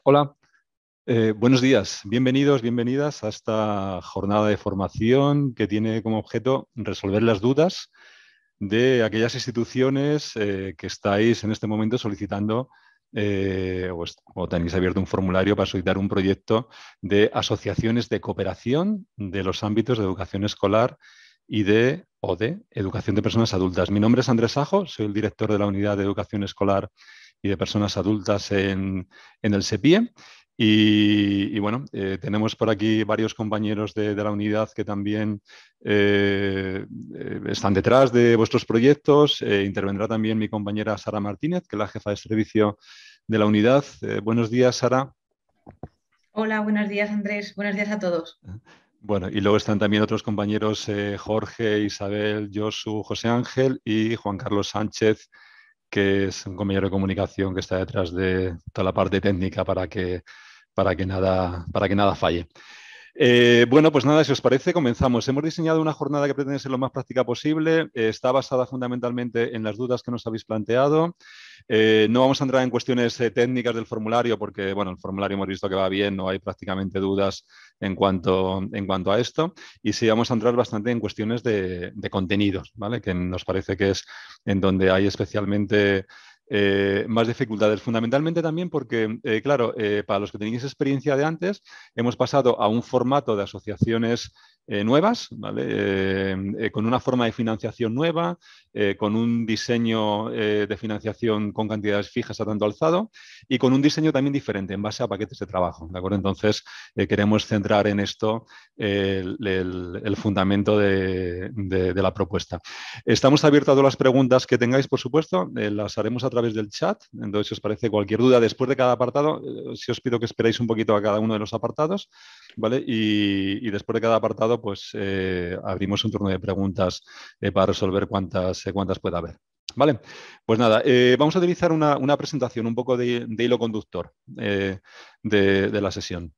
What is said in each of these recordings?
Hola, buenos días. Bienvenidos, bienvenidas a esta jornada de formación que tiene como objeto resolver las dudas de aquellas instituciones que estáis en este momento solicitando o tenéis abierto un formulario para solicitar un proyecto de asociaciones de cooperación de los ámbitos de educación escolar y de educación de personas adultas. Mi nombre es Andrés Sajo, soy el director de la Unidad de Educación Escolar y de Personas Adultas en el SEPIE. Bueno, tenemos por aquí varios compañeros de la unidad que también están detrás de vuestros proyectos. Intervendrá también mi compañera Sara Martínez, que es la jefa de servicio de la unidad. Buenos días, Sara. Hola, buenos días Andrés, buenos días a todos. Bueno, y luego están también otros compañeros, Jorge, Isabel, Josu, José Ángel y Juan Carlos Sánchez, que es un compañero de comunicación que está detrás de toda la parte técnica para que nada falle. Bueno, pues nada, si os parece, comenzamos. Hemos diseñado una jornada que pretende ser lo más práctica posible. Está basada fundamentalmente en las dudas que nos habéis planteado. No vamos a entrar en cuestiones técnicas del formulario porque, bueno, el formulario hemos visto que va bien, no hay prácticamente dudas en cuanto a esto. Y sí vamos a entrar bastante en cuestiones de contenidos, ¿vale? Que nos parece que es en donde hay especialmente más dificultades, fundamentalmente también porque, claro, para los que tenéis experiencia de antes, hemos pasado a un formato de asociaciones nuevas, ¿vale? Con una forma de financiación nueva, con un diseño de financiación con cantidades fijas a tanto alzado y con un diseño también diferente en base a paquetes de trabajo, ¿de acuerdo? Entonces, queremos centrar en esto el fundamento de la propuesta. Estamos abiertos a todas las preguntas que tengáis, por supuesto, las haremos a través del chat. Entonces, si os parece cualquier duda después de cada apartado, si os pido que esperéis un poquito a cada uno de los apartados, ¿vale? Y después de cada apartado, pues abrimos un turno de preguntas para resolver cuántas pueda haber. Vale, pues nada, vamos a utilizar una presentación, un poco de hilo conductor de la sesión.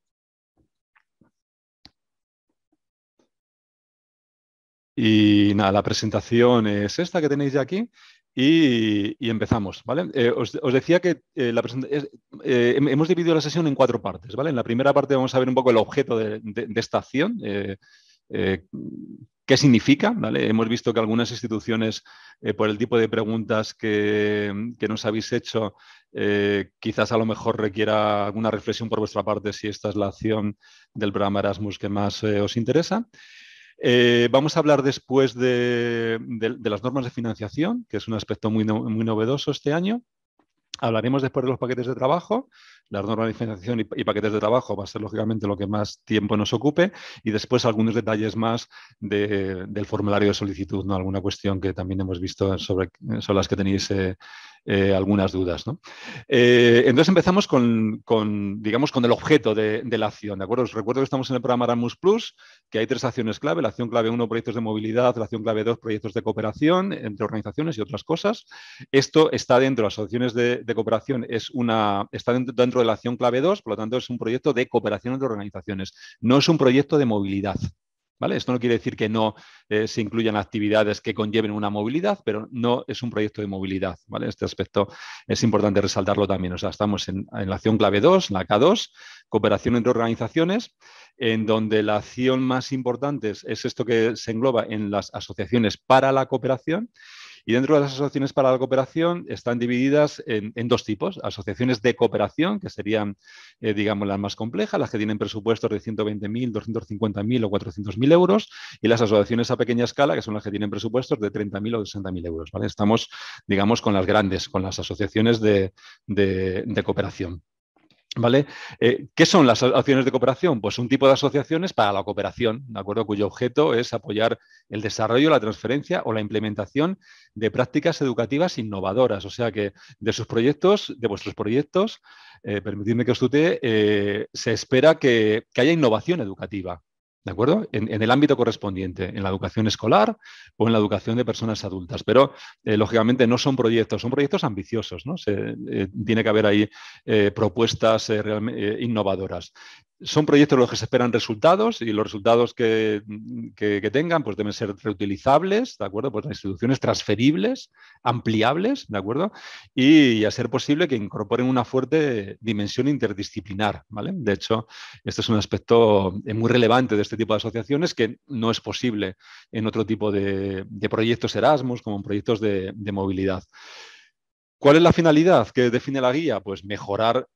Y nada, la presentación es esta que tenéis ya aquí y empezamos, ¿vale? Os decía que hemos dividido la sesión en 4 partes, ¿vale? En la primera parte vamos a ver un poco el objeto de esta acción, eh, qué significa, ¿vale? Hemos visto que algunas instituciones, por el tipo de preguntas que nos habéis hecho, quizás a lo mejor requiera alguna reflexión por vuestra parte si esta es la acción del programa Erasmus que más os interesa. Vamos a hablar después de las normas de financiación, que es un aspecto muy novedoso este año. Hablaremos después de los paquetes de trabajo. Las normas de financiación y paquetes de trabajo va a ser, lógicamente, lo que más tiempo nos ocupe. Y después algunos detalles más del formulario de solicitud, ¿no? Alguna cuestión que también hemos visto sobre las que tenéis algunas dudas, ¿no? Entonces empezamos digamos, con el objeto de la acción, ¿de acuerdo? Os recuerdo que estamos en el programa Erasmus Plus, que hay 3 acciones clave. La acción clave 1, proyectos de movilidad; la acción clave 2, proyectos de cooperación entre organizaciones y otras cosas. Esto está dentro de las asociaciones de cooperación, está dentro de la acción clave 2, por lo tanto es un proyecto de cooperación entre organizaciones, no es un proyecto de movilidad. ¿Vale? Esto no quiere decir que no se incluyan actividades que conlleven una movilidad, pero no es un proyecto de movilidad. ¿Vale? Este aspecto es importante resaltarlo también. O sea, estamos en la acción clave 2, la K2, cooperación entre organizaciones, en donde la acción más importante es esto que se engloba en las asociaciones para la cooperación. Y dentro de las asociaciones para la cooperación están divididas en 2 tipos: asociaciones de cooperación, que serían, digamos, las más complejas, las que tienen presupuestos de 120.000, 250.000 o 400.000 euros, y las asociaciones a pequeña escala, que son las que tienen presupuestos de 30.000 o 60.000 euros. ¿Vale? Estamos, digamos, con las grandes, con las asociaciones de cooperación. ¿Vale? ¿Qué son las acciones de cooperación? Pues un tipo de asociaciones para la cooperación, ¿de acuerdo? Cuyo objeto es apoyar el desarrollo, la transferencia o la implementación de prácticas educativas innovadoras. O sea que de sus proyectos, de vuestros proyectos, permitidme que os tutee, se espera que haya innovación educativa. ¿De acuerdo? En el ámbito correspondiente, en la educación escolar o en la educación de personas adultas. Pero, lógicamente, no son proyectos ambiciosos, ¿no? Tiene que haber ahí propuestas innovadoras. Son proyectos en los que se esperan resultados y los resultados que tengan pues deben ser reutilizables, ¿de acuerdo? Pues las instituciones transferibles, ampliables, ¿de acuerdo? Y a ser posible que incorporen una fuerte dimensión interdisciplinar, ¿vale? De hecho, este es un aspecto muy relevante de este tipo de asociaciones que no es posible en otro tipo de proyectos Erasmus, como en proyectos de movilidad. ¿Cuál es la finalidad que define la guía? Pues mejorar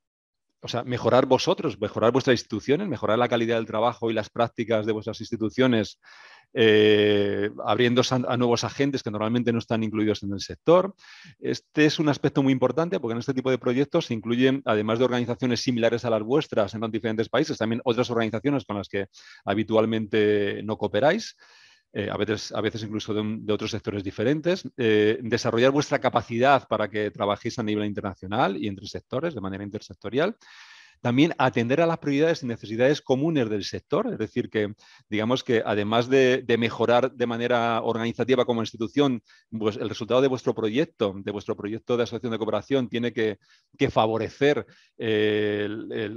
vosotros, mejorar vuestras instituciones, mejorar la calidad del trabajo y las prácticas de vuestras instituciones, abriendo a nuevos agentes que normalmente no están incluidos en el sector. Este es un aspecto muy importante porque en este tipo de proyectos se incluyen, además de organizaciones similares a las vuestras en los diferentes países, también otras organizaciones con las que habitualmente no cooperáis. A veces incluso de otros sectores diferentes, desarrollar vuestra capacidad para que trabajéis a nivel internacional y entre sectores, de manera intersectorial. También atender a las prioridades y necesidades comunes del sector, es decir, que digamos que además de mejorar de manera organizativa como institución, pues el resultado de vuestro proyecto de asociación de cooperación, tiene que favorecer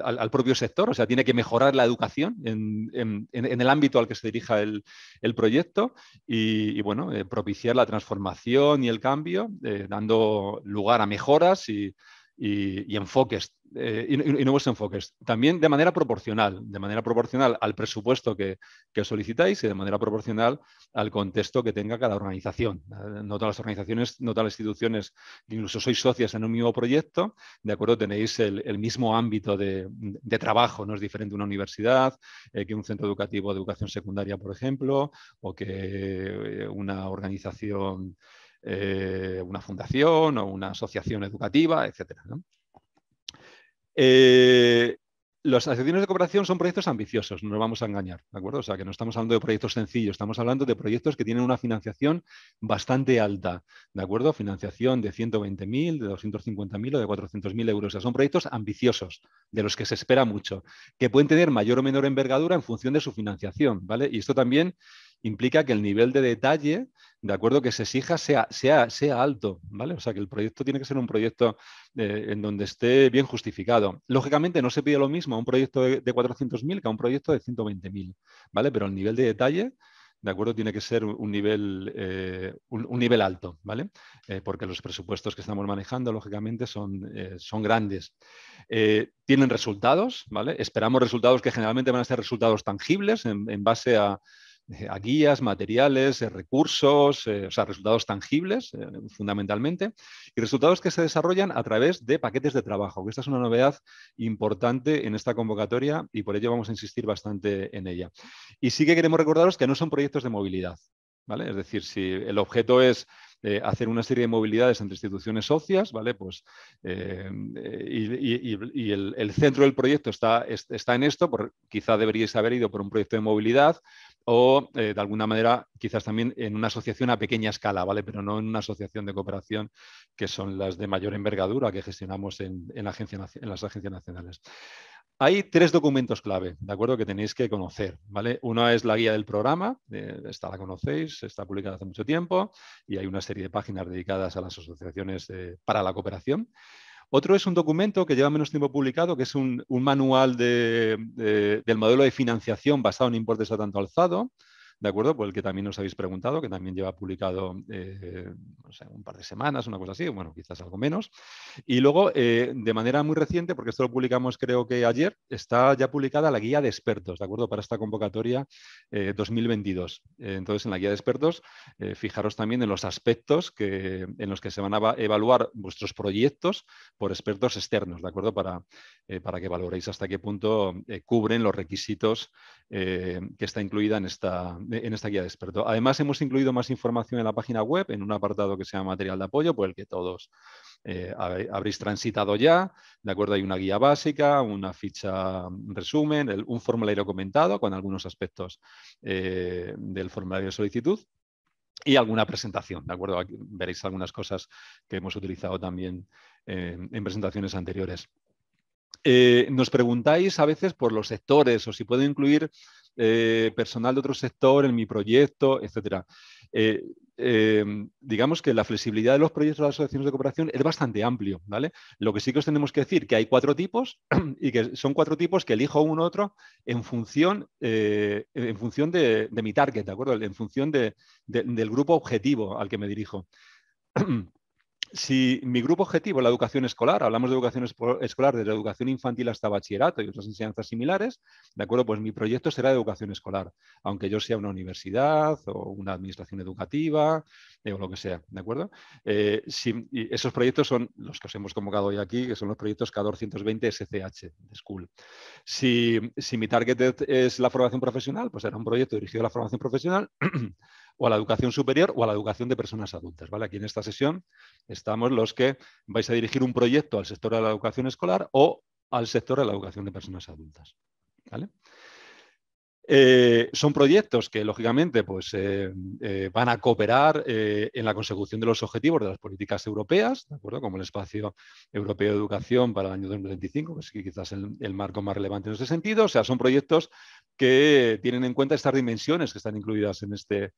al propio sector, o sea, tiene que mejorar la educación en el ámbito al que se dirija el proyecto y bueno, propiciar la transformación y el cambio, dando lugar a mejoras y enfoques y nuevos enfoques. También de manera proporcional al presupuesto que solicitáis y de manera proporcional al contexto que tenga cada organización. No todas las organizaciones, no todas las instituciones, incluso sois socias en un mismo proyecto, de acuerdo, tenéis el mismo ámbito de trabajo, no es diferente una universidad que un centro educativo de educación secundaria, por ejemplo, o que una organización, una fundación o una asociación educativa, etcétera, ¿no? Las asociaciones de cooperación son proyectos ambiciosos, no nos vamos a engañar, ¿de acuerdo? O sea, que no estamos hablando de proyectos sencillos, estamos hablando de proyectos que tienen una financiación bastante alta, ¿de acuerdo? Financiación de 120.000, de 250.000 o de 400.000 euros. O sea, son proyectos ambiciosos, de los que se espera mucho, que pueden tener mayor o menor envergadura en función de su financiación, ¿vale? Y esto también implica que el nivel de detalle, de acuerdo, que se exija sea alto, ¿vale? O sea, que el proyecto tiene que ser un proyecto en donde esté bien justificado. Lógicamente no se pide lo mismo a un proyecto de 400.000 que a un proyecto de 120.000, ¿vale? Pero el nivel de detalle, ¿de acuerdo? Tiene que ser un nivel alto, ¿vale? Porque los presupuestos que estamos manejando, lógicamente, son grandes. Tienen resultados, ¿vale? Esperamos resultados que generalmente van a ser resultados tangibles en base a guías, materiales, recursos, o sea, resultados tangibles, fundamentalmente, y resultados que se desarrollan a través de paquetes de trabajo, que esta es una novedad importante en esta convocatoria y por ello vamos a insistir bastante en ella. Y sí que queremos recordaros que no son proyectos de movilidad, ¿vale? Es decir, si el objeto es hacer una serie de movilidades entre instituciones socias, ¿vale? Pues, y el centro del proyecto está en esto, quizá deberíais haber ido por un proyecto de movilidad o de alguna manera quizás también en una asociación a pequeña escala, ¿vale? Pero no en una asociación de cooperación que son las de mayor envergadura que gestionamos en las agencias nacionales. Hay 3 documentos clave, ¿de acuerdo? Que tenéis que conocer, ¿vale? Una es la guía del programa, esta la conocéis, está publicada hace mucho tiempo y hay una serie de páginas dedicadas a las asociaciones para la cooperación. Otro es un documento que lleva menos tiempo publicado, que es un manual del modelo de financiación basado en importes a tanto alzado, ¿de acuerdo? Por el que también os habéis preguntado, que también lleva publicado no sé, un par de semanas, una cosa así, bueno, quizás algo menos. Y luego, de manera muy reciente, porque esto lo publicamos creo que ayer, está ya publicada la guía de expertos, ¿de acuerdo? Para esta convocatoria 2022. Entonces, en la guía de expertos, fijaros también en los aspectos en los que se van a evaluar vuestros proyectos por expertos externos, ¿de acuerdo? Para que valoréis hasta qué punto cubren los requisitos que está incluida en esta guía de expertos. Además, hemos incluido más información en la página web, en un apartado que se llama material de apoyo, por el que todos habréis transitado ya, ¿de acuerdo? Hay una guía básica, una ficha resumen, un formulario comentado con algunos aspectos del formulario de solicitud y alguna presentación, ¿de acuerdo? Aquí veréis algunas cosas que hemos utilizado también en presentaciones anteriores. Nos preguntáis a veces por los sectores o si puedo incluir personal de otro sector en mi proyecto, etcétera. Digamos que la flexibilidad de los proyectos de las asociaciones de cooperación es bastante amplio, ¿vale? Lo que sí que os tenemos que decir que hay 4 tipos y que son 4 tipos que elijo uno u otro en función de mi target, ¿de acuerdo? En función del grupo objetivo al que me dirijo. Si mi grupo objetivo es la educación escolar, hablamos de educación escolar desde educación infantil hasta bachillerato y otras enseñanzas similares, ¿de acuerdo? Pues mi proyecto será de educación escolar, aunque yo sea una universidad o una administración educativa o lo que sea, ¿de acuerdo? Y esos proyectos son los que os hemos convocado hoy aquí, que son los proyectos K220 SCH de School. Si mi target es la formación profesional, pues será un proyecto dirigido a la formación profesional o a la educación superior o a la educación de personas adultas, ¿vale? Aquí en esta sesión estamos los que vais a dirigir un proyecto al sector de la educación escolar o al sector de la educación de personas adultas, ¿vale? Son proyectos que, lógicamente, pues, van a cooperar en la consecución de los objetivos de las políticas europeas, ¿de acuerdo? Como el Espacio Europeo de Educación para el año 2025, que es quizás el marco más relevante en ese sentido. O sea, son proyectos que tienen en cuenta estas dimensiones que están incluidas en este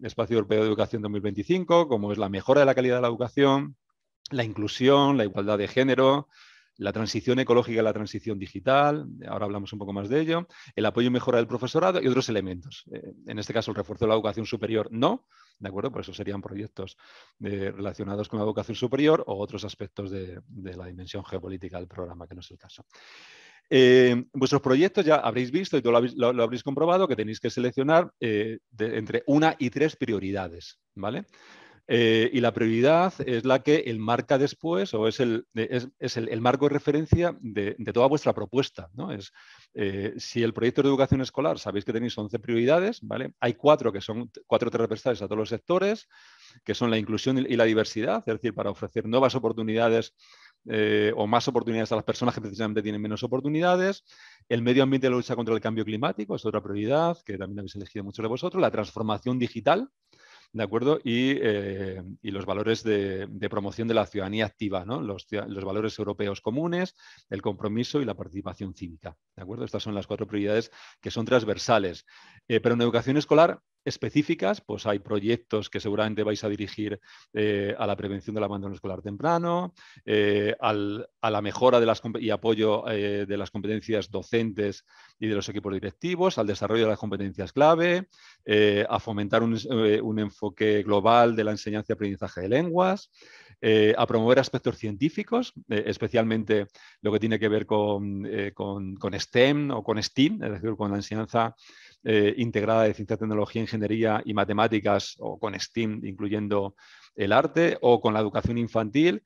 Espacio Europeo de Educación 2025, como es la mejora de la calidad de la educación, la inclusión, la igualdad de género, la transición ecológica y la transición digital, ahora hablamos un poco más de ello, el apoyo y mejora del profesorado y otros elementos. En este caso, el refuerzo de la educación superior no, ¿de acuerdo? Por eso serían proyectos relacionados con la educación superior o otros aspectos de la dimensión geopolítica del programa, que no es el caso. Vuestros proyectos ya habréis visto y lo habréis comprobado que tenéis que seleccionar entre 1 y 3 prioridades, ¿vale? Y la prioridad es la que el marca después o es el marco de referencia de toda vuestra propuesta, ¿no? Si el proyecto de educación escolar sabéis que tenéis 11 prioridades, ¿vale? Hay 4 que son 4 transversales a todos los sectores, que son la inclusión y la diversidad, es decir, para ofrecer nuevas oportunidades o más oportunidades a las personas que precisamente tienen menos oportunidades. El medio ambiente y la lucha contra el cambio climático es otra prioridad que también habéis elegido muchos de vosotros. La transformación digital, ¿de acuerdo? Y los valores de promoción de la ciudadanía activa, ¿no? Los valores europeos comunes, el compromiso y la participación cívica, ¿de acuerdo? Estas son las 4 prioridades que son transversales. Pero en educación escolar específicas, pues hay proyectos que seguramente vais a dirigir a la prevención del abandono escolar temprano, a la mejora y apoyo de las competencias docentes y de los equipos directivos, al desarrollo de las competencias clave, a fomentar un enfoque global de la enseñanza y aprendizaje de lenguas, a promover aspectos científicos, especialmente lo que tiene que ver con STEM o con STEAM, es decir, con la enseñanza integrada de ciencia, tecnología, ingeniería y matemáticas, o con STEAM, incluyendo el arte, o con la educación infantil,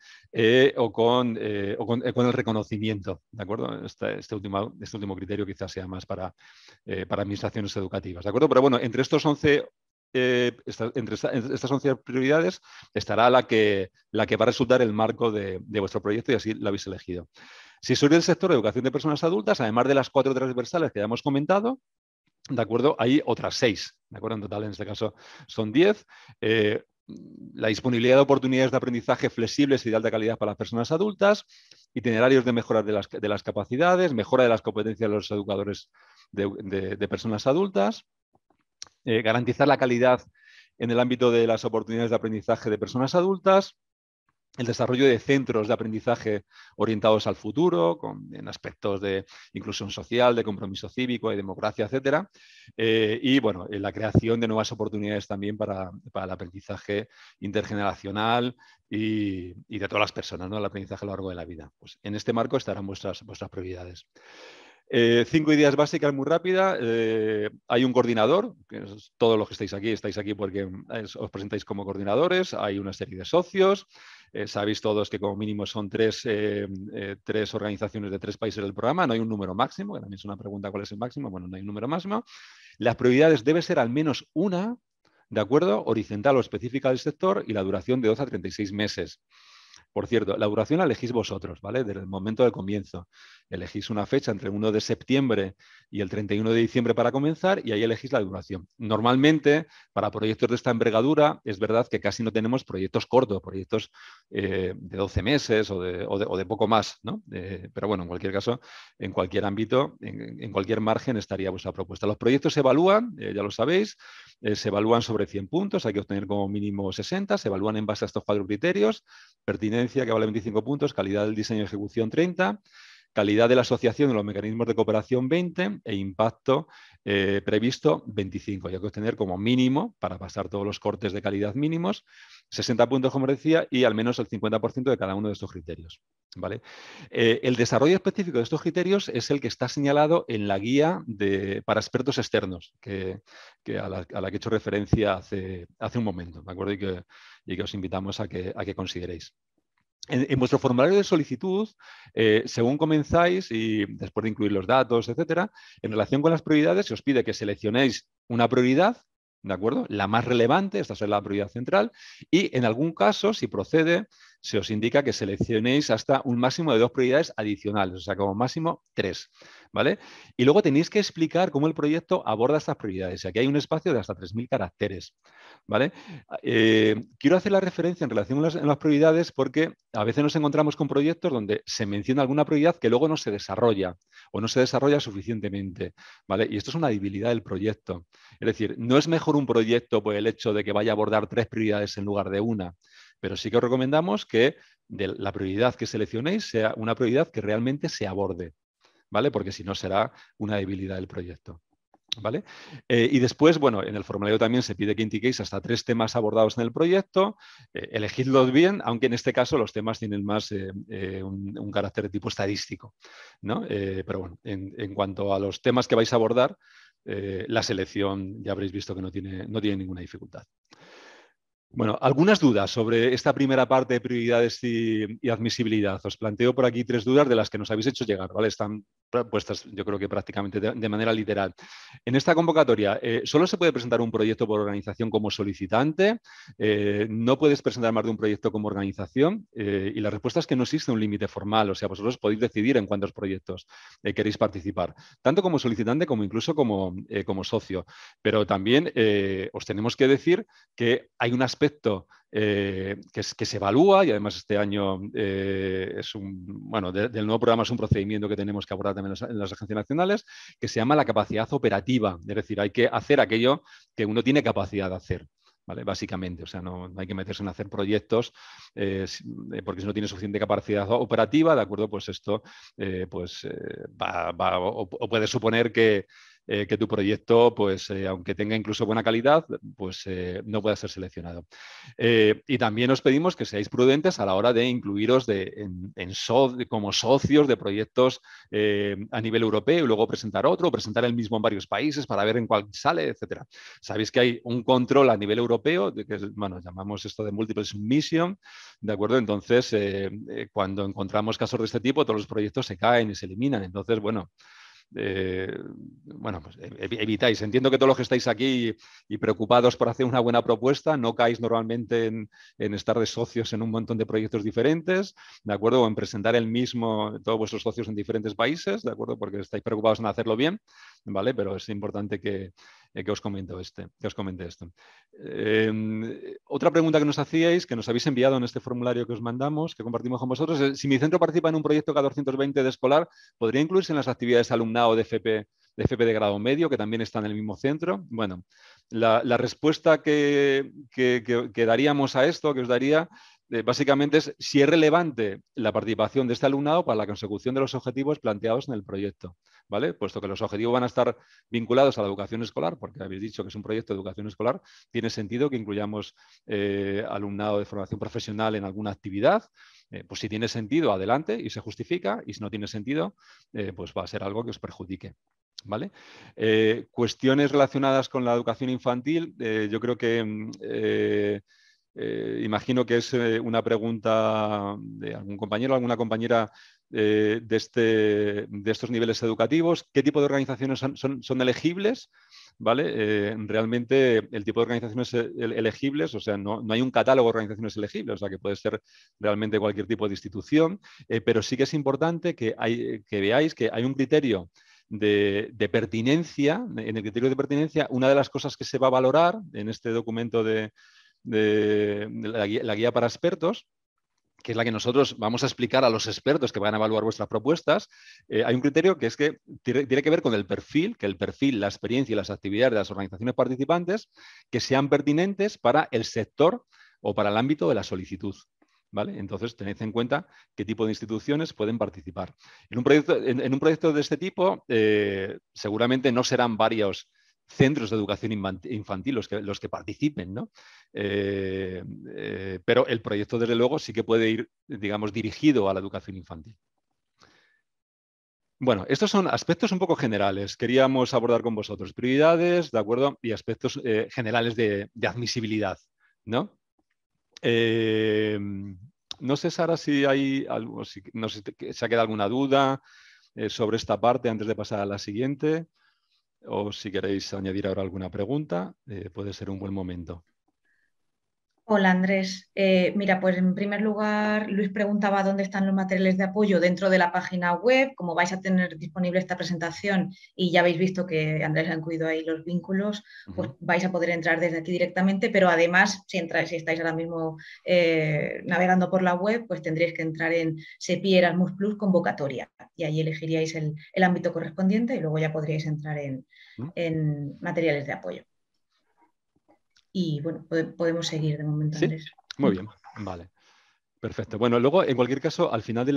o con el reconocimiento, ¿de acuerdo? Este último criterio quizás sea más para administraciones educativas, ¿de acuerdo? Pero bueno, entre estos 11 entre estas 11 prioridades estará la que va a resultar el marco de vuestro proyecto y así lo habéis elegido. Si sois del sector de educación de personas adultas, además de las 4 transversales que ya hemos comentado, ¿de acuerdo? Hay otras 6, ¿de acuerdo? En total, en este caso, son 10. La disponibilidad de oportunidades de aprendizaje flexibles y de alta calidad para las personas adultas, itinerarios de mejora de las capacidades, mejora de las competencias de los educadores de personas adultas, garantizar la calidad en el ámbito de las oportunidades de aprendizaje de personas adultas, el desarrollo de centros de aprendizaje orientados al futuro, en aspectos de inclusión social, de compromiso cívico, de democracia, etcétera. Y bueno, la creación de nuevas oportunidades también para el aprendizaje intergeneracional y de todas las personas, ¿no? El aprendizaje a lo largo de la vida. Pues en este marco estarán vuestras prioridades. 5 ideas básicas muy rápidas. Hay un coordinador, que es todos los que estáis aquí porque os presentáis como coordinadores. Hay una serie de socios. Sabéis todos que como mínimo son 3 organizaciones de 3 países del programa. No hay un número máximo, que también es una pregunta cuál es el máximo. Bueno, no hay un número máximo. Las prioridades debe ser al menos una, ¿de acuerdo? Horizontal o específica del sector y la duración de 12 a 36 meses. Por cierto, la duración la elegís vosotros, ¿vale? Desde el momento del comienzo. Elegís una fecha entre el 1 de septiembre y el 31 de diciembre para comenzar y ahí elegís la duración. Normalmente, para proyectos de esta envergadura, es verdad que casi no tenemos proyectos cortos, proyectos de 12 meses o de poco más, ¿no? Pero bueno, en cualquier caso, en cualquier ámbito, en cualquier margen estaría vuestra propuesta. Los proyectos se evalúan, ya lo sabéis, se evalúan sobre 100 puntos, hay que obtener como mínimo 60, se evalúan en base a estos 4 criterios: pertinencia, que vale 25 puntos, calidad del diseño y ejecución 30, calidad de la asociación y los mecanismos de cooperación 20 e impacto previsto 25. Hay que obtener como mínimo, para pasar todos los cortes de calidad mínimos, 60 puntos, como decía, y al menos el 50% de cada uno de estos criterios. ¿Vale? El desarrollo específico de estos criterios es el que está señalado en la guía para expertos externos, a la que he hecho referencia hace un momento, ¿de acuerdo? Y que os invitamos a que consideréis. En vuestro formulario de solicitud, según comenzáis y después de incluir los datos, etcétera, en relación con las prioridades, se os pide que seleccionéis una prioridad, ¿de acuerdo? La más relevante, esta es la prioridad central, y en algún caso, si procede, se os indica que seleccionéis hasta un máximo de 2 prioridades adicionales, o sea, como máximo 3, ¿vale? Y luego tenéis que explicar cómo el proyecto aborda estas prioridades. Aquí hay un espacio de hasta 3.000 caracteres, ¿vale? Quiero hacer la referencia en relación a las prioridades porque a veces nos encontramos con proyectos donde se menciona alguna prioridad que luego no se desarrolla o no se desarrolla suficientemente, ¿vale? Y esto es una debilidad del proyecto. Es decir, no es mejor un proyecto por el hecho de que vaya a abordar 3 prioridades en lugar de una, pero sí que os recomendamos que la prioridad que seleccionéis sea una prioridad que realmente se aborde, ¿vale? Porque si no será una debilidad del proyecto. ¿Vale? Y después, bueno, en el formulario también se pide que indiquéis hasta 3 temas abordados en el proyecto, elegidlos bien, aunque en este caso los temas tienen más un carácter de tipo estadístico, ¿no? Pero bueno, en cuanto a los temas que vais a abordar, la selección ya habréis visto que no tiene ninguna dificultad. Bueno, algunas dudas sobre esta primera parte de prioridades y admisibilidad. Os planteo por aquí 3 dudas de las que nos habéis hecho llegar, ¿vale? Están puestas, yo creo que prácticamente de manera literal. En esta convocatoria, ¿solo se puede presentar un proyecto por organización como solicitante? ¿No puedes presentar más de un proyecto como organización? Y la respuesta es que no existe un límite formal, o sea, vosotros podéis decidir en cuántos proyectos queréis participar, tanto como solicitante como incluso como socio. Pero también os tenemos que decir que hay un aspecto que se evalúa y además este año del nuevo programa es un procedimiento que tenemos que abordar también en las agencias nacionales, que se llama la capacidad operativa. Es decir, hay que hacer aquello que uno tiene capacidad de hacer. ¿Vale? Básicamente, o sea, no hay que meterse en hacer proyectos porque si no tiene suficiente capacidad operativa, ¿de acuerdo? Pues esto o puede suponer que tu proyecto, pues aunque tenga incluso buena calidad, pues no pueda ser seleccionado. Y también os pedimos que seáis prudentes a la hora de incluiros como socios de proyectos a nivel europeo y luego presentar otro, o presentar el mismo en varios países para ver en cuál sale, etcétera. Sabéis que hay un control a nivel europeo, que llamamos esto de multiple submission, ¿de acuerdo? Entonces, cuando encontramos casos de este tipo, todos los proyectos se caen y se eliminan. Entonces, bueno, pues evitáis. Entiendo que todos los que estáis aquí y preocupados por hacer una buena propuesta no caáis normalmente en estar de socios en un montón de proyectos diferentes, ¿de acuerdo? O en presentar el mismo, todos vuestros socios en diferentes países, ¿de acuerdo? Porque estáis preocupados en hacerlo bien, ¿vale? Pero es importante que os comente esto. Otra pregunta que nos hacíais, que nos habéis enviado en este formulario que os mandamos, que compartimos con vosotros, es si mi centro participa en un proyecto K220 de escolar, ¿podría incluirse en las actividades de alumnado de FP de grado medio, que también está en el mismo centro? Bueno, la respuesta que daríamos a esto, que os daría, básicamente es si es relevante la participación de este alumnado para la consecución de los objetivos planteados en el proyecto, ¿vale? Puesto que los objetivos van a estar vinculados a la educación escolar, porque habéis dicho que es un proyecto de educación escolar, tiene sentido que incluyamos alumnado de formación profesional en alguna actividad. Pues si tiene sentido, adelante y se justifica, y si no tiene sentido, pues va a ser algo que os perjudique. ¿Vale? Cuestiones relacionadas con la educación infantil, yo creo que imagino que es una pregunta de algún compañero o alguna compañera de estos niveles educativos. ¿Qué tipo de organizaciones son elegibles? ¿vale? Realmente el tipo de organizaciones elegibles, o sea, no hay un catálogo de organizaciones elegibles, o sea, que puede ser realmente cualquier tipo de institución, pero sí que es importante que veáis que hay un criterio de pertinencia. En el criterio de pertinencia, una de las cosas que se va a valorar en este documento de la guía para expertos, que es la que nosotros vamos a explicar a los expertos que van a evaluar vuestras propuestas, hay un criterio que es que tiene que ver con el perfil, la experiencia y las actividades de las organizaciones participantes que sean pertinentes para el sector o para el ámbito de la solicitud. ¿Vale? Entonces, tened en cuenta qué tipo de instituciones pueden participar. En un proyecto de este tipo, seguramente no serán varios centros de educación infantil los que participen, ¿no? Pero el proyecto, desde luego, sí que puede ir, digamos, dirigido a la educación infantil. Bueno, estos son aspectos un poco generales. Queríamos abordar con vosotros prioridades, ¿de acuerdo? Y aspectos generales de admisibilidad, ¿no? No sé, Sara, si hay algo, no sé si se ha quedado alguna duda sobre esta parte antes de pasar a la siguiente, o si queréis añadir ahora alguna pregunta, puede ser un buen momento. Hola Andrés. Mira, pues en primer lugar, Luis preguntaba dónde están los materiales de apoyo dentro de la página web. Como vais a tener disponible esta presentación y ya habéis visto que Andrés ha incluido ahí los vínculos, pues vais a poder entrar desde aquí directamente, pero además, si estáis ahora mismo navegando por la web, pues tendréis que entrar en SEPI Erasmus Plus convocatoria y ahí elegiríais el ámbito correspondiente y luego ya podríais entrar en materiales de apoyo. Y bueno, podemos seguir de momento, Sí, Andrés. muy bien, vale. Perfecto. Bueno, luego, en cualquier caso, al final de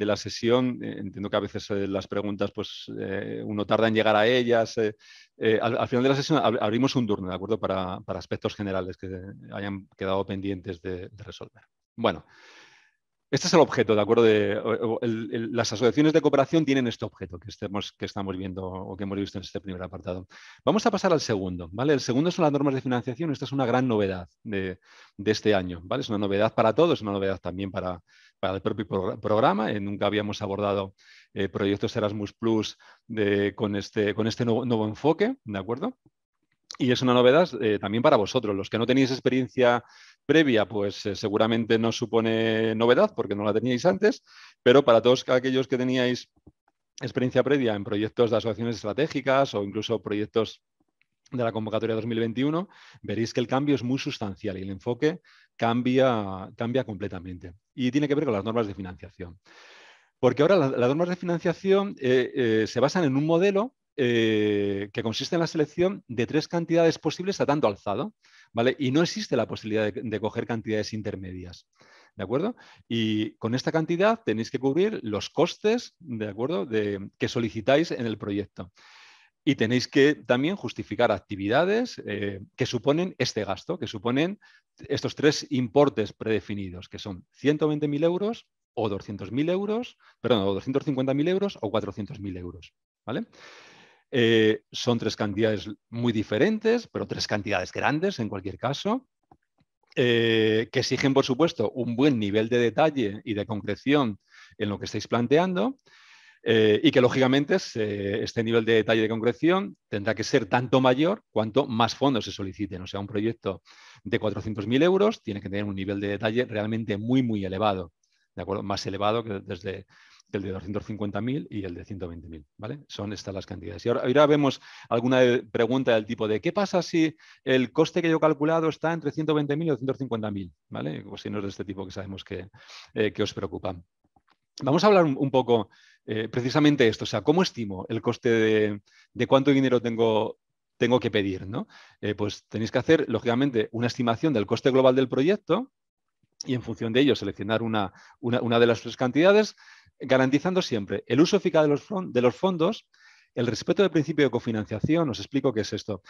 la sesión, entiendo que a veces las preguntas, pues uno tarda en llegar a ellas. Al final de la sesión abrimos un turno, ¿de acuerdo? Para aspectos generales que hayan quedado pendientes de resolver. Bueno, este es el objeto, ¿de acuerdo? Las asociaciones de cooperación tienen este objeto que estamos viendo o que hemos visto en este primer apartado. Vamos a pasar al segundo, ¿vale? El segundo son las normas de financiación. Esta es una gran novedad de este año, ¿vale? Es una novedad para todos, es una novedad también para el propio programa. Nunca habíamos abordado proyectos Erasmus Plus con este nuevo enfoque, ¿de acuerdo? Y es una novedad también para vosotros. Los que no tenéis experiencia previa, pues seguramente no supone novedad porque no la teníais antes, pero para todos aquellos que teníais experiencia previa en proyectos de asociaciones estratégicas o incluso proyectos de la convocatoria 2021, veréis que el cambio es muy sustancial y el enfoque cambia completamente. Y tiene que ver con las normas de financiación. Porque ahora las normas de financiación se basan en un modelo que consiste en la selección de 3 cantidades posibles a tanto alzado, ¿vale? Y no existe la posibilidad de coger cantidades intermedias, ¿de acuerdo? Y con esta cantidad tenéis que cubrir los costes, ¿de acuerdo?, que solicitáis en el proyecto. Y tenéis que también justificar actividades que suponen este gasto, que suponen estos 3 importes predefinidos, que son 120.000 euros o 200.000 euros, perdón, o 250.000 euros o 400.000 euros, ¿vale? Son 3 cantidades muy diferentes, pero 3 cantidades grandes en cualquier caso, que exigen, por supuesto, un buen nivel de detalle y de concreción en lo que estáis planteando. Y que, lógicamente, este nivel de detalle de concreción tendrá que ser tanto mayor cuanto más fondos se soliciten. O sea, un proyecto de 400.000 euros tiene que tener un nivel de detalle realmente muy, muy elevado, ¿de acuerdo? Más elevado que desde el de 250.000 y el de 120.000, ¿vale? Son estas las cantidades. Y ahora vemos alguna pregunta del tipo de ¿qué pasa si el coste que yo he calculado está entre 120.000 y 250.000? ¿Vale? O si no es de este tipo que sabemos que os preocupa. Vamos a hablar un poco precisamente esto, o sea, ¿cómo estimo el coste de cuánto dinero tengo que pedir, ¿no? Pues tenéis que hacer, lógicamente, una estimación del coste global del proyecto y en función de ello seleccionar una de las 3 cantidades, garantizando siempre el uso eficaz de los fondos, el respeto del principio de cofinanciación. Os explico qué es esto.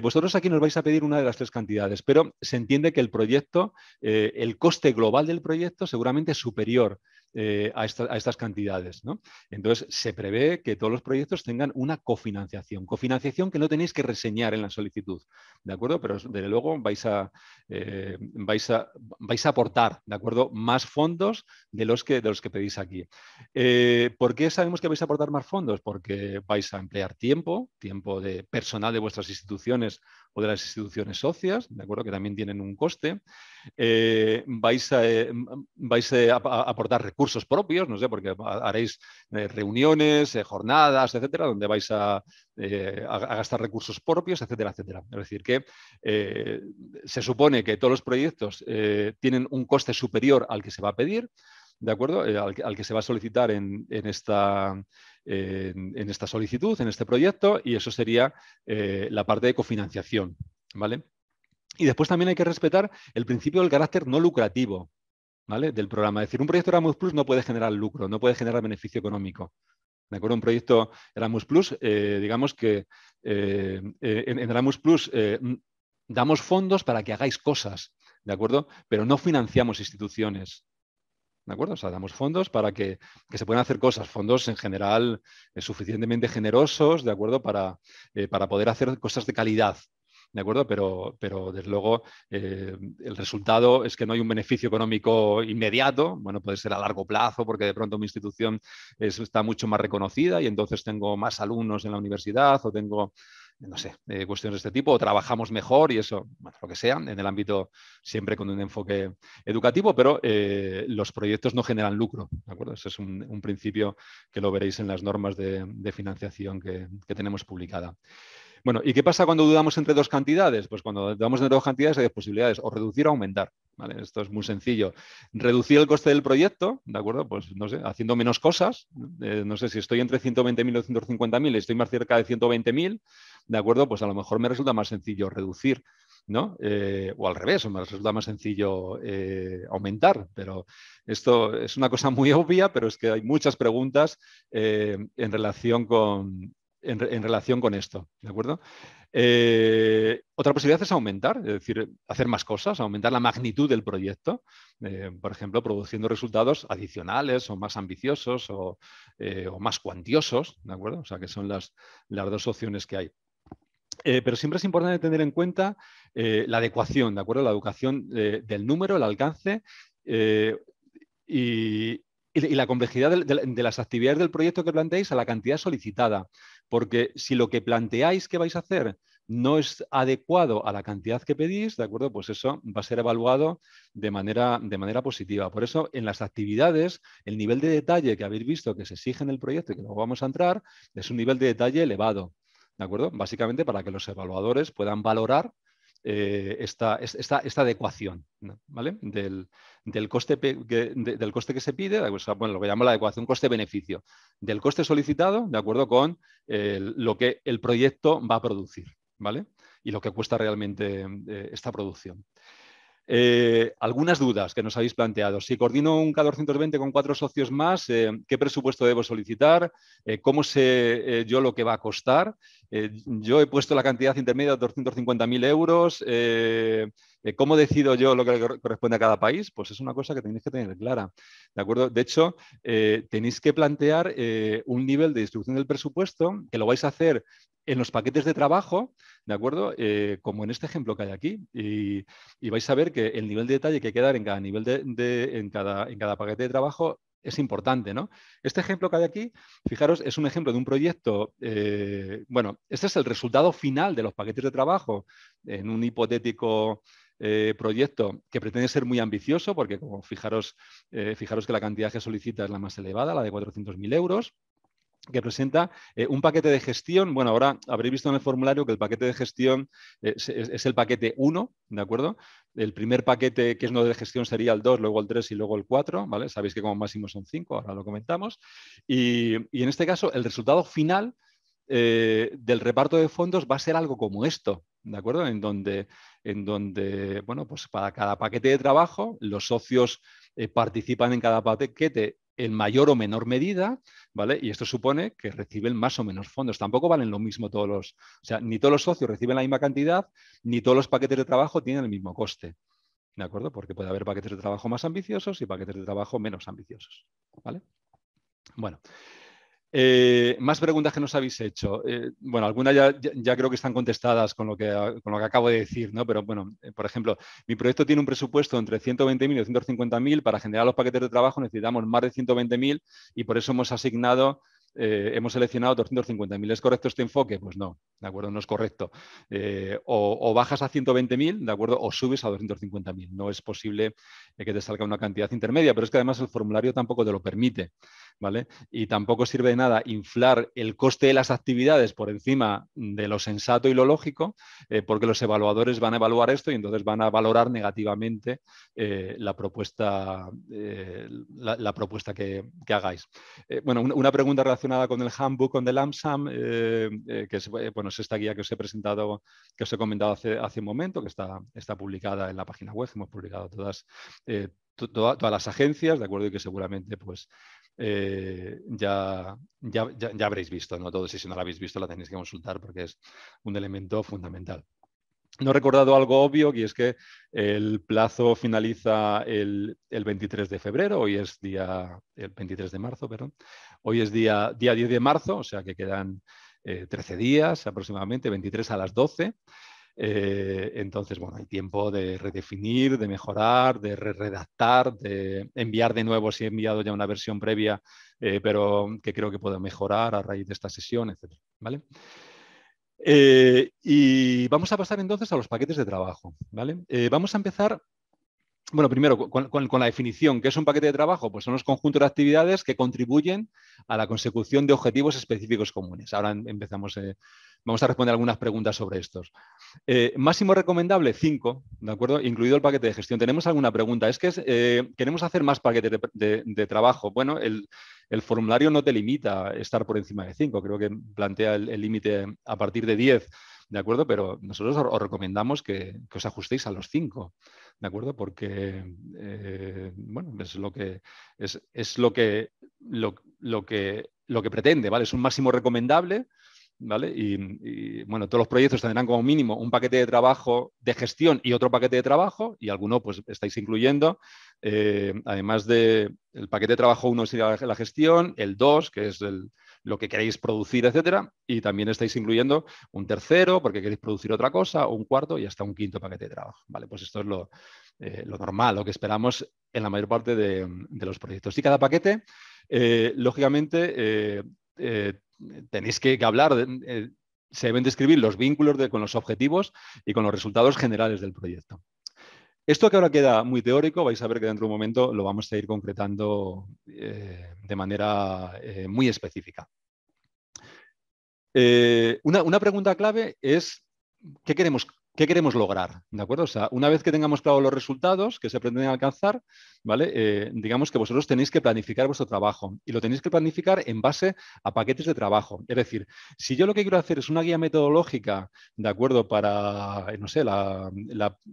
Vosotros aquí nos vais a pedir una de las 3 cantidades, pero se entiende que el proyecto, el coste global del proyecto seguramente es superior a estas cantidades, ¿no? Entonces, se prevé que todos los proyectos tengan una cofinanciación que no tenéis que reseñar en la solicitud, ¿de acuerdo? Pero desde luego vais a aportar, ¿de acuerdo?, más fondos de los que pedís aquí. ¿Por qué sabemos que vais a aportar más fondos? Porque vais a emplear tiempo de personal de vuestras instituciones o de las instituciones socias, ¿de acuerdo?, que también tienen un coste. Vais a aportar recursos propios, no sé, porque haréis reuniones, jornadas, etcétera, donde vais a gastar recursos propios, etcétera, etcétera. Es decir, que se supone que todos los proyectos tienen un coste superior al que se va a pedir, ¿de acuerdo? Al que se va a solicitar en esta solicitud, en este proyecto, y eso sería la parte de cofinanciación, ¿vale? Y después también hay que respetar el principio del carácter no lucrativo, ¿vale?, del programa. Es decir, un proyecto Erasmus Plus no puede generar lucro, no puede generar beneficio económico. ¿De acuerdo? Un proyecto Erasmus Plus, digamos que en Erasmus Plus damos fondos para que hagáis cosas, ¿de acuerdo? Pero no financiamos instituciones. ¿De acuerdo? O sea, damos fondos para que se puedan hacer cosas, fondos en general suficientemente generosos, ¿de acuerdo?, para poder hacer cosas de calidad, ¿de acuerdo? Pero desde luego, el resultado es que no hay un beneficio económico inmediato. Bueno, puede ser a largo plazo, porque de pronto mi institución está mucho más reconocida y entonces tengo más alumnos en la universidad o tengo, no sé, cuestiones de este tipo, o trabajamos mejor y eso, bueno, lo que sea, en el ámbito siempre con un enfoque educativo, pero los proyectos no generan lucro, ¿de acuerdo? Ese es un principio que lo veréis en las normas de financiación que tenemos publicada. Bueno, ¿y qué pasa cuando dudamos entre dos cantidades? Pues cuando dudamos entre dos cantidades hay dos posibilidades, o reducir o aumentar, ¿vale? Esto es muy sencillo. Reducir el coste del proyecto, ¿de acuerdo? Pues no sé, haciendo menos cosas. No sé, si estoy entre 120.000 o 150.000 y estoy más cerca de 120.000, ¿de acuerdo? Pues a lo mejor me resulta más sencillo reducir, ¿no? O al revés, o me resulta más sencillo aumentar, pero esto es una cosa muy obvia, pero es que hay muchas preguntas en relación con esto, ¿de acuerdo? Otra posibilidad es aumentar, es decir, hacer más cosas, aumentar la magnitud del proyecto, por ejemplo, produciendo resultados adicionales o más ambiciosos o más cuantiosos, ¿de acuerdo? O sea, que son las dos opciones que hay. Pero siempre es importante tener en cuenta la adecuación, ¿de acuerdo? La adecuación del número, el alcance y la complejidad de las actividades del proyecto que planteáis a la cantidad solicitada. Porque si lo que planteáis que vais a hacer no es adecuado a la cantidad que pedís, ¿de acuerdo?, pues eso va a ser evaluado de manera positiva. Por eso, en las actividades, el nivel de detalle que habéis visto que se exige en el proyecto y que luego vamos a entrar, es un nivel de detalle elevado, ¿de acuerdo? Básicamente para que los evaluadores puedan valorar esta adecuación, ¿vale?, del coste que se pide, o sea, bueno, lo que llamo la adecuación coste-beneficio, del coste solicitado de acuerdo con lo que el proyecto va a producir, ¿vale?, y lo que cuesta realmente esta producción. Algunas dudas que nos habéis planteado. Si coordino un K220 con 4 socios más, ¿qué presupuesto debo solicitar? ¿Cómo sé yo lo que va a costar? Yo he puesto la cantidad intermedia de 250.000 euros. ¿Cómo decido yo lo que corresponde a cada país? Pues es una cosa que tenéis que tener clara, ¿de acuerdo? De hecho, tenéis que plantear un nivel de distribución del presupuesto que lo vais a hacer en los paquetes de trabajo, ¿de acuerdo? Como en este ejemplo que hay aquí. Y vais a ver que el nivel de detalle que hay que dar en cada nivel en cada paquete de trabajo es importante, ¿no? Este ejemplo que hay aquí, fijaros, es un ejemplo de un proyecto. Bueno, este es el resultado final de los paquetes de trabajo en un hipotético proyecto que pretende ser muy ambicioso, porque como fijaros que la cantidad que solicita es la más elevada, la de 400.000 euros, que presenta un paquete de gestión. Bueno, ahora habréis visto en el formulario que el paquete de gestión es el paquete 1, ¿de acuerdo? El primer paquete que es no de gestión sería el 2, luego el 3 y luego el 4, ¿vale? Sabéis que como máximo son 5, ahora lo comentamos. Y en este caso, el resultado final del reparto de fondos va a ser algo como esto, ¿de acuerdo? En donde bueno, pues para cada paquete de trabajo, los socios participan en cada paquete en mayor o menor medida, ¿vale? Y esto supone que reciben más o menos fondos. Tampoco valen lo mismo o sea, ni todos los socios reciben la misma cantidad, ni todos los paquetes de trabajo tienen el mismo coste, ¿de acuerdo? Porque puede haber paquetes de trabajo más ambiciosos y paquetes de trabajo menos ambiciosos, ¿vale? Bueno. Más preguntas que nos habéis hecho. Bueno, algunas ya creo que están contestadas con lo que acabo de decir, ¿no? Pero bueno, por ejemplo, mi proyecto tiene un presupuesto entre 120.000 y 250.000. Para generar los paquetes de trabajo necesitamos más de 120.000 y por eso hemos seleccionado 250.000. ¿Es correcto este enfoque? Pues no, ¿de acuerdo? No es correcto. O bajas a 120.000, ¿de acuerdo? O subes a 250.000. No es posible que te salga una cantidad intermedia, pero es que además el formulario tampoco te lo permite, ¿vale? Y tampoco sirve de nada inflar el coste de las actividades por encima de lo sensato y lo lógico, porque los evaluadores van a evaluar esto y entonces van a valorar negativamente la propuesta que hagáis. Bueno, una pregunta relacionada con el Handbook on the Lump Sum, que es esta guía que os he presentado, que os he comentado hace un momento, que está publicada en la página web. Hemos publicado todas las agencias, ¿de acuerdo? Y que seguramente pues ya habréis visto, ¿no? Todos, y si no la habéis visto la tenéis que consultar porque es un elemento fundamental. No he recordado algo obvio, y es que el plazo finaliza el 23 de febrero, hoy es el 23 de marzo, perdón. Hoy es día 10 de marzo, o sea que quedan 13 días aproximadamente, 23 a las 12. Entonces, bueno, hay tiempo de redefinir, de mejorar, de redactar, de enviar de nuevo si he enviado ya una versión previa, pero que creo que puedo mejorar a raíz de esta sesión, etc. ¿Vale? Y vamos a pasar entonces a los paquetes de trabajo, ¿vale? Vamos a empezar, bueno, primero con la definición. ¿Qué es un paquete de trabajo? Pues son los conjuntos de actividades que contribuyen a la consecución de objetivos específicos comunes. Ahora vamos a responder algunas preguntas sobre estos. Máximo recomendable, 5, ¿de acuerdo? Incluido el paquete de gestión. ¿Tenemos alguna pregunta? Es que queremos hacer más paquetes de trabajo. Bueno, el formulario no te limita a estar por encima de 5. Creo que plantea el límite a partir de 10, ¿de acuerdo? Pero nosotros os recomendamos que os ajustéis a los 5, ¿de acuerdo? Porque, bueno, es lo que pretende, ¿vale? Es un máximo recomendable, ¿vale? Y, bueno, todos los proyectos tendrán como mínimo un paquete de trabajo de gestión y otro paquete de trabajo, y alguno pues estáis incluyendo, además del paquete de trabajo 1 sería la gestión, el 2, que es lo que queréis producir, etcétera, y también estáis incluyendo un tercero porque queréis producir otra cosa, o un cuarto y hasta un quinto paquete de trabajo, ¿vale? Pues esto es lo normal, lo que esperamos en la mayor parte de los proyectos. Y cada paquete, lógicamente, tenéis que hablar, se deben describir los vínculos con los objetivos y con los resultados generales del proyecto. Esto que ahora queda muy teórico, vais a ver que dentro de un momento lo vamos a ir concretando de manera muy específica. Una pregunta clave es ¿qué queremos lograr? ¿De acuerdo? O sea, una vez que tengamos claro los resultados que se pretenden alcanzar, ¿vale? Digamos que vosotros tenéis que planificar vuestro trabajo y lo tenéis que planificar en base a paquetes de trabajo. Es decir, si yo lo que quiero hacer es una guía metodológica, ¿de acuerdo? Para, no sé,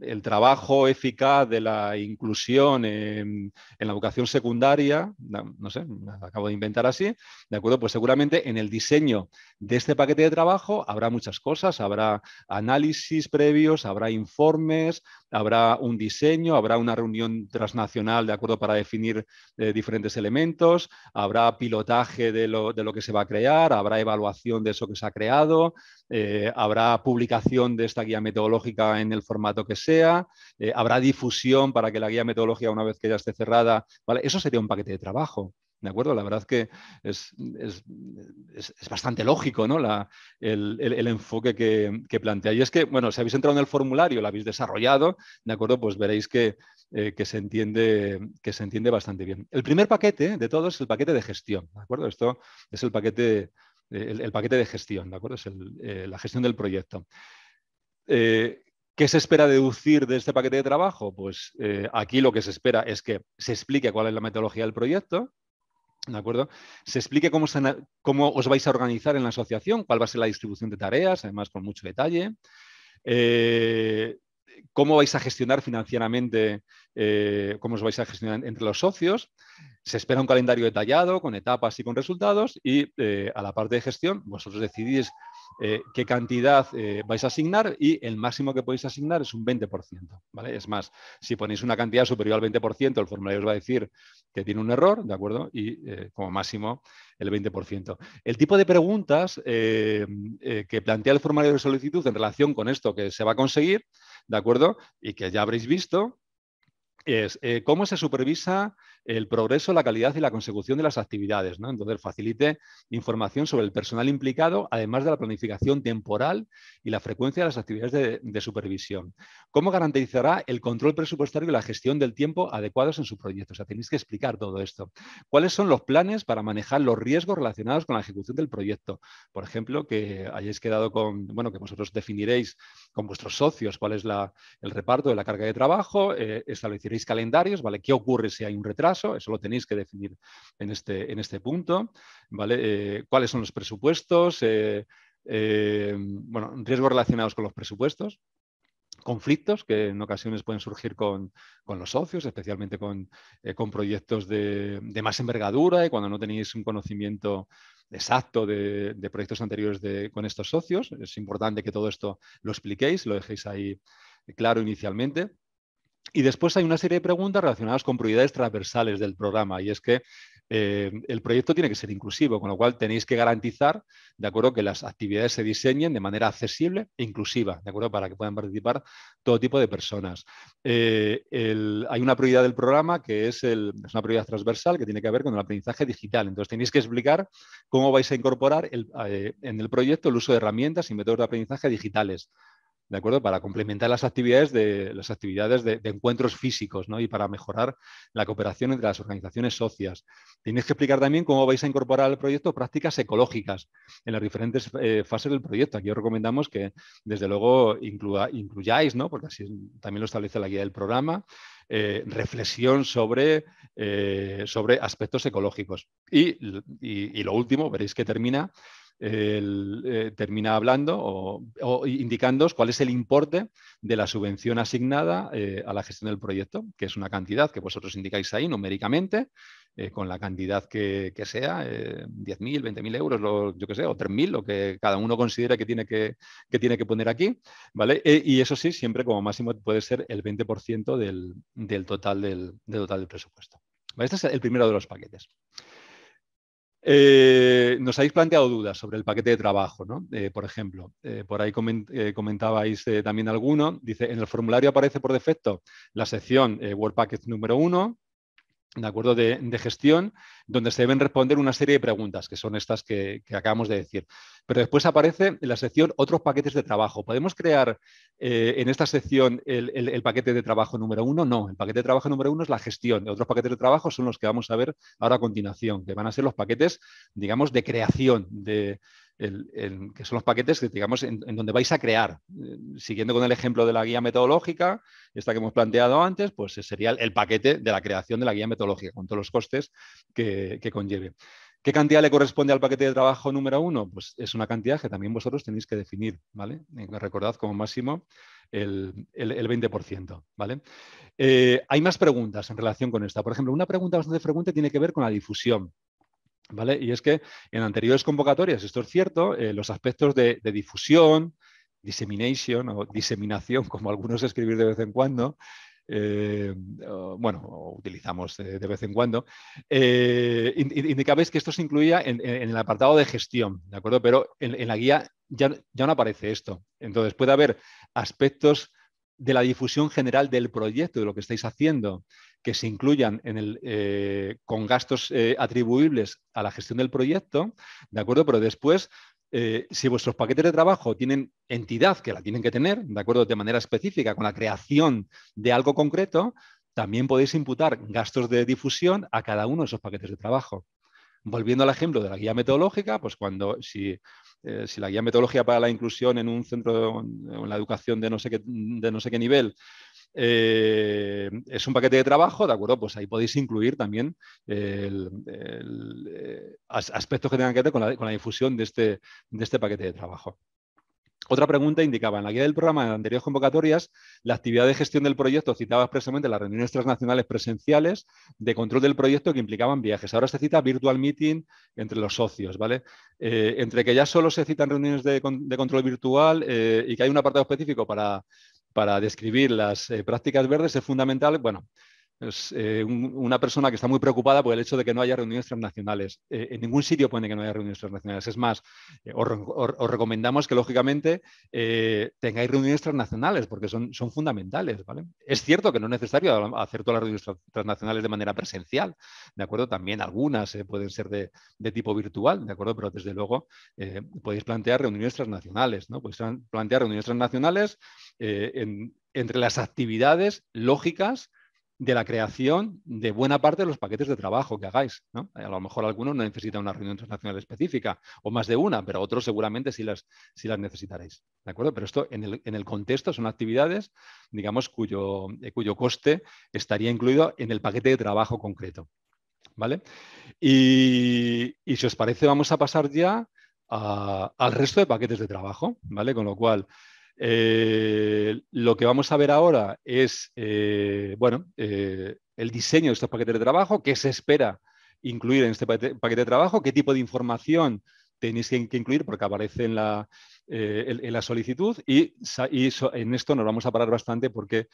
el trabajo eficaz de la inclusión en la educación secundaria, no sé, me acabo de inventar así, ¿de acuerdo? Pues seguramente en el diseño de este paquete de trabajo habrá muchas cosas, habrá análisis previos, habrá informes, habrá un diseño, habrá una reunión transnacional, ¿de acuerdo?, para definir diferentes elementos, habrá pilotaje de lo que se va a crear, habrá evaluación de eso que se ha creado, habrá publicación de esta guía metodológica en el formato que sea, habrá difusión para que la guía metodológica, una vez que ya esté cerrada, ¿vale? Eso sería un paquete de trabajo. ¿De acuerdo? La verdad es que es bastante lógico, ¿no? El enfoque que plantea. Y es que, bueno, si habéis entrado en el formulario, lo habéis desarrollado, ¿de acuerdo? Pues veréis que se entiende bastante bien. El primer paquete de todos es el paquete de gestión, ¿de acuerdo? Esto es el paquete de gestión, ¿de acuerdo? Es la gestión del proyecto. ¿Qué se espera deducir de este paquete de trabajo? Pues aquí lo que se espera es que se explique cuál es la metodología del proyecto, ¿de acuerdo? Se explique cómo os vais a organizar en la asociación, cuál va a ser la distribución de tareas, además con mucho detalle. Cómo vais a gestionar financieramente, cómo os vais a gestionar entre los socios. Se espera un calendario detallado, con etapas y con resultados, y a la parte de gestión, vosotros decidís qué cantidad vais a asignar y el máximo que podéis asignar es un 20%. ¿Vale? Es más, si ponéis una cantidad superior al 20%, el formulario os va a decir que tiene un error, ¿de acuerdo? Y como máximo el 20%. El tipo de preguntas que plantea el formulario de solicitud en relación con esto que se va a conseguir, ¿de acuerdo? Y que ya habréis visto, es cómo se supervisa el progreso, la calidad y la consecución de las actividades, ¿no? Entonces, facilite información sobre el personal implicado, además de la planificación temporal y la frecuencia de las actividades de supervisión. ¿Cómo garantizará el control presupuestario y la gestión del tiempo adecuados en su proyecto? O sea, tenéis que explicar todo esto. ¿Cuáles son los planes para manejar los riesgos relacionados con la ejecución del proyecto? Por ejemplo, que hayáis quedado con, bueno, que vosotros definiréis con vuestros socios cuál es el reparto de la carga de trabajo, estableceréis calendarios, ¿vale? ¿Qué ocurre si hay un retraso? Eso lo tenéis que definir en este punto, ¿vale? ¿Cuáles son los presupuestos? Bueno, riesgos relacionados con los presupuestos, conflictos que en ocasiones pueden surgir con los socios, especialmente con proyectos de más envergadura y cuando no tenéis un conocimiento exacto de proyectos anteriores con estos socios. Es importante que todo esto lo expliquéis, lo dejéis ahí claro inicialmente. Y después hay una serie de preguntas relacionadas con prioridades transversales del programa y es que el proyecto tiene que ser inclusivo, con lo cual tenéis que garantizar, de acuerdo, que las actividades se diseñen de manera accesible e inclusiva, de acuerdo, para que puedan participar todo tipo de personas. Hay una prioridad del programa que es una prioridad transversal que tiene que ver con el aprendizaje digital. Entonces tenéis que explicar cómo vais a incorporar en el proyecto el uso de herramientas y métodos de aprendizaje digitales. ¿De acuerdo? Para complementar las actividades de encuentros físicos, ¿no? Y para mejorar la cooperación entre las organizaciones socias. Tenéis que explicar también cómo vais a incorporar al proyecto prácticas ecológicas en las diferentes fases del proyecto. Aquí os recomendamos que, desde luego, incluyáis, ¿no? Porque así también lo establece la guía del programa, reflexión sobre aspectos ecológicos. Y lo último, veréis que termina hablando o indicándoos cuál es el importe de la subvención asignada a la gestión del proyecto, que es una cantidad que vosotros indicáis ahí numéricamente, con la cantidad que sea, 10.000, 20.000 euros, yo que sé, o 3.000, lo que cada uno considera que tiene que poner aquí, ¿vale? Y eso sí, siempre como máximo puede ser el 20% del total del presupuesto. ¿Vale? Este es el primero de los paquetes. Nos habéis planteado dudas sobre el paquete de trabajo, ¿no? Por ejemplo, por ahí comentabais también alguno. Dice, en el formulario aparece por defecto la sección Work Package número 1, de acuerdo, de gestión, donde se deben responder una serie de preguntas, que son estas que acabamos de decir. Pero después aparece en la sección otros paquetes de trabajo. ¿Podemos crear en esta sección el paquete de trabajo número 1? No, el paquete de trabajo número 1 es la gestión. Otros paquetes de trabajo son los que vamos a ver ahora a continuación, que van a ser los paquetes, digamos, de creación, que son los paquetes que, digamos, en donde vais a crear. Siguiendo con el ejemplo de la guía metodológica, esta que hemos planteado antes, pues sería el paquete de la creación de la guía metodológica, con todos los costes que conlleve. ¿Qué cantidad le corresponde al paquete de trabajo número 1? Pues es una cantidad que también vosotros tenéis que definir, ¿vale? Recordad como máximo el 20%, ¿vale? Hay más preguntas en relación con esta. Por ejemplo, una pregunta bastante frecuente tiene que ver con la difusión. ¿Vale? Y es que en anteriores convocatorias, esto es cierto, los aspectos de difusión, dissemination o diseminación, como algunos escribir de vez en cuando, bueno, utilizamos de vez en cuando, indicabais que esto se incluía en el apartado de gestión, ¿de acuerdo? Pero en la guía ya no aparece esto. Entonces puede haber aspectos de la difusión general del proyecto, de lo que estáis haciendo, que se incluyan con gastos atribuibles a la gestión del proyecto, ¿de acuerdo? Pero después, si vuestros paquetes de trabajo tienen entidad, que la tienen que tener, ¿de acuerdo? De manera específica, con la creación de algo concreto, también podéis imputar gastos de difusión a cada uno de esos paquetes de trabajo. Volviendo al ejemplo de la guía metodológica, pues si la guía metodológica para la inclusión en un centro, en la educación de no sé qué nivel, es un paquete de trabajo, ¿de acuerdo? Pues ahí podéis incluir también aspectos que tengan que ver con la difusión de este paquete de trabajo. Otra pregunta indicaba, en la guía del programa de anteriores convocatorias, la actividad de gestión del proyecto citaba expresamente las reuniones transnacionales presenciales de control del proyecto que implicaban viajes. Ahora se cita virtual meeting entre los socios, ¿vale? Entre que ya solo se citan reuniones de control virtual y que hay un apartado específico para describir las prácticas verdes, es fundamental, bueno, es una persona que está muy preocupada por el hecho de que no haya reuniones transnacionales. En ningún sitio pone que no haya reuniones transnacionales. Es más, os recomendamos que, lógicamente, tengáis reuniones transnacionales porque son fundamentales. ¿Vale? Es cierto que no es necesario hacer todas las reuniones transnacionales de manera presencial, ¿de acuerdo? También algunas pueden ser de tipo virtual, ¿de acuerdo? Pero, desde luego, podéis plantear reuniones transnacionales, ¿no? Podéis plantear reuniones transnacionales entre las actividades lógicas de la creación de buena parte de los paquetes de trabajo que hagáis, ¿no? A lo mejor algunos no necesitan una reunión transnacional específica o más de una, pero otros seguramente sí las necesitaréis, ¿de acuerdo? Pero esto en el contexto son actividades, digamos, cuyo coste estaría incluido en el paquete de trabajo concreto, ¿vale? Y si os parece, vamos a pasar ya al resto de paquetes de trabajo, ¿vale? Con lo cual, lo que vamos a ver ahora es, el diseño de estos paquetes de trabajo, qué se espera incluir en este paquete de trabajo, qué tipo de información tenéis que incluir porque aparece en la solicitud y en esto nos vamos a parar bastante porque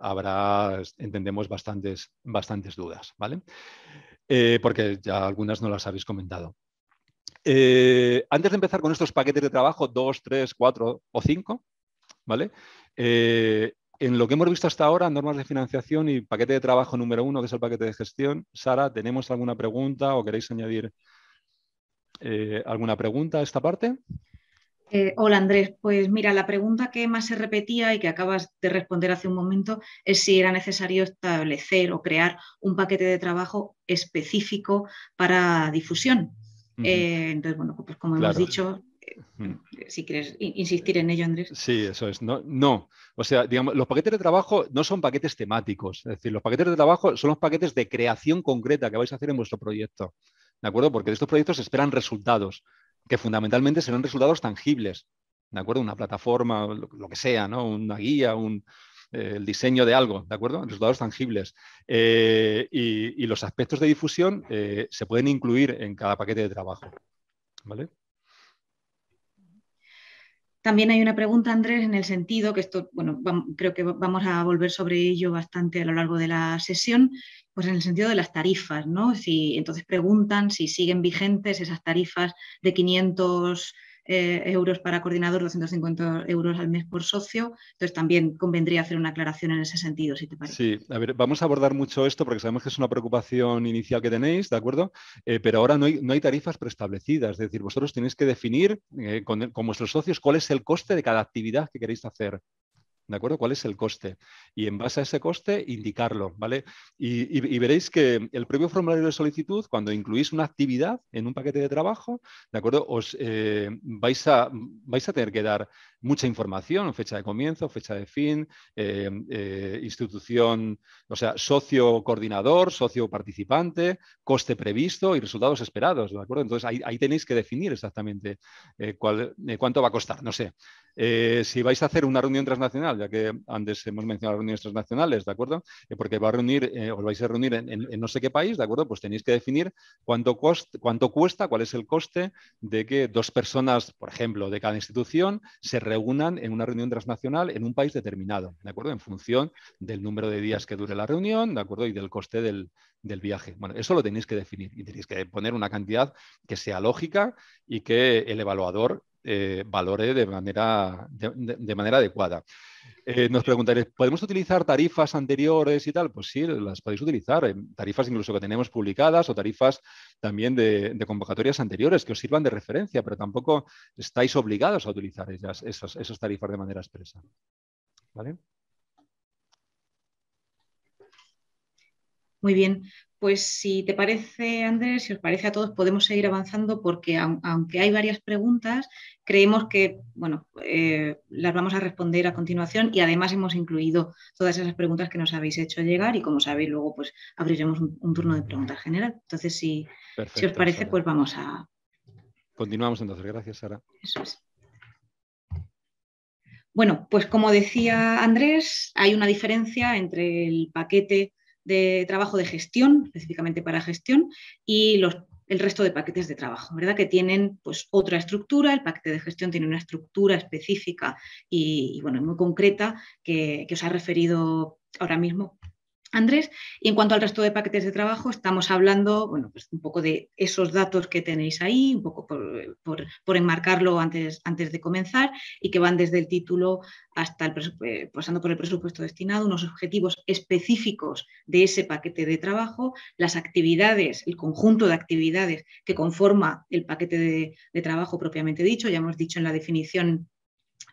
habrá, entendemos, bastantes dudas, ¿vale? Porque ya algunas no las habéis comentado. Antes de empezar con estos paquetes de trabajo, 2, 3, 4 o 5, ¿vale? En lo que hemos visto hasta ahora, normas de financiación y paquete de trabajo número 1, que es el paquete de gestión. Sara, ¿tenemos alguna pregunta o queréis añadir alguna pregunta a esta parte? Hola Andrés, pues mira, la pregunta que más se repetía y que acabas de responder hace un momento es si era necesario establecer o crear un paquete de trabajo específico para difusión. Entonces, bueno, pues como hemos dicho, si quieres insistir en ello, Andrés. Sí, eso es. No. O sea, digamos, los paquetes de trabajo no son paquetes temáticos. Es decir, los paquetes de trabajo son los paquetes de creación concreta que vais a hacer en vuestro proyecto. ¿De acuerdo? Porque de estos proyectos se esperan resultados, que fundamentalmente serán resultados tangibles. ¿De acuerdo? Una plataforma, lo que sea, ¿no? Una guía, el diseño de algo, ¿de acuerdo? Resultados tangibles. Y los aspectos de difusión se pueden incluir en cada paquete de trabajo. ¿Vale? También hay una pregunta, Andrés, en el sentido que esto, bueno, creo que vamos a volver sobre ello bastante a lo largo de la sesión, pues en el sentido de las tarifas, ¿no? Entonces preguntan si siguen vigentes esas tarifas de 500 euros para coordinador, 250 euros al mes por socio. Entonces también convendría hacer una aclaración en ese sentido, si te parece. Sí, a ver, vamos a abordar mucho esto porque sabemos que es una preocupación inicial que tenéis, ¿de acuerdo? Pero ahora no hay tarifas preestablecidas, es decir, vosotros tenéis que definir con vuestros socios cuál es el coste de cada actividad que queréis hacer. ¿De acuerdo? ¿Cuál es el coste? Y en base a ese coste, indicarlo, ¿vale? Y veréis que el propio formulario de solicitud, cuando incluís una actividad en un paquete de trabajo, ¿de acuerdo? Vais a tener que dar mucha información, fecha de comienzo, fecha de fin, institución, o sea, socio coordinador, socio participante, coste previsto y resultados esperados, ¿de acuerdo? Entonces, ahí tenéis que definir exactamente cuánto va a costar, no sé. Si vais a hacer una reunión transnacional, ya que antes hemos mencionado reuniones transnacionales, ¿de acuerdo? Porque os vais a reunir en no sé qué país, ¿de acuerdo? Pues tenéis que definir cuánto cuesta, cuál es el coste de que 2 personas, por ejemplo, de cada institución, se reúnan en una reunión transnacional en un país determinado, ¿de acuerdo? En función del número de días que dure la reunión, ¿de acuerdo? Y del coste del viaje. Bueno, eso lo tenéis que definir y tenéis que poner una cantidad que sea lógica y que el evaluador valore de manera adecuada. Nos preguntaréis, ¿podemos utilizar tarifas anteriores y tal? Pues sí, las podéis utilizar. Tarifas incluso que tenemos publicadas o tarifas también de convocatorias anteriores que os sirvan de referencia, pero tampoco estáis obligados a utilizar esas tarifas de manera expresa. ¿Vale? Muy bien, pues si te parece, Andrés, si os parece a todos, podemos seguir avanzando porque aunque hay varias preguntas, creemos que, bueno, las vamos a responder a continuación y además hemos incluido todas esas preguntas que nos habéis hecho llegar y como sabéis, luego pues abriremos un turno de preguntas general. Entonces, si os parece, Sara. pues vamos a... Continuamos entonces. Gracias, Sara. Eso es. Bueno, pues como decía Andrés, hay una diferencia entre el paquete de trabajo de gestión, específicamente para gestión, y el resto de paquetes de trabajo, ¿verdad? Que tienen pues otra estructura. El paquete de gestión tiene una estructura específica y bueno, muy concreta que os ha referido ahora mismo Andrés. Y en cuanto al resto de paquetes de trabajo, estamos hablando, bueno, pues un poco de esos datos que tenéis ahí, un poco por enmarcarlo antes de comenzar, y que van desde el título hasta pasando por el presupuesto destinado, unos objetivos específicos de ese paquete de trabajo, las actividades, el conjunto de actividades que conforma el paquete de trabajo propiamente dicho. Ya hemos dicho en la definición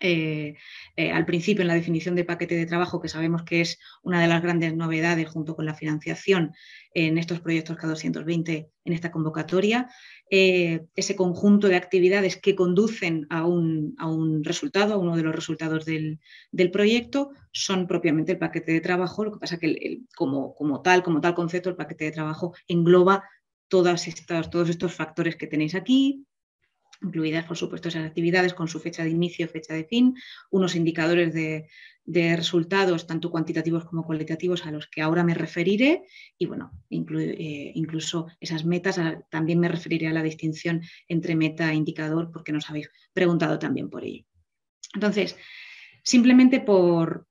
al principio, en la definición de paquete de trabajo, que sabemos que es una de las grandes novedades junto con la financiación en estos proyectos K220 en esta convocatoria, ese conjunto de actividades que conducen a un resultado, a uno de los resultados del proyecto, son propiamente el paquete de trabajo. Lo que pasa que como tal concepto, el paquete de trabajo engloba todos estos factores que tenéis aquí, incluidas, por supuesto, esas actividades con su fecha de inicio, fecha de fin, unos indicadores de resultados, tanto cuantitativos como cualitativos, a los que ahora me referiré, y bueno, incluso esas metas. También me referiré a la distinción entre meta e indicador, porque nos habéis preguntado también por ello. Entonces, simplemente por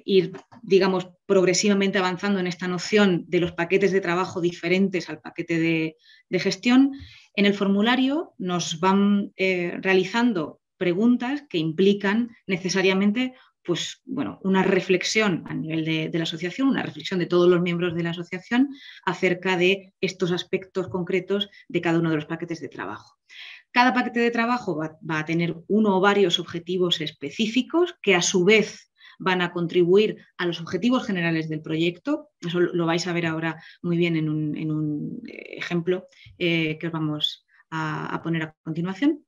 ir, digamos, progresivamente avanzando en esta noción de los paquetes de trabajo diferentes al paquete de gestión, en el formulario nos van realizando preguntas que implican necesariamente pues, bueno, una reflexión a nivel de la asociación, una reflexión de todos los miembros de la asociación acerca de estos aspectos concretos de cada uno de los paquetes de trabajo. Cada paquete de trabajo va a tener uno o varios objetivos específicos que a su vez van a contribuir a los objetivos generales del proyecto. Eso lo vais a ver ahora muy bien en un ejemplo que os vamos a poner a continuación.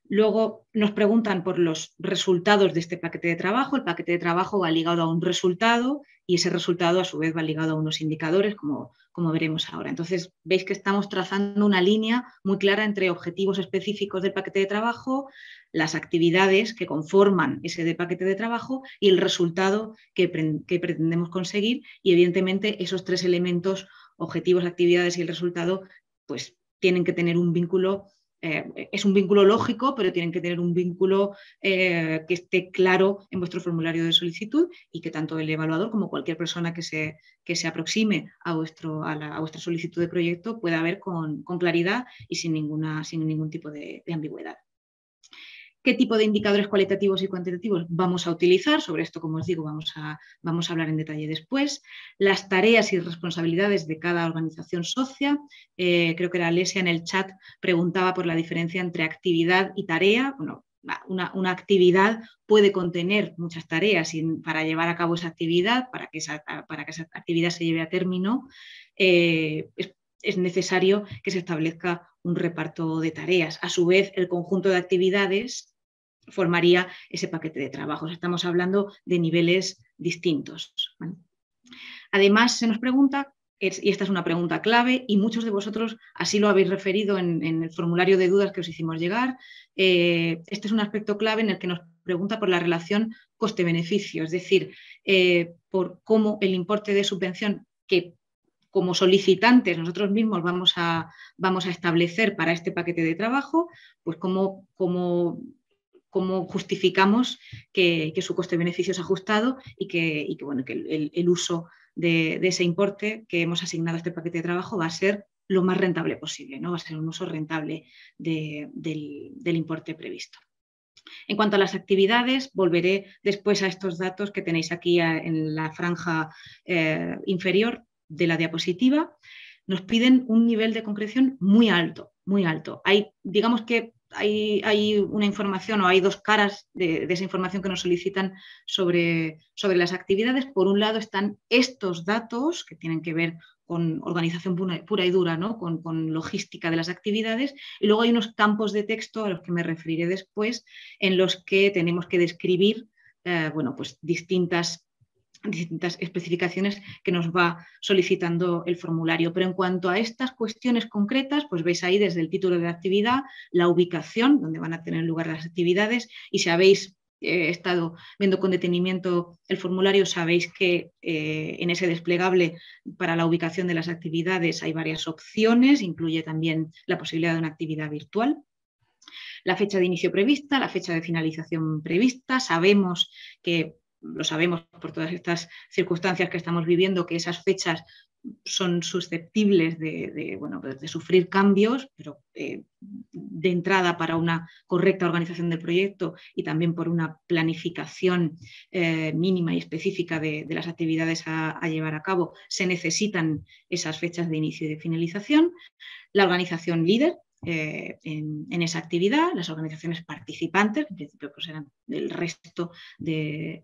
Luego nos preguntan por los resultados de este paquete de trabajo. El paquete de trabajo va ligado a un resultado y ese resultado a su vez va ligado a unos indicadores, como veremos ahora. Entonces, veis que estamos trazando una línea muy clara entre objetivos específicos del paquete de trabajo, las actividades que conforman ese paquete de trabajo y el resultado que pretendemos conseguir. Y evidentemente esos tres elementos, objetivos, actividades y el resultado, pues tienen que tener un vínculo. Es un vínculo lógico, pero tienen que tener un vínculo que esté claro en vuestro formulario de solicitud y que tanto el evaluador como cualquier persona que se aproxime a vuestra solicitud de proyecto pueda ver con claridad y sin ningún tipo de ambigüedad. ¿Qué tipo de indicadores cualitativos y cuantitativos vamos a utilizar? Sobre esto, como os digo, vamos a hablar en detalle después. Las tareas y responsabilidades de cada organización socia. Creo que era Alesia en el chat preguntaba por la diferencia entre actividad y tarea. Bueno, una actividad puede contener muchas tareas y para llevar a cabo esa actividad, para que esa actividad se lleve a término, es necesario que se establezca un reparto de tareas. A su vez, el conjunto de actividades formaría ese paquete de trabajos. Estamos hablando de niveles distintos, ¿vale? Además, se nos pregunta, y esta es una pregunta clave, y muchos de vosotros así lo habéis referido en el formulario de dudas que os hicimos llegar. Este es un aspecto clave en el que nos pregunta por la relación coste-beneficio, es decir, por cómo el importe de subvención que como solicitantes nosotros mismos vamos a establecer para este paquete de trabajo, pues cómo justificamos que su coste-beneficio es ajustado y que el uso de ese importe que hemos asignado a este paquete de trabajo va a ser lo más rentable posible, ¿no? Va a ser un uso rentable del importe previsto. En cuanto a las actividades, volveré después a estos datos que tenéis aquí en la franja inferior de la diapositiva. Nos piden un nivel de concreción muy alto, muy alto. Digamos que hay una información o hay dos caras de esa información que nos solicitan sobre las actividades. Por un lado están estos datos que tienen que ver con organización pura y dura, ¿no? con logística de las actividades, y luego hay unos campos de texto a los que me referiré después, en los que tenemos que describir pues distintas distintas especificaciones que nos va solicitando el formulario. Pero en cuanto a estas cuestiones concretas, pues veis ahí desde el título de la actividad, la ubicación donde van a tener lugar las actividades, y si habéis estado viendo con detenimiento el formulario, sabéis que en ese desplegable para la ubicación de las actividades hay varias opciones, incluye también la posibilidad de una actividad virtual. La fecha de inicio prevista, la fecha de finalización prevista, lo sabemos por todas estas circunstancias que estamos viviendo, que esas fechas son susceptibles de sufrir cambios, pero de entrada, para una correcta organización del proyecto y también por una planificación mínima y específica de las actividades a llevar a cabo, se necesitan esas fechas de inicio y de finalización. La organización líder en esa actividad, las organizaciones participantes, en principio pues eran el resto de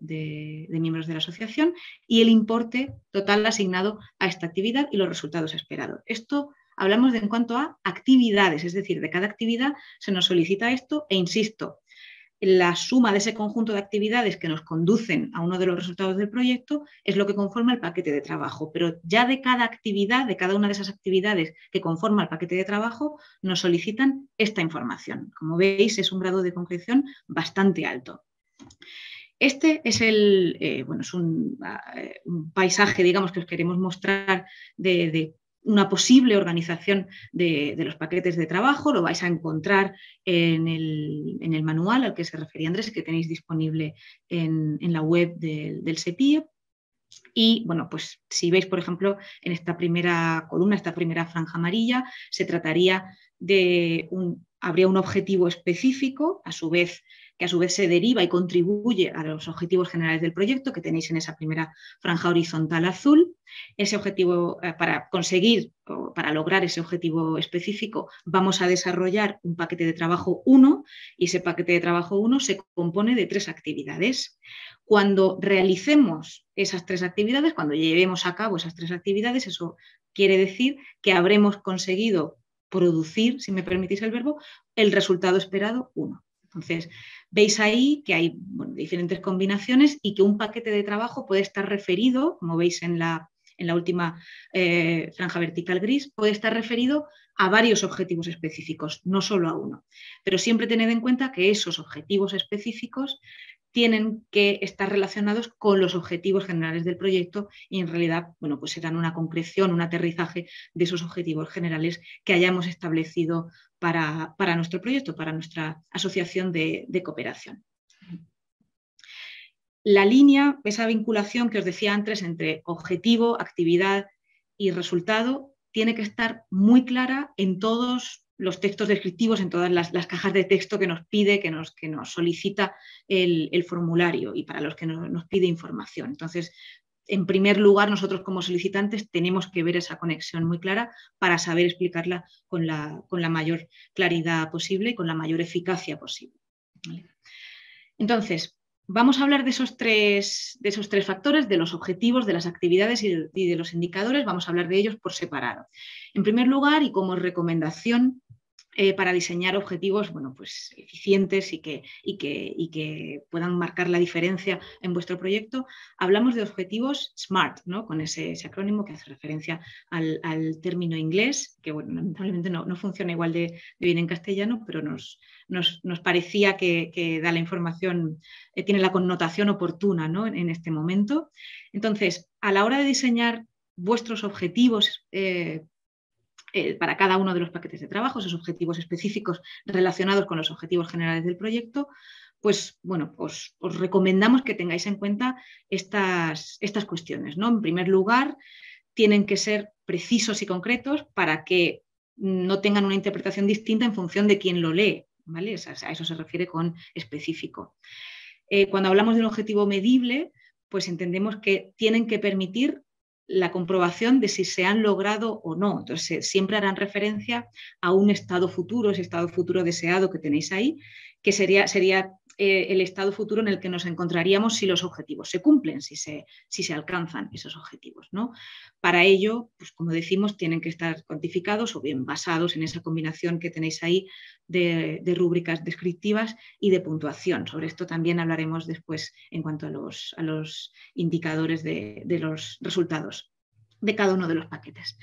miembros de la asociación, y el importe total asignado a esta actividad y los resultados esperados. Esto hablamos en cuanto a actividades, es decir, de cada actividad se nos solicita esto, e insisto, la suma de ese conjunto de actividades que nos conducen a uno de los resultados del proyecto es lo que conforma el paquete de trabajo, pero ya de cada actividad, de cada una de esas actividades que conforma el paquete de trabajo, nos solicitan esta información. Como veis, es un grado de concreción bastante alto. Este es es un paisaje, digamos, que os queremos mostrar de una posible organización de los paquetes de trabajo. Lo vais a encontrar en el manual al que se refería Andrés, que tenéis disponible en la web del SEPIE. Y bueno, pues si veis, por ejemplo, en esta primera columna, esta primera franja amarilla, se trataría habría un objetivo específico, que a su vez se deriva y contribuye a los objetivos generales del proyecto, que tenéis en esa primera franja horizontal azul. Ese objetivo, para lograr ese objetivo específico, vamos a desarrollar un paquete de trabajo 1, y ese paquete de trabajo 1 se compone de 3 actividades. Cuando realicemos esas 3 actividades, cuando llevemos a cabo esas 3 actividades, eso quiere decir que habremos conseguido producir, si me permitís el verbo, el resultado esperado 1. Entonces, veis ahí que hay diferentes combinaciones y que un paquete de trabajo puede estar referido, como veis en la última franja vertical gris, puede estar referido a varios objetivos específicos, no solo a uno. Pero siempre tened en cuenta que esos objetivos específicos tienen que estar relacionados con los objetivos generales del proyecto, y en realidad, bueno, pues serán una concreción, un aterrizaje de esos objetivos generales que hayamos establecido para nuestro proyecto, para nuestra asociación de cooperación. La línea, esa vinculación que os decía antes entre objetivo, actividad y resultado, tiene que estar muy clara en todos los textos descriptivos, en todas las cajas de texto que nos pide, que nos solicita el formulario, y para los que nos pide información. Entonces, en primer lugar, nosotros como solicitantes tenemos que ver esa conexión muy clara para saber explicarla con la mayor claridad posible y con la mayor eficacia posible. ¿Vale? Entonces, vamos a hablar de esos tres factores, de los objetivos, de las actividades y de los indicadores. Vamos a hablar de ellos por separado. En primer lugar, y como recomendación para diseñar objetivos, bueno, pues eficientes y que puedan marcar la diferencia en vuestro proyecto, hablamos de objetivos SMART, ¿no? Con ese acrónimo que hace referencia al término inglés, que bueno, lamentablemente no funciona igual de bien en castellano, pero nos parecía que da la información, tiene la connotación oportuna, ¿no? en este momento. Entonces, a la hora de diseñar vuestros objetivos para cada uno de los paquetes de trabajo, esos objetivos específicos relacionados con los objetivos generales del proyecto, pues bueno, os recomendamos que tengáis en cuenta estas cuestiones, ¿no? En primer lugar, tienen que ser precisos y concretos para que no tengan una interpretación distinta en función de quién lo lee, ¿vale? A eso se refiere con específico. Cuando hablamos de un objetivo medible, pues entendemos que tienen que permitir la comprobación de si se han logrado o no. Entonces, siempre harán referencia a un estado futuro, ese estado futuro deseado que tenéis ahí, que sería el estado futuro en el que nos encontraríamos si los objetivos se cumplen, si se alcanzan esos objetivos, ¿no? Para ello, pues como decimos, tienen que estar cuantificados o bien basados en esa combinación que tenéis ahí de rúbricas descriptivas y de puntuación. Sobre esto también hablaremos después en cuanto a los indicadores de los resultados de cada uno de los paquetes.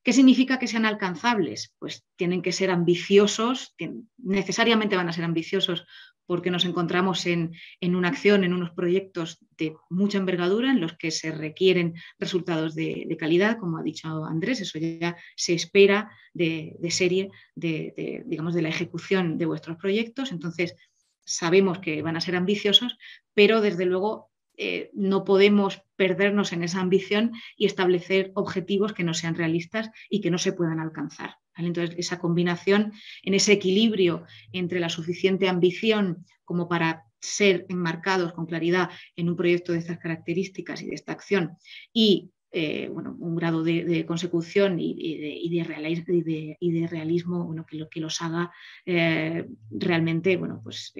¿Qué significa que sean alcanzables? Pues tienen que ser ambiciosos, necesariamente van a ser ambiciosos porque nos encontramos en una acción, en unos proyectos de mucha envergadura en los que se requieren resultados de calidad, como ha dicho Andrés, eso ya se espera de serie, digamos, de la ejecución de vuestros proyectos. Entonces, sabemos que van a ser ambiciosos, pero desde luego no podemos perdernos en esa ambición y establecer objetivos que no sean realistas y que no se puedan alcanzar, ¿vale? Entonces, esa combinación, en ese equilibrio entre la suficiente ambición como para ser enmarcados con claridad en un proyecto de estas características y de esta acción y bueno, un grado de consecución y de realismo, bueno, que los haga realmente, bueno, pues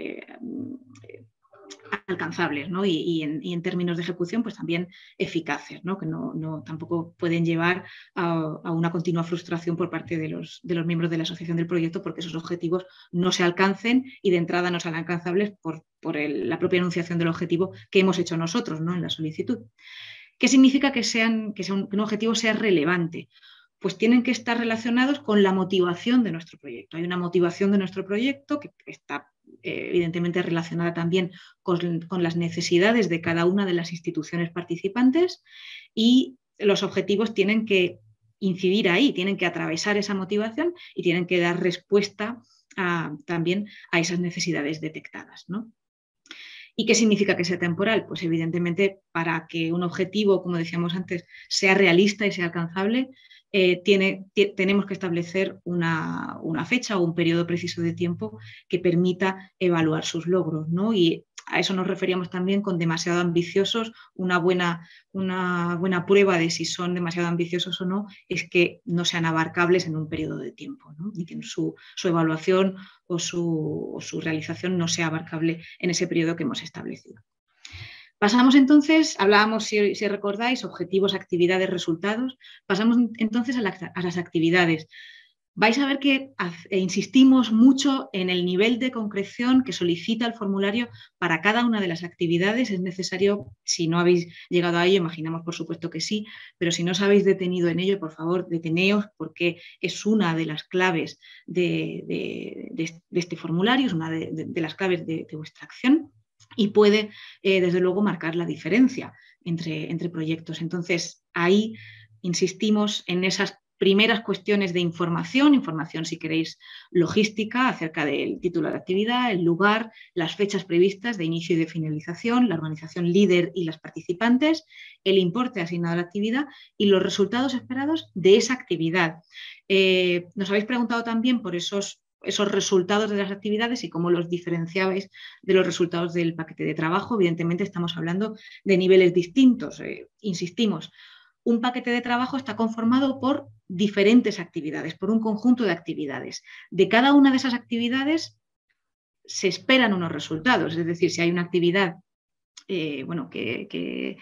alcanzables, ¿no? Y en términos de ejecución, pues también eficaces, ¿no? Que tampoco pueden llevar a una continua frustración por parte de los miembros de la asociación del proyecto porque esos objetivos no se alcancen y de entrada no sean alcanzables por la propia enunciación del objetivo que hemos hecho nosotros, ¿no? En la solicitud. ¿Qué significa que un objetivo sea relevante? Pues tienen que estar relacionados con la motivación de nuestro proyecto. Hay una motivación de nuestro proyecto que está evidentemente relacionada también con las necesidades de cada una de las instituciones participantes y los objetivos tienen que incidir ahí, tienen que atravesar esa motivación y tienen que dar respuesta también a esas necesidades detectadas, ¿no? ¿Y qué significa que sea temporal? Pues evidentemente para que un objetivo, como decíamos antes, sea realista y sea alcanzable, tenemos que establecer una fecha o un periodo preciso de tiempo que permita evaluar sus logros, ¿no? Y a eso nos referíamos también con demasiado ambiciosos. Una buena prueba de si son demasiado ambiciosos o no es que no sean abarcables en un periodo de tiempo, ¿no? Y que su evaluación o su realización no sea abarcable en ese periodo que hemos establecido. Pasamos entonces, hablábamos, si recordáis, objetivos, actividades, resultados. Pasamos entonces a las actividades. Vais a ver que insistimos mucho en el nivel de concreción que solicita el formulario para cada una de las actividades. Es necesario, si no habéis llegado a ello, imaginamos por supuesto que sí, pero si no os habéis detenido en ello, por favor, deteneos porque es una de las claves de este formulario, es una de las claves de vuestra acción y puede, desde luego, marcar la diferencia entre proyectos. Entonces, ahí insistimos en esas primeras cuestiones de información si queréis logística, acerca del título de la actividad, el lugar, las fechas previstas de inicio y de finalización, la organización líder y las participantes, el importe asignado a la actividad y los resultados esperados de esa actividad. Nos habéis preguntado también por esos resultados de las actividades y cómo los diferenciabais de los resultados del paquete de trabajo. Evidentemente estamos hablando de niveles distintos, insistimos. Un paquete de trabajo está conformado por diferentes actividades, por un conjunto de actividades. De cada una de esas actividades se esperan unos resultados, es decir, si hay una actividad que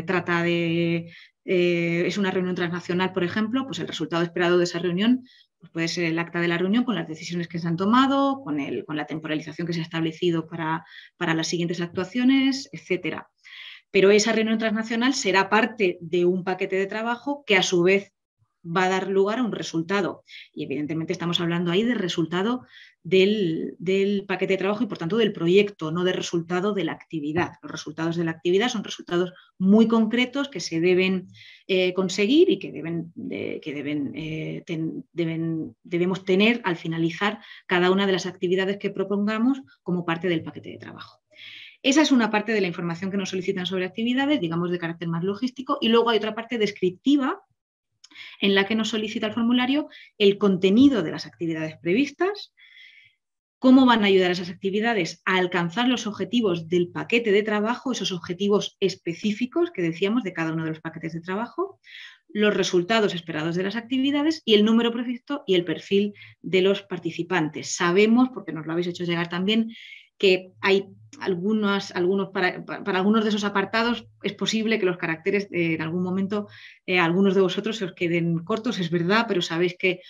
trata de... es una reunión transnacional, por ejemplo, pues el resultado esperado de esa reunión pues puede ser el acta de la reunión con las decisiones que se han tomado, con la temporalización que se ha establecido para las siguientes actuaciones, etcétera. Pero esa reunión transnacional será parte de un paquete de trabajo que a su vez va a dar lugar a un resultado. Y evidentemente estamos hablando ahí del resultado del paquete de trabajo y por tanto del proyecto, no del resultado de la actividad. Los resultados de la actividad son resultados muy concretos que se deben conseguir y que debemos tener al finalizar cada una de las actividades que propongamos como parte del paquete de trabajo. Esa es una parte de la información que nos solicitan sobre actividades, digamos de carácter más logístico, y luego hay otra parte descriptiva en la que nos solicita el formulario el contenido de las actividades previstas, cómo van a ayudar esas actividades a alcanzar los objetivos del paquete de trabajo, esos objetivos específicos que decíamos de cada uno de los paquetes de trabajo, los resultados esperados de las actividades y el número previsto y el perfil de los participantes. Sabemos, porque nos lo habéis hecho llegar también, que hay para algunos de esos apartados es posible que los caracteres en algún momento algunos de vosotros se os queden cortos, es verdad, pero sabéis que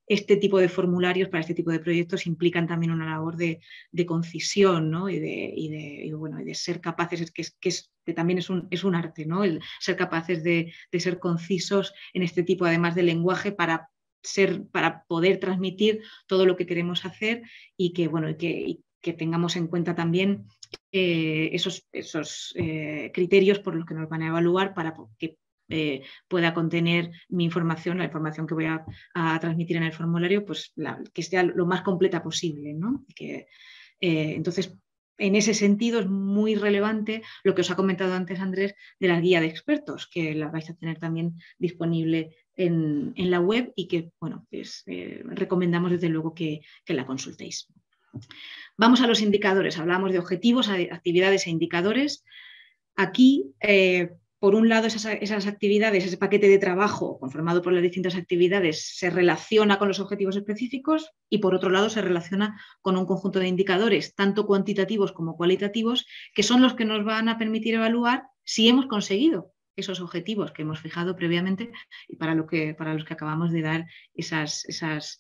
este tipo de formularios para este tipo de proyectos implican también una labor de concisión, ¿no? y de ser capaces, que también es un arte, ¿no? El ser capaces de ser concisos en este tipo, además de lenguaje, para poder transmitir todo lo que queremos hacer y que tengamos en cuenta también esos criterios por los que nos van a evaluar para que pueda contener mi información, la información que voy a transmitir en el formulario, pues que sea lo más completa posible, ¿no? Entonces, en ese sentido es muy relevante lo que os ha comentado antes Andrés de la guía de expertos, que la vais a tener también disponible en la web y que, bueno, pues, recomendamos desde luego que la consultéis. Vamos a los indicadores. Hablamos de objetivos, actividades e indicadores. Aquí, por un lado, esas actividades, ese paquete de trabajo conformado por las distintas actividades se relaciona con los objetivos específicos y, por otro lado, se relaciona con un conjunto de indicadores, tanto cuantitativos como cualitativos, que son los que nos van a permitir evaluar si hemos conseguido esos objetivos que hemos fijado previamente y para los que acabamos de dar esas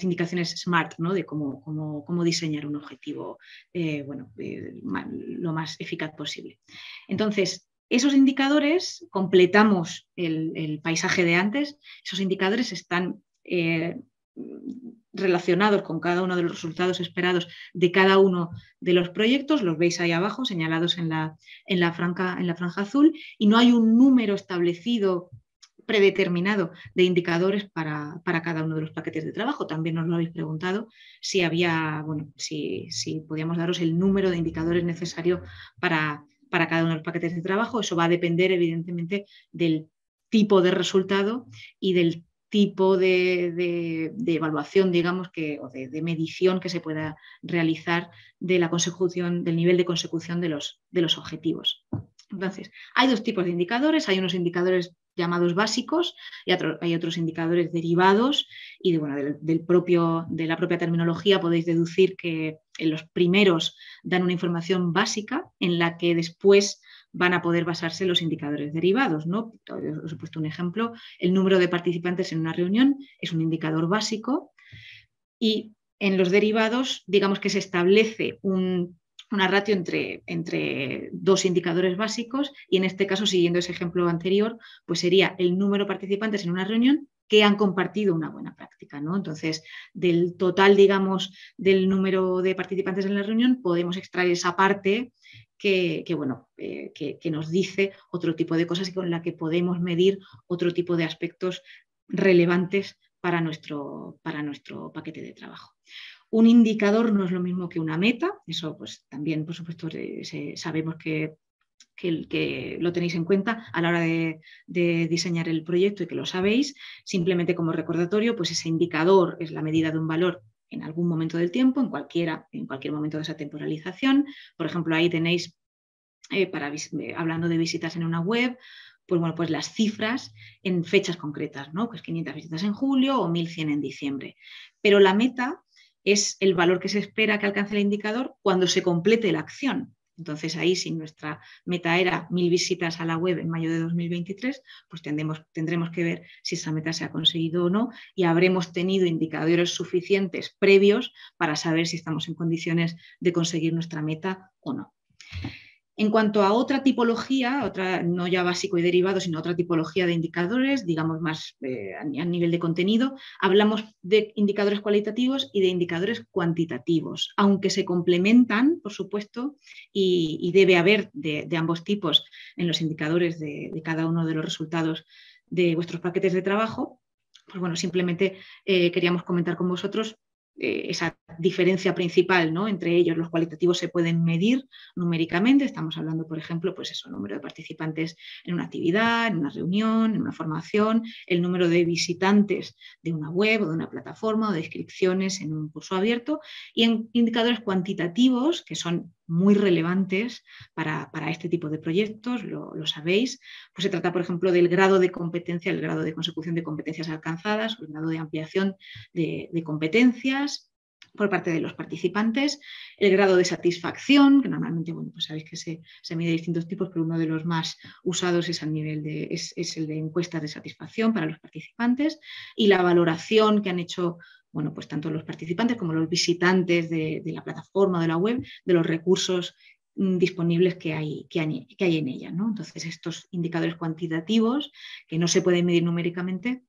indicaciones SMART, ¿no? De cómo diseñar un objetivo lo más eficaz posible. Entonces, esos indicadores, completamos el paisaje de antes, esos indicadores están relacionados con cada uno de los resultados esperados de cada uno de los proyectos, los veis ahí abajo señalados en la franja azul, y no hay un número establecido predeterminado de indicadores para cada uno de los paquetes de trabajo. También nos lo habéis preguntado si podíamos daros el número de indicadores necesario para cada uno de los paquetes de trabajo. Eso va a depender evidentemente del tipo de resultado y del tipo de evaluación, digamos, o de medición que se pueda realizar de la consecución, del nivel de consecución de los objetivos. Entonces, hay dos tipos de indicadores. Hay unos indicadores llamados básicos y hay otros indicadores derivados, y de la propia terminología podéis deducir que los primeros dan una información básica en la que después van a poder basarse los indicadores derivados, ¿no? Os he puesto un ejemplo. El número de participantes en una reunión es un indicador básico, y en los derivados, digamos que se establece una ratio entre dos indicadores básicos, y en este caso, siguiendo ese ejemplo anterior, pues sería el número de participantes en una reunión que han compartido una buena práctica, ¿no? Entonces, del total, digamos, del número de participantes en la reunión, podemos extraer esa parte que nos dice otro tipo de cosas y con la que podemos medir otro tipo de aspectos relevantes para nuestro paquete de trabajo. Un indicador no es lo mismo que una meta, eso pues también, por supuesto, sabemos que lo tenéis en cuenta a la hora de diseñar el proyecto y que lo sabéis. Simplemente como recordatorio, pues ese indicador es la medida de un valor en algún momento del tiempo, en cualquier momento de esa temporalización. Por ejemplo, ahí tenéis, hablando de visitas en una web, pues las cifras en fechas concretas, ¿no? Pues 500 visitas en julio o 1100 en diciembre. Pero la meta es el valor que se espera que alcance el indicador cuando se complete la acción. Entonces, ahí, si nuestra meta era 1000 visitas a la web en mayo de 2023, pues tendremos que ver si esa meta se ha conseguido o no, y habremos tenido indicadores suficientes previos para saber si estamos en condiciones de conseguir nuestra meta o no. En cuanto a otra tipología, no ya básico y derivado, sino otra tipología de indicadores, digamos más a nivel de contenido, hablamos de indicadores cualitativos y de indicadores cuantitativos, aunque se complementan, por supuesto, y debe haber de ambos tipos en los indicadores de cada uno de los resultados de vuestros paquetes de trabajo. Pues bueno, simplemente queríamos comentar con vosotros esa diferencia principal, ¿no? Entre ellos. Los cualitativos se pueden medir numéricamente. Estamos hablando, por ejemplo, pues eso, el número de participantes en una actividad, en una reunión, en una formación, el número de visitantes de una web o de una plataforma, o de inscripciones en un curso abierto. Y en indicadores cuantitativos, que son muy relevantes para este tipo de proyectos, lo sabéis, pues se trata, por ejemplo, del grado de competencia, el grado de consecución de competencias alcanzadas, o el grado de ampliación de competencias, por parte de los participantes, el grado de satisfacción, que normalmente, bueno, pues sabéis que se mide de distintos tipos, pero uno de los más usados es, es el de encuestas de satisfacción para los participantes, y la valoración que han hecho, bueno, pues tanto los participantes como los visitantes de la plataforma o de la web, de los recursos disponibles que hay en ella, ¿no? Entonces, estos indicadores cuantitativos, que no se pueden medir numéricamente,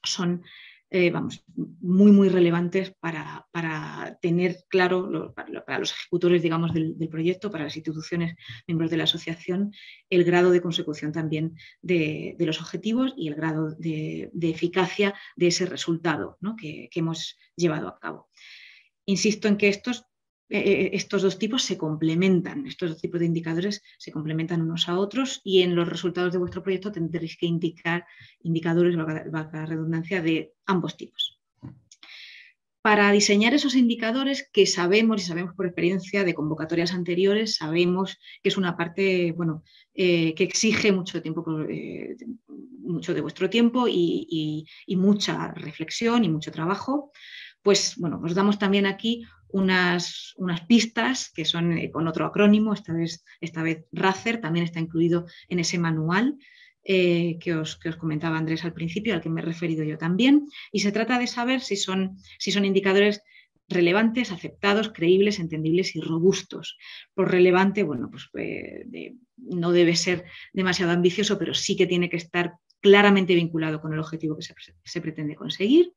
son muy relevantes para tener claro, para los ejecutores, digamos, del proyecto, para las instituciones, miembros de la asociación, el grado de consecución también de los objetivos y el grado de eficacia de ese resultado, ¿no?, que hemos llevado a cabo. Insisto en que estos dos tipos se complementan, estos dos tipos de indicadores se complementan unos a otros, y en los resultados de vuestro proyecto tendréis que indicar indicadores, valga la redundancia, de ambos tipos. Para diseñar esos indicadores, que sabemos por experiencia de convocatorias anteriores, sabemos que es una parte, bueno, que exige mucho tiempo, mucho de vuestro tiempo y mucha reflexión y mucho trabajo. Pues bueno, os damos también aquí unas pistas que son con otro acrónimo, esta vez RACER, también está incluido en ese manual que os comentaba Andrés al principio, al que me he referido yo también, y se trata de saber si son indicadores relevantes, aceptados, creíbles, entendibles y robustos. Por relevante, bueno, pues no debe ser demasiado ambicioso, pero sí que tiene que estar claramente vinculado con el objetivo que se pretende conseguir.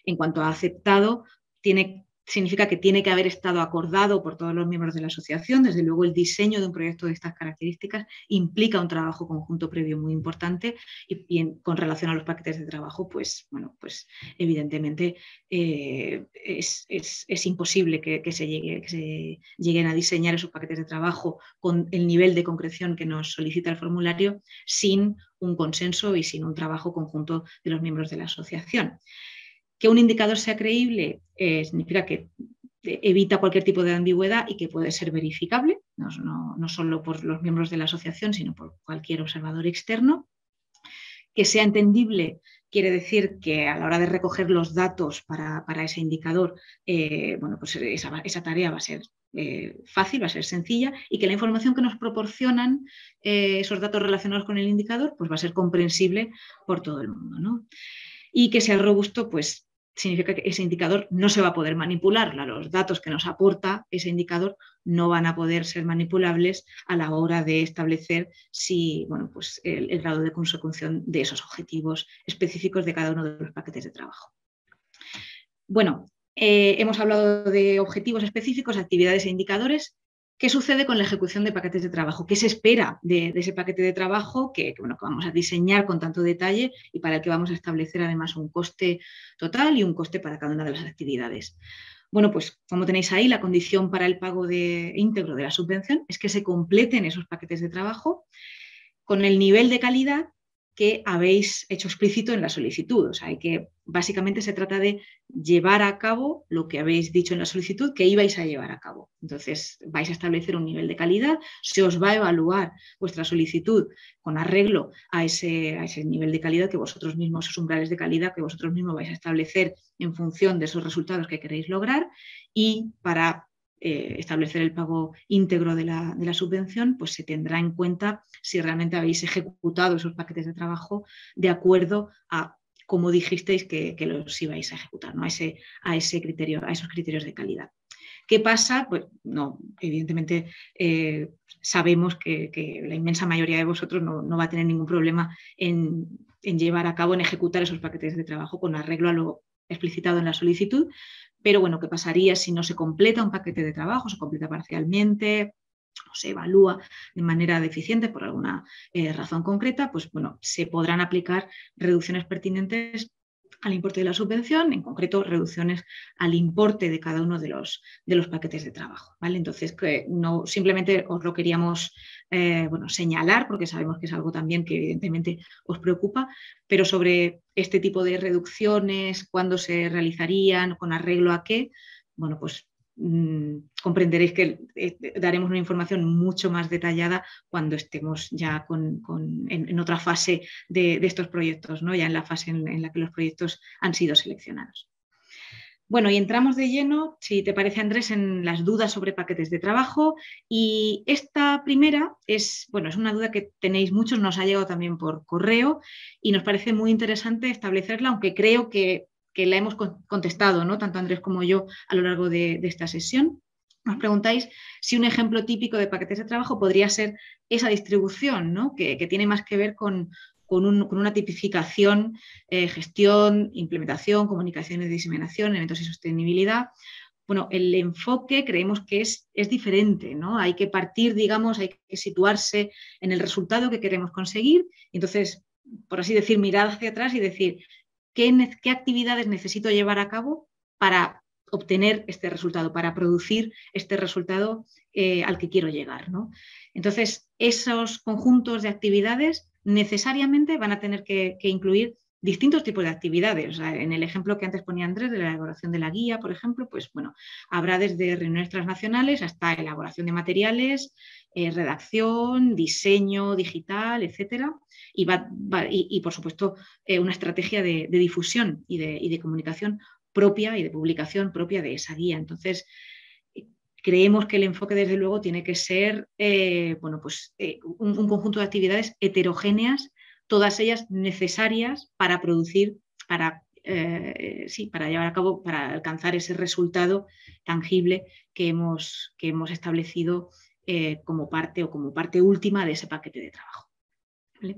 En cuanto a aceptado, significa que tiene que haber estado acordado por todos los miembros de la asociación. Desde luego, el diseño de un proyecto de estas características implica un trabajo conjunto previo muy importante, con relación a los paquetes de trabajo, pues, bueno, pues evidentemente es imposible que se lleguen a diseñar esos paquetes de trabajo con el nivel de concreción que nos solicita el formulario sin un consenso y sin un trabajo conjunto de los miembros de la asociación. Que un indicador sea creíble significa que evita cualquier tipo de ambigüedad y que puede ser verificable, no solo por los miembros de la asociación, sino por cualquier observador externo. Que sea entendible quiere decir que a la hora de recoger los datos para ese indicador, bueno, pues esa tarea va a ser fácil, va a ser sencilla, y que la información que nos proporcionan esos datos relacionados con el indicador, pues va a ser comprensible por todo el mundo, ¿no? Y que sea robusto, pues significa que ese indicador no se va a poder manipular. Los datos que nos aporta ese indicador no van a poder ser manipulables a la hora de establecer si, bueno, pues el grado de consecución de esos objetivos específicos de cada uno de los paquetes de trabajo. Bueno, hemos hablado de objetivos específicos, actividades e indicadores. ¿Qué sucede con la ejecución de paquetes de trabajo? ¿Qué se espera de ese paquete de trabajo que vamos a diseñar con tanto detalle y para el que vamos a establecer además un coste total y un coste para cada una de las actividades? Bueno, pues como tenéis ahí, la condición para el pago íntegro de la subvención es que se completen esos paquetes de trabajo con el nivel de calidad que habéis hecho explícito en la solicitud. O sea, básicamente se trata de llevar a cabo lo que habéis dicho en la solicitud que ibais a llevar a cabo. Entonces, vais a establecer un nivel de calidad, se os va a evaluar vuestra solicitud con arreglo a ese nivel de calidad que vosotros mismos, esos umbrales de calidad que vosotros mismos vais a establecer en función de esos resultados que queréis lograr, y para establecer el pago íntegro de la subvención, pues se tendrá en cuenta si realmente habéis ejecutado esos paquetes de trabajo de acuerdo a cómo dijisteis que los ibais a ejecutar, ¿no? a esos criterios de calidad. ¿Qué pasa? Pues no, evidentemente sabemos que la inmensa mayoría de vosotros no va a tener ningún problema en llevar a cabo, en ejecutar esos paquetes de trabajo con arreglo a lo explicitado en la solicitud. Pero bueno, ¿qué pasaría si no se completa un paquete de trabajo, se completa parcialmente o se evalúa de manera deficiente por alguna razón concreta? Pues bueno, se podrán aplicar reducciones pertinentes al importe de la subvención, en concreto reducciones al importe de cada uno de los paquetes de trabajo, ¿vale? Entonces, no simplemente os lo queríamos señalar, porque sabemos que es algo también que evidentemente os preocupa, pero sobre este tipo de reducciones, cuándo se realizarían, con arreglo a qué, bueno, pues comprenderéis que daremos una información mucho más detallada cuando estemos ya en otra fase de estos proyectos, ¿no? Ya en la fase en la que los proyectos han sido seleccionados. Bueno, y entramos de lleno, si te parece, Andrés, en las dudas sobre paquetes de trabajo. Y esta primera es, bueno, es una duda que tenéis muchos, nos ha llegado también por correo y nos parece muy interesante establecerla, aunque creo que la hemos contestado, ¿no? Tanto Andrés como yo a lo largo de esta sesión. Nos preguntáis si un ejemplo típico de paquetes de trabajo podría ser esa distribución, ¿no? Que tiene más que ver con una tipificación, gestión, implementación, comunicaciones, diseminación, eventos y sostenibilidad. Bueno, el enfoque creemos que es diferente, ¿no? Hay que partir, digamos, hay que situarse en el resultado que queremos conseguir. Entonces, por así decir, mirar hacia atrás y decir, ¿qué actividades necesito llevar a cabo para obtener este resultado, para producir este resultado al que quiero llegar, ¿no? Entonces, esos conjuntos de actividades necesariamente van a tener que incluir distintos tipos de actividades. O sea, en el ejemplo que antes ponía Andrés de la elaboración de la guía, por ejemplo, pues bueno, habrá desde reuniones transnacionales hasta elaboración de materiales, redacción, diseño digital, etcétera. Y por supuesto, una estrategia de difusión y de comunicación propia y de publicación propia de esa guía. Entonces, creemos que el enfoque, desde luego, tiene que ser un conjunto de actividades heterogéneas, todas ellas necesarias para producir, para llevar a cabo, para alcanzar ese resultado tangible que hemos establecido como parte última de ese paquete de trabajo. ¿Vale?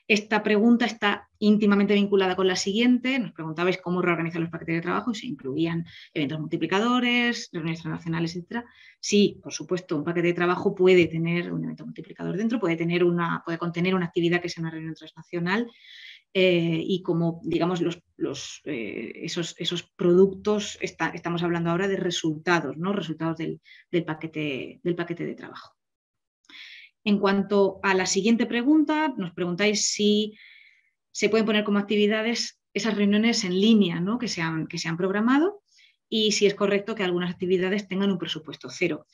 Esta pregunta está íntimamente vinculada con la siguiente. Nos preguntabais cómo reorganizar los paquetes de trabajo y se incluían eventos multiplicadores, reuniones transnacionales, etc. Sí, por supuesto, un paquete de trabajo puede tener un evento multiplicador dentro, puede contener una actividad que sea una reunión transnacional y como, digamos, esos productos, estamos hablando ahora de resultados, ¿no? Resultados del paquete de trabajo. En cuanto a la siguiente pregunta, nos preguntáis si se pueden poner como actividades esas reuniones en línea, ¿no? que se han programado, y si es correcto que algunas actividades tengan un presupuesto cero.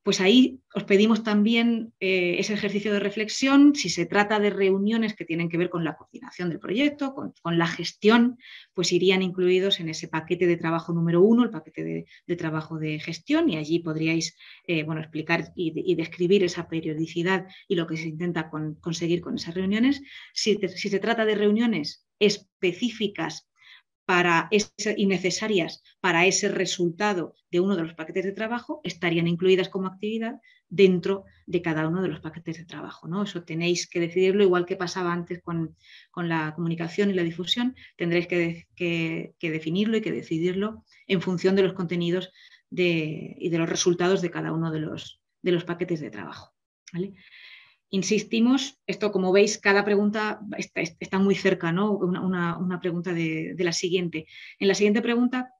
Pues ahí os pedimos también ese ejercicio de reflexión. Si se trata de reuniones que tienen que ver con la coordinación del proyecto, con la gestión, pues irían incluidos en ese paquete de trabajo número 1, el paquete de trabajo de gestión, y allí podríais explicar y describir esa periodicidad y lo que se intenta conseguir con esas reuniones. Si se trata de reuniones específicas y necesarias para ese resultado de uno de los paquetes de trabajo, estarían incluidas como actividad dentro de cada uno de los paquetes de trabajo, ¿no? Eso tenéis que decidirlo, igual que pasaba antes con la comunicación y la difusión, tendréis que definirlo y que decidirlo en función de los contenidos y de los resultados de cada uno de los paquetes de trabajo, ¿vale? Insistimos, esto como veis, cada pregunta está muy cerca, ¿no? Una pregunta de la siguiente. En la siguiente pregunta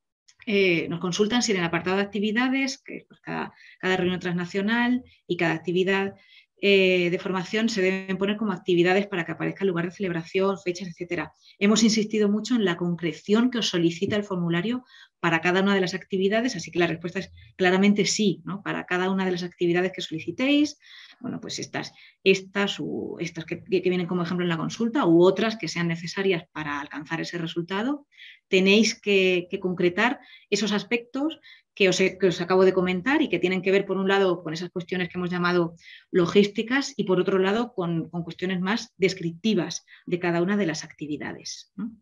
nos consultan si en el apartado de actividades, que es pues, cada reunión transnacional y cada actividad de formación se deben poner como actividades para que aparezca el lugar de celebración, fechas, etcétera. Hemos insistido mucho en la concreción que os solicita el formulario para cada una de las actividades, así que la respuesta es claramente sí, ¿no? Para cada una de las actividades que solicitéis, bueno, pues estas que vienen como ejemplo en la consulta u otras que sean necesarias para alcanzar ese resultado, tenéis que concretar esos aspectos que os acabo de comentar y que tienen que ver, por un lado, con esas cuestiones que hemos llamado logísticas y, por otro lado, con cuestiones más descriptivas de cada una de las actividades, ¿no?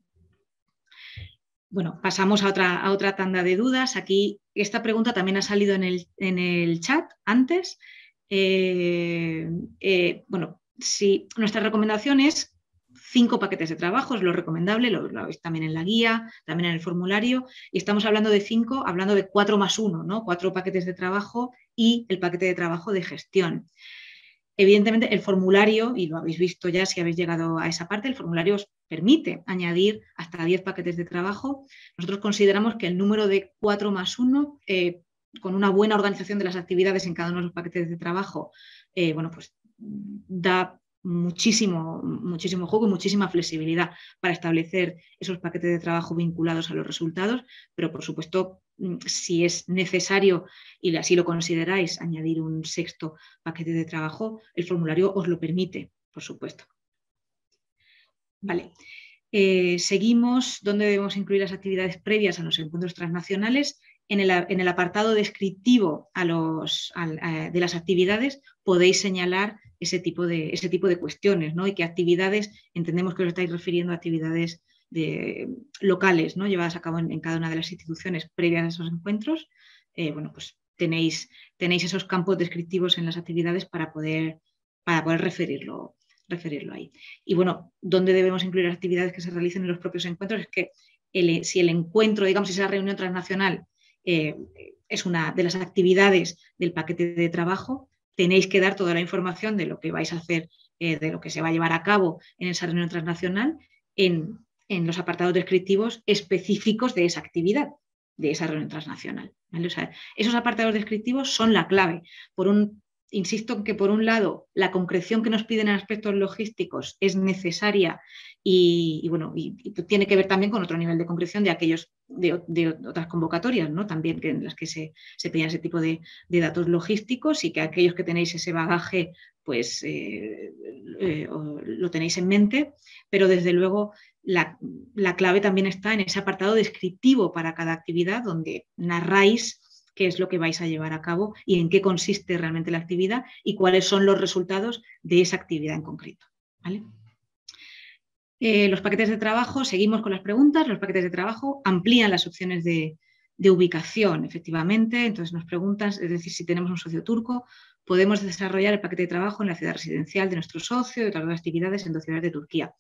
Bueno, pasamos a otra tanda de dudas. Aquí esta pregunta también ha salido en el chat antes. Bueno, si nuestra recomendación es 5 paquetes de trabajo, es lo recomendable, lo veis también en la guía, también en el formulario, y estamos hablando de 5, hablando de 4 más 1, ¿no? 4 paquetes de trabajo y el paquete de trabajo de gestión. Evidentemente, el formulario, y lo habéis visto ya si habéis llegado a esa parte, el formulario os permite añadir hasta 10 paquetes de trabajo. Nosotros consideramos que el número de 4 más 1, con una buena organización de las actividades en cada uno de los paquetes de trabajo, bueno, pues da muchísimo juego y muchísima flexibilidad para establecer esos paquetes de trabajo vinculados a los resultados, pero por supuesto, si es necesario y así lo consideráis, añadir un 6º paquete de trabajo, el formulario os lo permite, por supuesto. Vale. seguimos dónde debemos incluir las actividades previas a los encuentros transnacionales. En el apartado descriptivo de las actividades podéis señalar ese tipo de cuestiones, ¿no? Y qué actividades, entendemos que os estáis refiriendo a actividades locales, ¿no? Llevadas a cabo en cada una de las instituciones previas a esos encuentros. Bueno, pues tenéis esos campos descriptivos en las actividades para poder referirlo ahí. Y bueno, ¿dónde debemos incluir las actividades que se realicen en los propios encuentros? Es que si el encuentro, digamos, si esa reunión transnacional es una de las actividades del paquete de trabajo, tenéis que dar toda la información de lo que vais a hacer, de lo que se va a llevar a cabo en esa reunión transnacional en los apartados descriptivos específicos de esa actividad, de esa reunión transnacional, ¿vale? O sea, esos apartados descriptivos son la clave. Insisto en que, por un lado, la concreción que nos piden en aspectos logísticos es necesaria y tiene que ver también con otro nivel de concreción de aquellos de otras convocatorias, ¿no? También en las que se pedían ese tipo de datos logísticos, y que aquellos que tenéis ese bagaje, pues lo tenéis en mente, pero desde luego la clave también está en ese apartado descriptivo para cada actividad, donde narráis qué es lo que vais a llevar a cabo y en qué consiste realmente la actividad y cuáles son los resultados de esa actividad en concreto, ¿vale? Los paquetes de trabajo, seguimos con las preguntas. Los paquetes de trabajo amplían las opciones de ubicación, efectivamente. Entonces nos preguntan, es decir, si tenemos un socio turco, podemos desarrollar el paquete de trabajo en la ciudad residencial de nuestro socio y otras actividades en 2 ciudades de Turquía.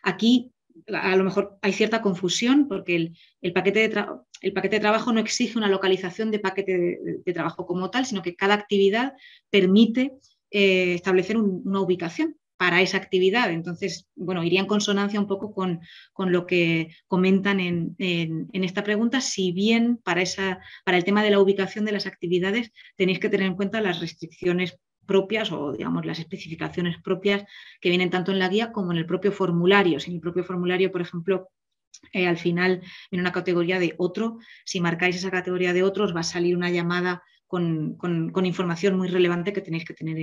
Aquí a lo mejor hay cierta confusión, porque el paquete de trabajo no exige una localización de paquete de trabajo como tal, sino que cada actividad permite establecer una ubicación para esa actividad. Entonces, bueno, iría en consonancia un poco con lo que comentan en esta pregunta, si bien para el tema de la ubicación de las actividades tenéis que tener en cuenta las restricciones propias, o digamos las especificaciones propias que vienen tanto en la guía como en el propio formulario. Si en el propio formulario, por ejemplo, al final viene una categoría de otro, si marcáis esa categoría de otros va a salir una llamada con información muy relevante que tenéis que tener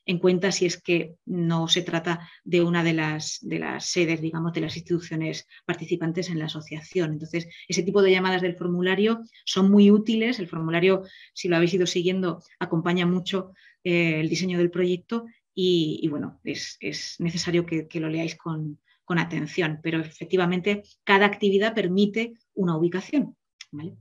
en cuenta si es que no se trata de una de las sedes, digamos, de las instituciones participantes en la asociación. Entonces, ese tipo de llamadas del formulario son muy útiles. El formulario, si lo habéis ido siguiendo, acompaña mucho el diseño del proyecto y bueno, es necesario que lo leáis con atención, pero efectivamente cada actividad permite una ubicación, ¿vale?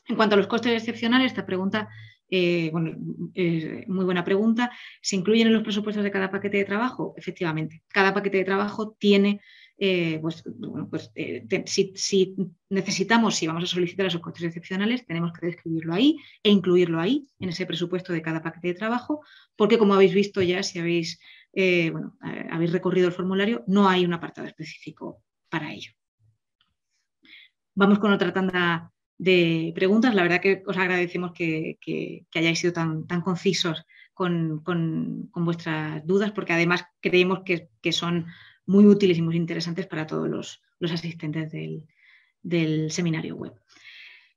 En cuanto a los costes excepcionales, esta pregunta, muy buena pregunta. ¿Se incluyen en los presupuestos de cada paquete de trabajo? Efectivamente, cada paquete de trabajo tiene, si necesitamos, si vamos a solicitar esos costes excepcionales, tenemos que describirlo ahí e incluirlo ahí, en ese presupuesto de cada paquete de trabajo, porque como habéis visto ya, si habéis recorrido el formulario, no hay un apartado específico para ello. Vamos con otra tanda de preguntas. La verdad que os agradecemos que hayáis sido tan concisos con vuestras dudas, porque además creemos que son muy útiles y muy interesantes para todos los asistentes del seminario web.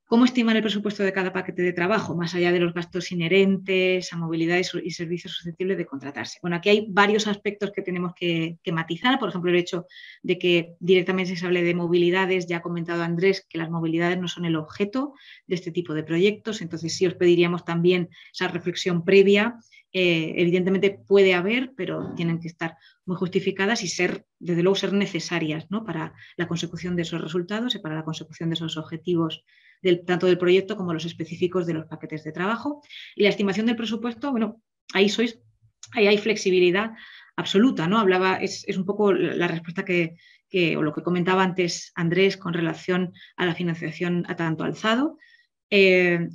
¿Cómo estimar el presupuesto de cada paquete de trabajo, más allá de los gastos inherentes a movilidad y servicios susceptibles de contratarse? Bueno, aquí hay varios aspectos que tenemos que matizar. Por ejemplo, el hecho de que directamente se hable de movilidades. Ya ha comentado Andrés que las movilidades no son el objeto de este tipo de proyectos. Entonces, sí os pediríamos también esa reflexión previa. Evidentemente puede haber, pero tienen que estar muy justificadas y desde luego ser necesarias, ¿no?, para la consecución de esos resultados y para la consecución de esos objetivos tanto del proyecto como los específicos de los paquetes de trabajo. Y la estimación del presupuesto, bueno, ahí hay flexibilidad absoluta, ¿no? Es un poco la respuesta o lo que comentaba antes Andrés con relación a la financiación a tanto alzado.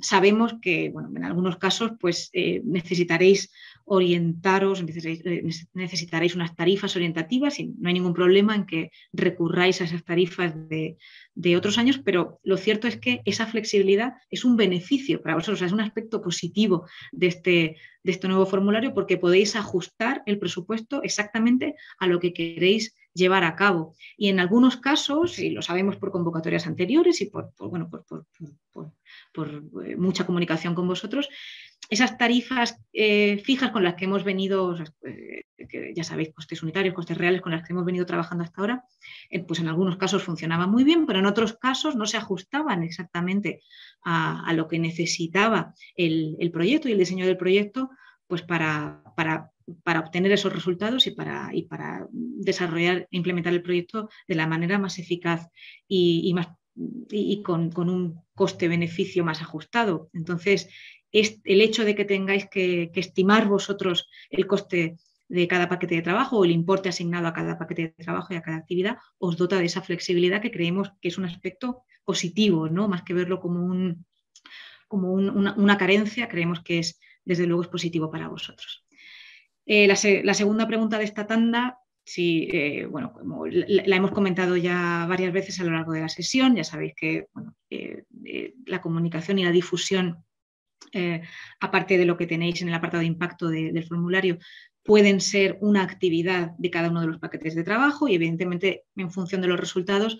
Sabemos que, bueno, en algunos casos pues necesitaréis orientaros, necesitaréis unas tarifas orientativas, y no hay ningún problema en que recurráis a esas tarifas de otros años, pero lo cierto es que esa flexibilidad es un beneficio para vosotros, o sea, es un aspecto positivo de este nuevo formulario, porque podéis ajustar el presupuesto exactamente a lo que queréis llevar a cabo. Y en algunos casos, y lo sabemos por convocatorias anteriores y por mucha comunicación con vosotros, esas tarifas fijas con las que hemos venido, que ya sabéis, costes unitarios, costes reales con las que hemos venido trabajando hasta ahora, pues en algunos casos funcionaban muy bien, pero en otros casos no se ajustaban exactamente a lo que necesitaba el proyecto y el diseño del proyecto, pues para obtener esos resultados y para desarrollar e implementar el proyecto de la manera más eficaz y más y con un coste-beneficio más ajustado. Entonces, es el hecho de que tengáis que estimar vosotros el coste de cada paquete de trabajo o el importe asignado a cada paquete de trabajo y a cada actividad, os dota de esa flexibilidad que creemos que es un aspecto positivo, ¿no? Más que verlo como, una carencia, creemos que es, desde luego, es positivo para vosotros. La segunda pregunta de esta tanda, sí, bueno, como la hemos comentado ya varias veces a lo largo de la sesión, ya sabéis que bueno, la comunicación y la difusión, aparte de lo que tenéis en el apartado de impacto del formulario, pueden ser una actividad de cada uno de los paquetes de trabajo y, evidentemente, en función de los resultados,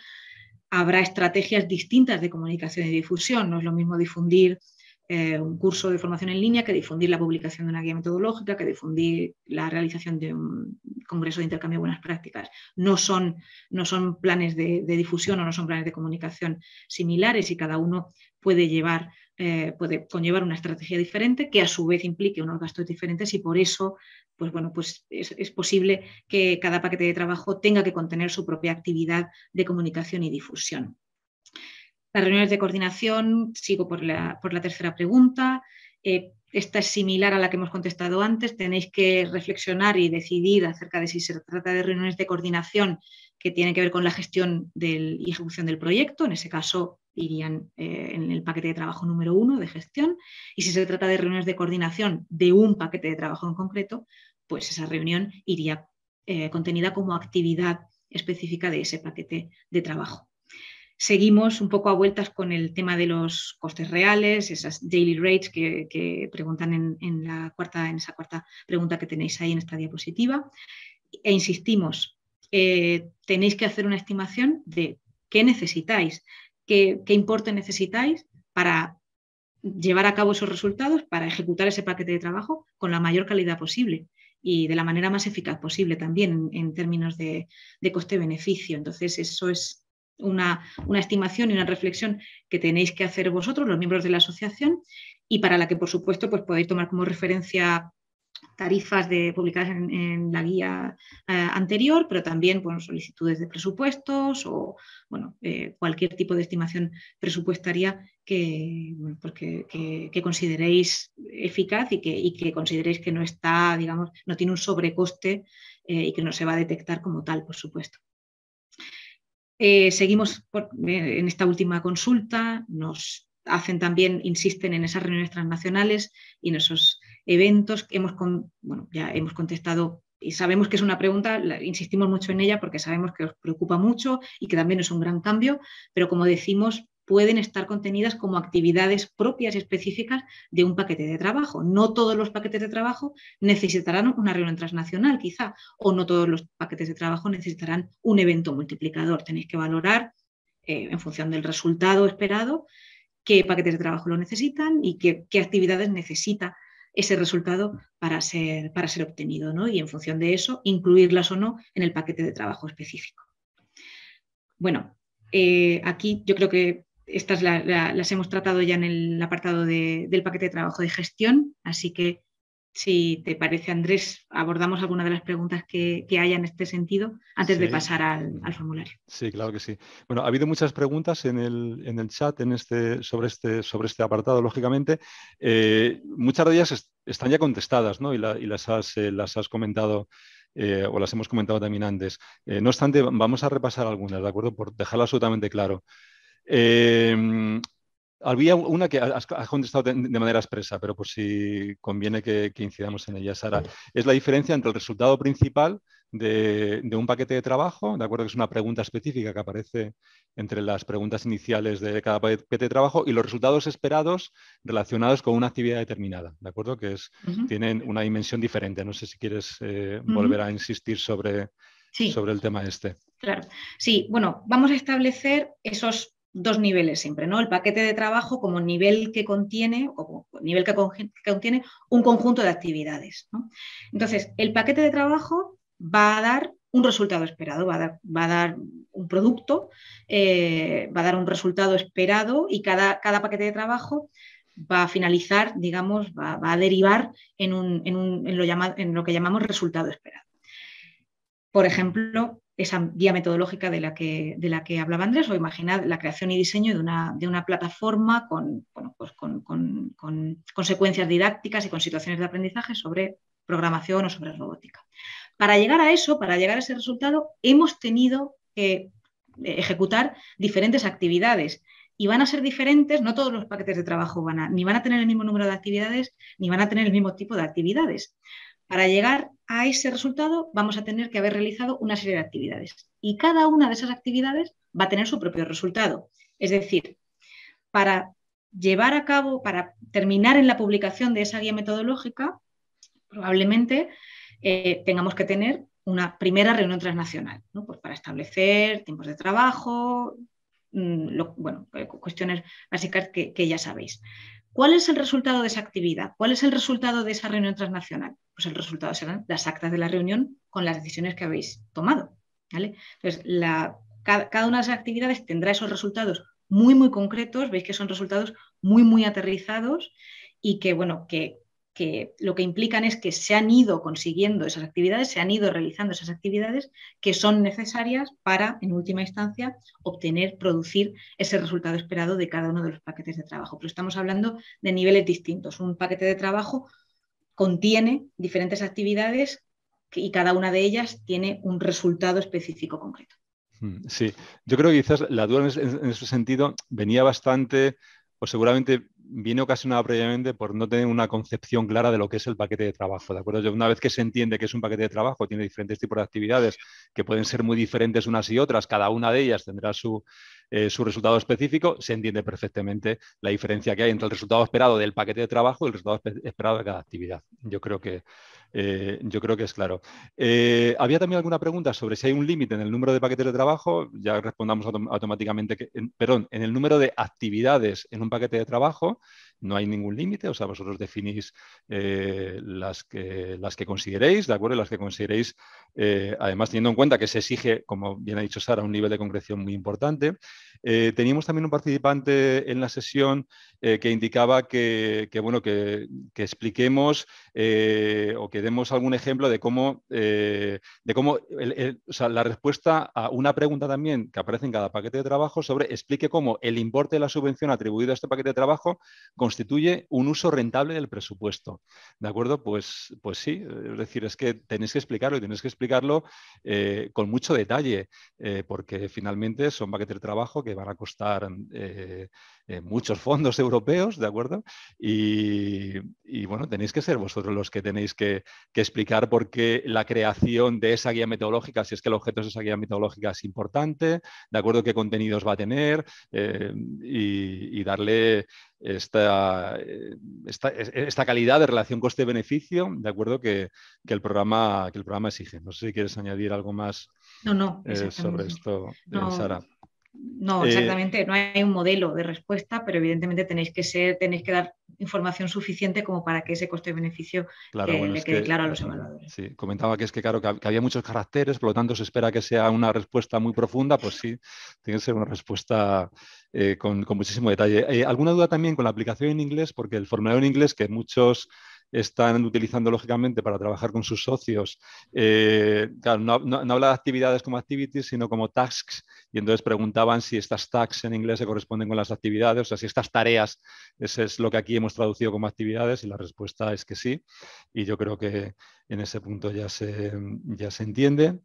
habrá estrategias distintas de comunicación y difusión. No es lo mismo difundir un curso de formación en línea que difundir la publicación de una guía metodológica, que difundir la realización de un congreso de intercambio de buenas prácticas. No son planes de difusión o no son planes de comunicación similares y cada uno puede conllevar una estrategia diferente que a su vez implique unos gastos diferentes y por eso pues bueno, pues es posible que cada paquete de trabajo tenga que contener su propia actividad de comunicación y difusión. Las reuniones de coordinación, sigo por la tercera pregunta. Esta es similar a la que hemos contestado antes. Tenéis que reflexionar y decidir acerca de si se trata de reuniones de coordinación que tienen que ver con la gestión y ejecución del proyecto. En ese caso irían en el paquete de trabajo número 1 de gestión. Y si se trata de reuniones de coordinación de un paquete de trabajo en concreto, pues esa reunión iría contenida como actividad específica de ese paquete de trabajo. Seguimos un poco a vueltas con el tema de los costes reales, esas daily rates que preguntan en esa cuarta pregunta que tenéis ahí en esta diapositiva. E insistimos, tenéis que hacer una estimación de qué necesitáis, qué importe necesitáis para llevar a cabo esos resultados, para ejecutar ese paquete de trabajo con la mayor calidad posible y de la manera más eficaz posible también en términos de coste-beneficio. Entonces, eso es una estimación y una reflexión que tenéis que hacer vosotros, los miembros de la asociación, y para la que, por supuesto, pues podéis tomar como referencia tarifas publicadas en la guía anterior, pero también bueno, solicitudes de presupuestos o bueno, cualquier tipo de estimación presupuestaria que consideréis eficaz y que consideréis que no está, digamos, no tiene un sobrecoste y que no se va a detectar como tal, por supuesto. Seguimos en esta última consulta, nos hacen también, insisten en esas reuniones transnacionales y en esos eventos. Ya hemos contestado y sabemos que es una pregunta, insistimos mucho en ella porque sabemos que os preocupa mucho y que también es un gran cambio, pero como decimos, pueden estar contenidas como actividades propias y específicas de un paquete de trabajo. No todos los paquetes de trabajo necesitarán una reunión transnacional, quizá, o no todos los paquetes de trabajo necesitarán un evento multiplicador. Tenéis que valorar, en función del resultado esperado, qué paquetes de trabajo lo necesitan y qué actividades necesita ese resultado para ser obtenido, ¿no? Y en función de eso, incluirlas o no en el paquete de trabajo específico. Bueno, aquí yo creo que estas las hemos tratado ya en el apartado del paquete de trabajo de gestión, así que si te parece, Andrés, abordamos alguna de las preguntas que haya en este sentido antes de pasar al formulario. Sí, claro que sí. Bueno, ha habido muchas preguntas en el chat sobre este apartado, lógicamente. Muchas de ellas están ya contestadas, ¿no? Y las has comentado o las hemos comentado también antes. No obstante, vamos a repasar algunas, ¿de acuerdo? Por dejarlo absolutamente claro. Había una que has contestado de manera expresa, pero por si conviene que incidamos en ella, Sara. Es la diferencia entre el resultado principal de un paquete de trabajo, ¿de acuerdo? Que es una pregunta específica que aparece entre las preguntas iniciales de cada paquete de trabajo y los resultados esperados relacionados con una actividad determinada, ¿de acuerdo? Que tienen una dimensión diferente. No sé si quieres volver a insistir sobre el tema este. Claro. Sí, bueno, vamos a establecer esos dos niveles siempre, ¿no? El paquete de trabajo como nivel que contiene, o como nivel que contiene un conjunto de actividades, ¿no? Entonces, el paquete de trabajo va a dar un resultado esperado, va a dar un producto, va a dar un resultado esperado y cada paquete de trabajo va a finalizar, digamos, va a derivar en lo que llamamos resultado esperado. Por ejemplo, esa guía metodológica de la que hablaba Andrés, o imaginad la creación y diseño de una plataforma con secuencias didácticas y con situaciones de aprendizaje sobre programación o sobre robótica. Para llegar a eso, para llegar a ese resultado, hemos tenido que ejecutar diferentes actividades y van a ser diferentes, no todos los paquetes de trabajo ni van a tener el mismo número de actividades, ni van a tener el mismo tipo de actividades. Para llegar a ese resultado vamos a tener que haber realizado una serie de actividades y cada una de esas actividades va a tener su propio resultado. Es decir, para llevar a cabo, para terminar en la publicación de esa guía metodológica, probablemente tengamos que tener una primera reunión transnacional, ¿no? Pues para establecer tiempos de trabajo, cuestiones básicas que ya sabéis. ¿Cuál es el resultado de esa actividad? ¿Cuál es el resultado de esa reunión transnacional? Pues el resultado serán las actas de la reunión con las decisiones que habéis tomado, ¿vale? Entonces, cada una de esas actividades tendrá esos resultados muy, muy concretos, veis que son resultados muy, muy aterrizados y que, bueno, que lo que implican es que se han ido consiguiendo esas actividades, se han ido realizando esas actividades que son necesarias para, en última instancia, producir ese resultado esperado de cada uno de los paquetes de trabajo. Pero estamos hablando de niveles distintos. Un paquete de trabajo contiene diferentes actividades y cada una de ellas tiene un resultado específico concreto. Sí, yo creo que quizás la duda en ese sentido venía bastante, o seguramente viene ocasionada previamente por no tener una concepción clara de lo que es el paquete de trabajo, ¿de acuerdo? Una vez que se entiende que es un paquete de trabajo, tiene diferentes tipos de actividades que pueden ser muy diferentes unas y otras, cada una de ellas tendrá su resultado específico, se entiende perfectamente la diferencia que hay entre el resultado esperado del paquete de trabajo y el resultado esperado de cada actividad. Yo creo que es claro. ¿Había también alguna pregunta sobre si hay un límite en el número de paquetes de trabajo? Ya respondamos automáticamente que, en el número de actividades en un paquete de trabajo no hay ningún límite, o sea, vosotros definís las que consideréis, ¿de acuerdo? Las que consideréis, además teniendo en cuenta que se exige, como bien ha dicho Sara, un nivel de concreción muy importante. Teníamos también un participante en la sesión que indicaba que expliquemos o que demos algún ejemplo de cómo, o sea, la respuesta a una pregunta también que aparece en cada paquete de trabajo sobre explique cómo el importe de la subvención atribuido a este paquete de trabajo constituye un uso rentable del presupuesto. ¿De acuerdo? Pues sí, es decir, es que tenéis que explicarlo y tenéis que explicarlo con mucho detalle, porque finalmente son paquetes de trabajo que van a costar muchos fondos europeos, ¿de acuerdo? Y bueno, tenéis que ser vosotros los que tenéis que explicar por qué la creación de esa guía metodológica, si es que el objeto de esa guía metodológica es importante, de acuerdo qué contenidos va a tener y darle esta calidad de relación coste-beneficio, de acuerdo que el programa exige. No sé si quieres añadir algo más No, sobre exactamente. esto, No, Sara. no, exactamente. No hay un modelo de respuesta, pero evidentemente tenéis que dar información suficiente como para que ese coste-beneficio Claro, bueno, le es quede que claro a los evaluadores. sí, comentaba que es que, claro, que había muchos caracteres, por lo tanto se espera que sea una respuesta muy profunda, pues sí, tiene que ser una respuesta con muchísimo detalle. ¿Alguna duda también con la aplicación en inglés? Porque el formulario en inglés que muchos están utilizando lógicamente para trabajar con sus socios, claro, no habla de actividades como activities, sino como tasks, y entonces preguntaban si estas tasks en inglés se corresponden con las actividades, o sea, si estas tareas, eso es lo que aquí hemos traducido como actividades, y la respuesta es que sí, y yo creo que en ese punto ya se entiende.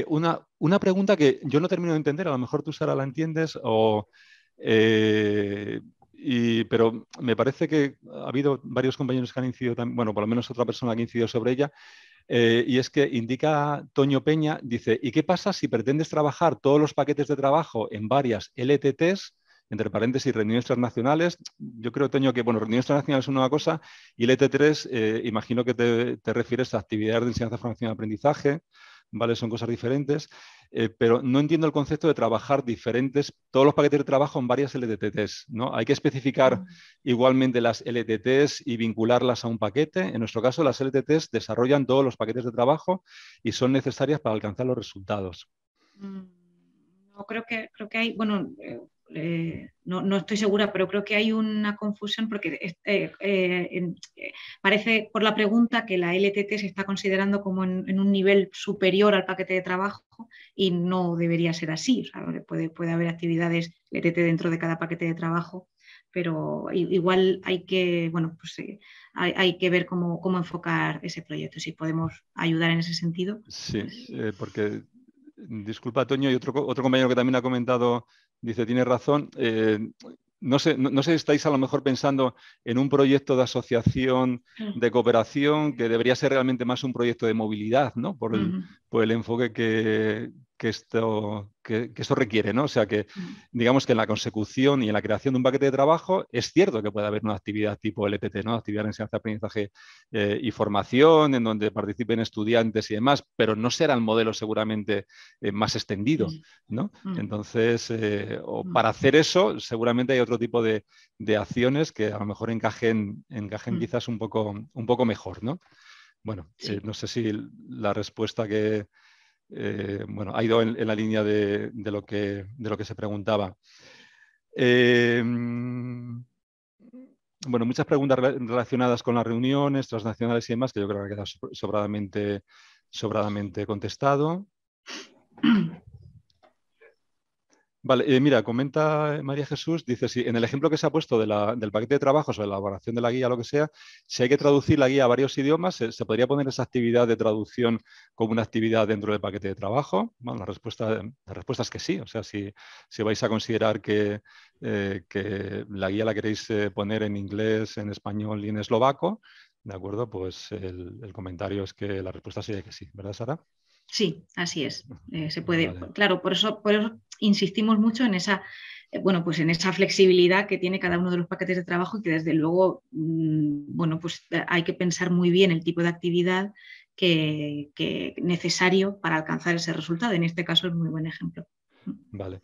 Una pregunta que yo no termino de entender, a lo mejor tú, Sara, la entiendes, pero me parece que ha habido varios compañeros que han incidido, bueno, por lo menos otra persona que ha incidido sobre ella, y es que indica Toño Peña, dice, ¿y qué pasa si pretendes trabajar todos los paquetes de trabajo en varias LTTs, entre paréntesis, reuniones transnacionales? Yo creo, Toño, que, bueno, reuniones transnacionales es una cosa y LT3, imagino que te refieres a actividades de enseñanza, formación y aprendizaje, ¿vale? Son cosas diferentes, pero no entiendo el concepto de trabajar todos los paquetes de trabajo en varias LTTs, ¿no? Hay que especificar igualmente las LTTs y vincularlas a un paquete. En nuestro caso, las LTTs desarrollan todos los paquetes de trabajo y son necesarias para alcanzar los resultados. No, creo que hay, bueno, no estoy segura, pero creo que hay una confusión porque parece por la pregunta que la LTT se está considerando como en un nivel superior al paquete de trabajo y no debería ser así. O sea, puede haber actividades LTT dentro de cada paquete de trabajo, pero igual hay que, bueno, pues hay que ver cómo enfocar ese proyecto, si podemos ayudar en ese sentido. Sí, Pues... porque, disculpa, Toño, y otro compañero que también ha comentado, dice, tiene razón. No sé si estáis a lo mejor pensando en un proyecto de asociación de cooperación que debería ser realmente más un proyecto de movilidad, ¿no? Por el enfoque que esto requiere, ¿no? O sea que, digamos que en la consecución y en la creación de un paquete de trabajo es cierto que puede haber una actividad tipo LTT, ¿no? Actividad de enseñanza, aprendizaje y formación, en donde participen estudiantes y demás, pero no será el modelo seguramente más extendido, ¿no? Entonces, para hacer eso, seguramente hay otro tipo de acciones que a lo mejor encajen quizás un poco mejor, ¿no? Bueno, no sé si la respuesta que bueno, ha ido en la línea de lo que se preguntaba. Bueno, muchas preguntas relacionadas con las reuniones transnacionales y demás, que yo creo que ha quedado sobradamente contestado. Vale, mira, comenta María Jesús, dice, si en el ejemplo que se ha puesto del paquete de trabajos o de la elaboración de la guía, lo que sea, si hay que traducir la guía a varios idiomas, ¿se podría poner esa actividad de traducción como una actividad dentro del paquete de trabajo? Bueno, la respuesta es que sí. O sea, si vais a considerar que la guía la queréis poner en inglés, en español y en eslovaco, ¿de acuerdo? Pues el comentario es que la respuesta sería que sí, ¿verdad, Sara? Sí, así es. Se puede, Vale. claro, por eso insistimos mucho en esa, bueno, pues en esa flexibilidad que tiene cada uno de los paquetes de trabajo y que desde luego, bueno, pues hay que pensar muy bien el tipo de actividad que necesario para alcanzar ese resultado. En este caso es muy buen ejemplo. Vale.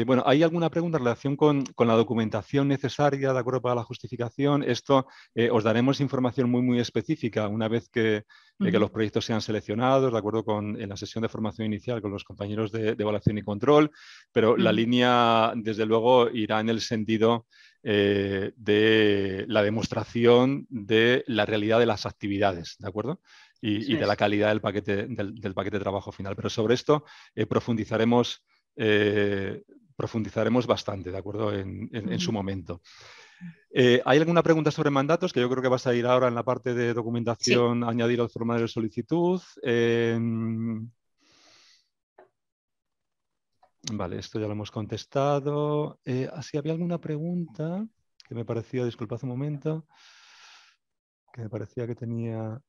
Bueno, ¿hay alguna pregunta en relación con la documentación necesaria, de acuerdo, para la justificación? Esto os daremos información muy específica una vez que los proyectos sean seleccionados, de acuerdo en la sesión de formación inicial con los compañeros de evaluación y control, pero la línea, desde luego, irá en el sentido de la demostración de la realidad de las actividades, ¿de acuerdo? Y de la calidad del paquete de trabajo final. Pero sobre esto profundizaremos bastante, ¿de acuerdo? En su momento. ¿Hay alguna pregunta sobre mandatos? Que yo creo que vas a ir ahora en la parte de documentación, sí. Añadir al formulario de solicitud. Vale, esto ya lo hemos contestado. ¿Sí había alguna pregunta que me parecía, disculpad un momento, que me parecía que tenía...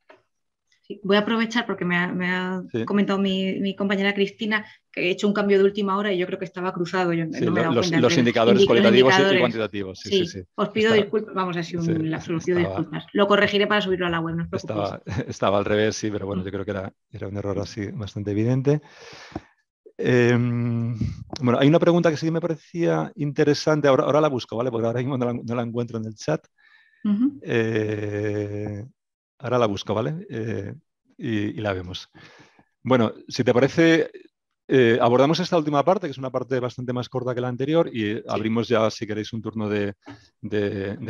Sí, voy a aprovechar porque me ha comentado mi compañera Cristina que he hecho un cambio de última hora y yo creo que estaba cruzado. Yo no me he dado cuenta los entre indicadores cualitativos los indicadores y cuantitativos. Sí. Os pido disculpas. Vamos, ha sido un lapsus, os pido disculpas. Lo corregiré para subirlo a la web, no os preocupéis. Estaba al revés, sí, pero bueno, yo creo que era un error así bastante evidente. Bueno, hay una pregunta que sí me parecía interesante. Ahora la busco, ¿vale? Porque ahora mismo no la encuentro en el chat. Ahora la busco, ¿vale? Y la vemos. Bueno, si te parece, abordamos esta última parte, que es una parte bastante más corta que la anterior, y abrimos ya, si queréis, un turno de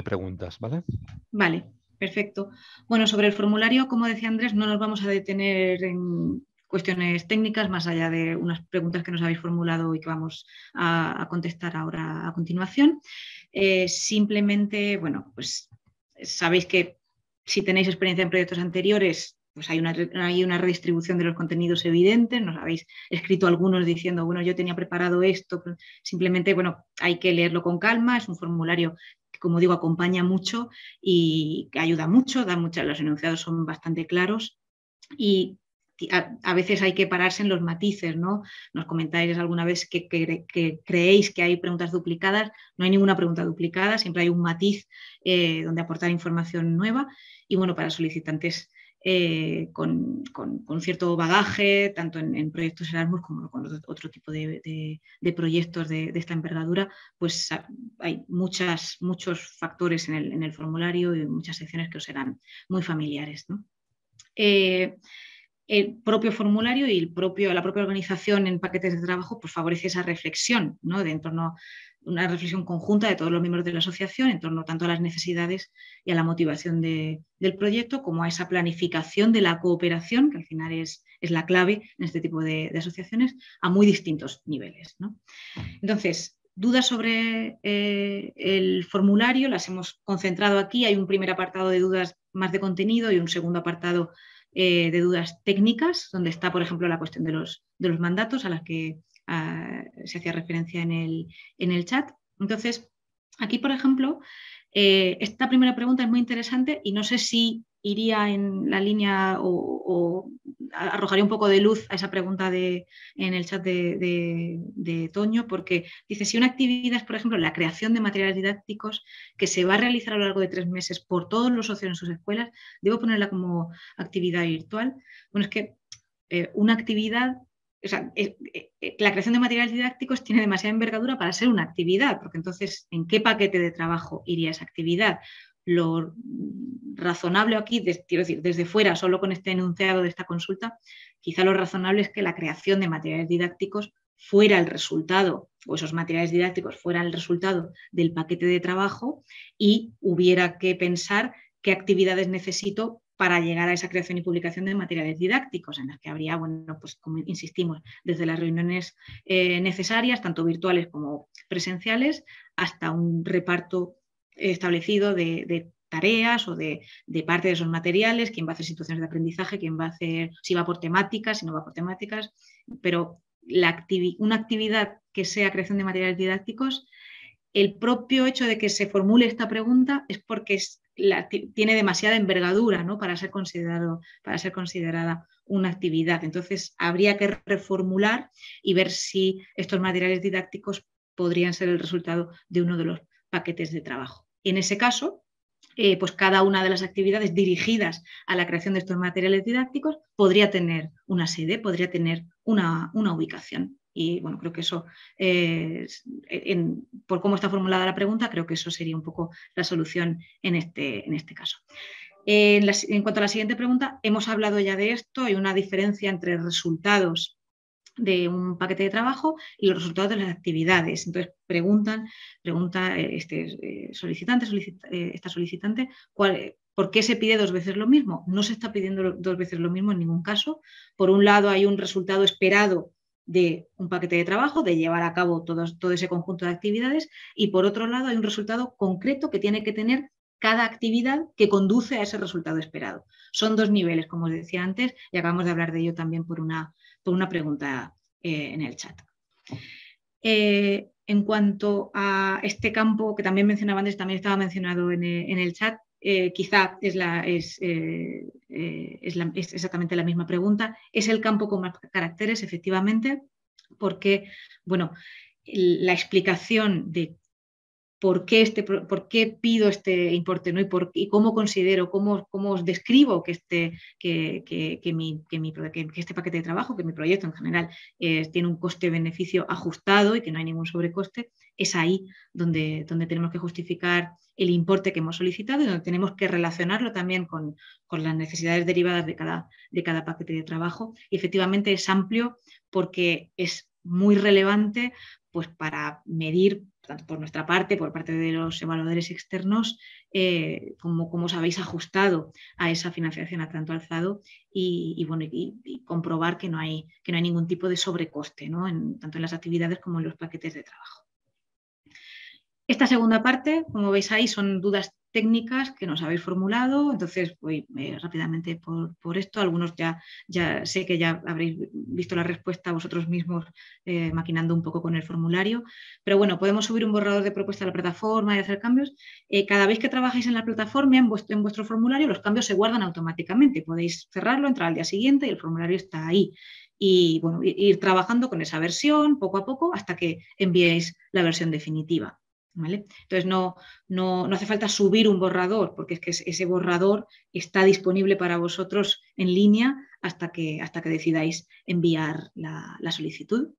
preguntas, ¿vale? Vale, perfecto. Bueno, sobre el formulario, como decía Andrés, no nos vamos a detener en cuestiones técnicas, más allá de unas preguntas que nos habéis formulado y que vamos a contestar ahora a continuación. Simplemente, bueno, pues sabéis que si tenéis experiencia en proyectos anteriores, pues hay una redistribución de los contenidos evidente. Nos habéis escrito algunos diciendo, bueno, yo tenía preparado esto. Simplemente, bueno, hay que leerlo con calma. Es un formulario que, como digo, acompaña mucho y que ayuda mucho, los enunciados son bastante claros y a veces hay que pararse en los matices, ¿no? Nos comentáis alguna vez que creéis que hay preguntas duplicadas. No hay ninguna pregunta duplicada, siempre hay un matiz donde aportar información nueva. Y bueno, para solicitantes con cierto bagaje, tanto en proyectos Erasmus como con otro tipo de proyectos de esta envergadura, pues hay muchos factores en el formulario y muchas secciones que os serán muy familiares, ¿no? El propio formulario y la propia organización en paquetes de trabajo pues favorece esa reflexión, ¿no? De en torno una reflexión conjunta de todos los miembros de la asociación en torno tanto a las necesidades y a la motivación del proyecto como a esa planificación de la cooperación, que al final es la clave en este tipo de asociaciones, a muy distintos niveles, ¿no? Entonces, dudas sobre el formulario las hemos concentrado aquí. Hay un primer apartado de dudas más de contenido y un segundo apartado de dudas técnicas, donde está, por ejemplo, la cuestión de los mandatos a las que se hacía referencia en el chat. Entonces, aquí, por ejemplo, esta primera pregunta es muy interesante y no sé si iría en la línea o arrojaría un poco de luz a esa pregunta en el chat de Toño, porque dice, si una actividad es, por ejemplo, la creación de materiales didácticos que se va a realizar a lo largo de 3 meses por todos los socios en sus escuelas, ¿debo ponerla como actividad virtual? Bueno, es que una actividad, o sea, la creación de materiales didácticos tiene demasiada envergadura para ser una actividad, porque entonces, ¿en qué paquete de trabajo iría esa actividad? Lo razonable aquí, quiero decir, desde fuera, solo con este enunciado de esta consulta, quizá lo razonable es que la creación de materiales didácticos fuera el resultado, o esos materiales didácticos fueran el resultado del paquete de trabajo y hubiera que pensar qué actividades necesito para llegar a esa creación y publicación de materiales didácticos, en las que habría, bueno, pues como insistimos, desde las reuniones necesarias, tanto virtuales como presenciales, hasta un reparto establecido de tareas o de parte de esos materiales, quién va a hacer situaciones de aprendizaje, quién va a hacer, si va por temáticas, si no va por temáticas, pero una actividad que sea creación de materiales didácticos, el propio hecho de que se formule esta pregunta es porque tiene demasiada envergadura, ¿no? para ser considerada una actividad. Entonces, habría que reformular y ver si estos materiales didácticos podrían ser el resultado de uno de los paquetes de trabajo. En ese caso, pues cada una de las actividades dirigidas a la creación de estos materiales didácticos podría tener una sede, podría tener una ubicación. Y bueno, creo que eso, por cómo está formulada la pregunta, creo que eso sería un poco la solución en este caso. En cuanto a la siguiente pregunta, hemos hablado ya de esto, hay una diferencia entre resultados de un paquete de trabajo y los resultados de las actividades. Entonces, pregunta esta solicitante, ¿por qué se pide 2 veces lo mismo? No se está pidiendo 2 veces lo mismo en ningún caso. Por un lado, hay un resultado esperado de un paquete de trabajo, de llevar a cabo todo ese conjunto de actividades, y por otro lado, hay un resultado concreto que tiene que tener cada actividad que conduce a ese resultado esperado. Son 2 niveles, como os decía antes, y acabamos de hablar de ello también por una pregunta en el chat. En cuanto a este campo que también mencionaba antes, también estaba mencionado en el chat, quizá es exactamente la misma pregunta. Es el campo con más caracteres, efectivamente, porque, bueno, la explicación de por qué pido este importe, ¿no? y cómo considero, cómo os describo que este paquete de trabajo, que mi proyecto en general tiene un coste-beneficio ajustado y que no hay ningún sobrecoste, es ahí donde tenemos que justificar el importe que hemos solicitado y donde tenemos que relacionarlo también con las necesidades derivadas de cada paquete de trabajo. Y efectivamente es amplio porque es muy relevante pues, para medir, tanto por nuestra parte, por parte de los evaluadores externos, cómo os habéis ajustado a esa financiación a tanto alzado y comprobar que no hay ningún tipo de sobrecoste, ¿no? Tanto en las actividades como en los paquetes de trabajo. Esta segunda parte, como veis ahí, son dudas técnicas que nos habéis formulado, entonces voy rápidamente por esto. Algunos ya sé que ya habréis visto la respuesta vosotros mismos maquinando un poco con el formulario, pero bueno, podemos subir un borrador de propuesta a la plataforma y hacer cambios. Cada vez que trabajáis en la plataforma, en vuestro formulario, los cambios se guardan automáticamente. Podéis cerrarlo, entrar al día siguiente y el formulario está ahí. Y bueno, ir trabajando con esa versión poco a poco hasta que enviéis la versión definitiva. ¿vale? Entonces no hace falta subir un borrador, porque es que ese borrador está disponible para vosotros en línea hasta que decidáis enviar la solicitud.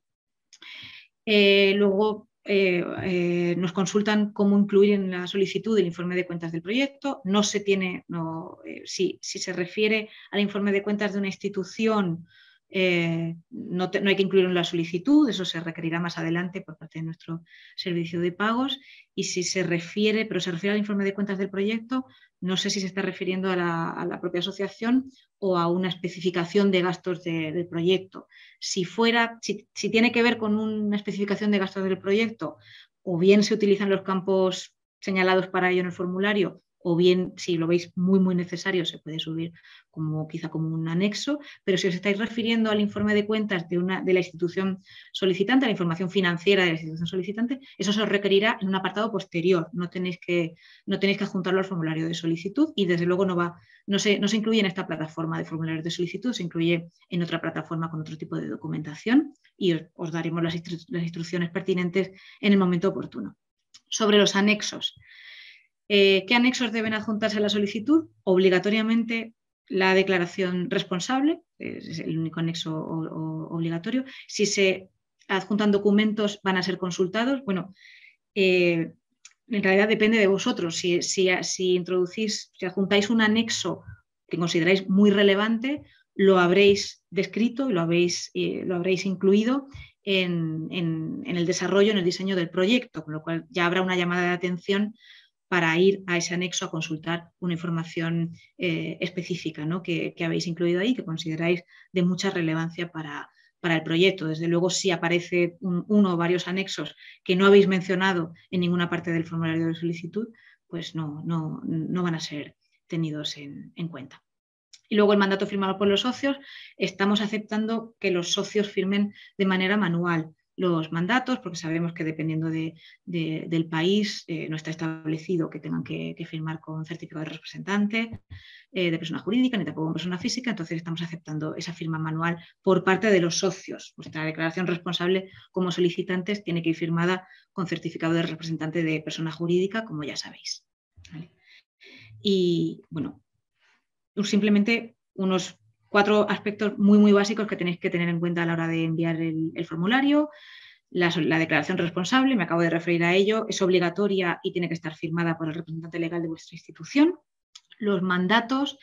Luego nos consultan cómo incluir en la solicitud el informe de cuentas del proyecto. Si se refiere al informe de cuentas de una institución, no hay que incluirlo en la solicitud, eso se requerirá más adelante por parte de nuestro servicio de pagos. Y si se refiere al informe de cuentas del proyecto, no sé si se está refiriendo a la propia asociación o a una especificación de gastos del proyecto. Si tiene que ver con una especificación de gastos del proyecto, o bien se utilizan los campos señalados para ello en el formulario, o bien, si lo veis muy, muy necesario, se puede subir quizá como un anexo, pero si os estáis refiriendo al informe de cuentas de la institución solicitante, a la información financiera de la institución solicitante, eso se os requerirá en un apartado posterior, no tenéis que adjuntarlo al formulario de solicitud y desde luego no se incluye en esta plataforma de formularios de solicitud, se incluye en otra plataforma con otro tipo de documentación y os daremos las instrucciones pertinentes en el momento oportuno. Sobre los anexos. ¿Qué anexos deben adjuntarse a la solicitud? Obligatoriamente la declaración responsable, es el único anexo obligatorio. Si se adjuntan documentos, van a ser consultados. Bueno, en realidad depende de vosotros. Si adjuntáis un anexo que consideráis muy relevante, lo habréis descrito y lo habréis incluido en el desarrollo, en el diseño del proyecto, con lo cual ya habrá una llamada de atención para ir a ese anexo a consultar una información específica, ¿no? que habéis incluido ahí, que consideráis de mucha relevancia para el proyecto. Desde luego, si aparece uno o varios anexos que no habéis mencionado en ninguna parte del formulario de solicitud, pues no van a ser tenidos en cuenta. Y luego el mandato firmado por los socios, estamos aceptando que los socios firmen de manera manual los mandatos, porque sabemos que dependiendo del país no está establecido que tengan que firmar con certificado de representante de persona jurídica ni tampoco con persona física, entonces estamos aceptando esa firma manual por parte de los socios. Vuestra declaración responsable como solicitantes tiene que ir firmada con certificado de representante de persona jurídica, como ya sabéis. ¿Vale? Y bueno, simplemente unos 4 aspectos muy, muy básicos que tenéis que tener en cuenta a la hora de enviar el formulario. La declaración responsable, me acabo de referir a ello, es obligatoria y tiene que estar firmada por el representante legal de vuestra institución. Los mandatos,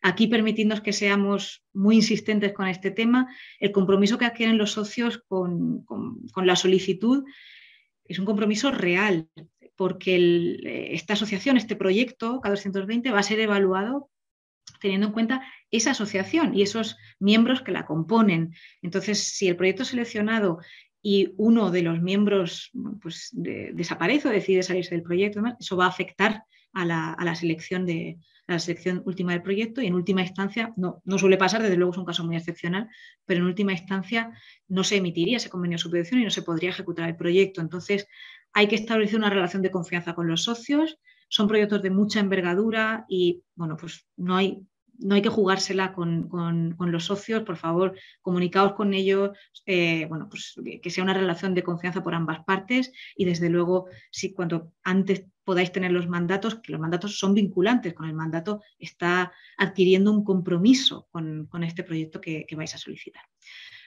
aquí permitidnos que seamos muy insistentes con este tema, el compromiso que adquieren los socios con la solicitud es un compromiso real, porque esta asociación, este proyecto K220 va a ser evaluado teniendo en cuenta esa asociación y esos miembros que la componen. Entonces, si el proyecto es seleccionado y uno de los miembros pues, desaparece o decide salirse del proyecto, eso va a afectar a la selección última del proyecto y en última instancia, no suele pasar, desde luego es un caso muy excepcional, pero en última instancia no se emitiría ese convenio de subvención y no se podría ejecutar el proyecto. Entonces, hay que establecer una relación de confianza con los socios. Son proyectos de mucha envergadura y, bueno, pues no hay que jugársela con los socios. Por favor, comunicaos con ellos, pues que sea una relación de confianza por ambas partes y, desde luego, si cuanto antes podáis tener los mandatos, que los mandatos son vinculantes, con el mandato está adquiriendo un compromiso con este proyecto que vais a solicitar.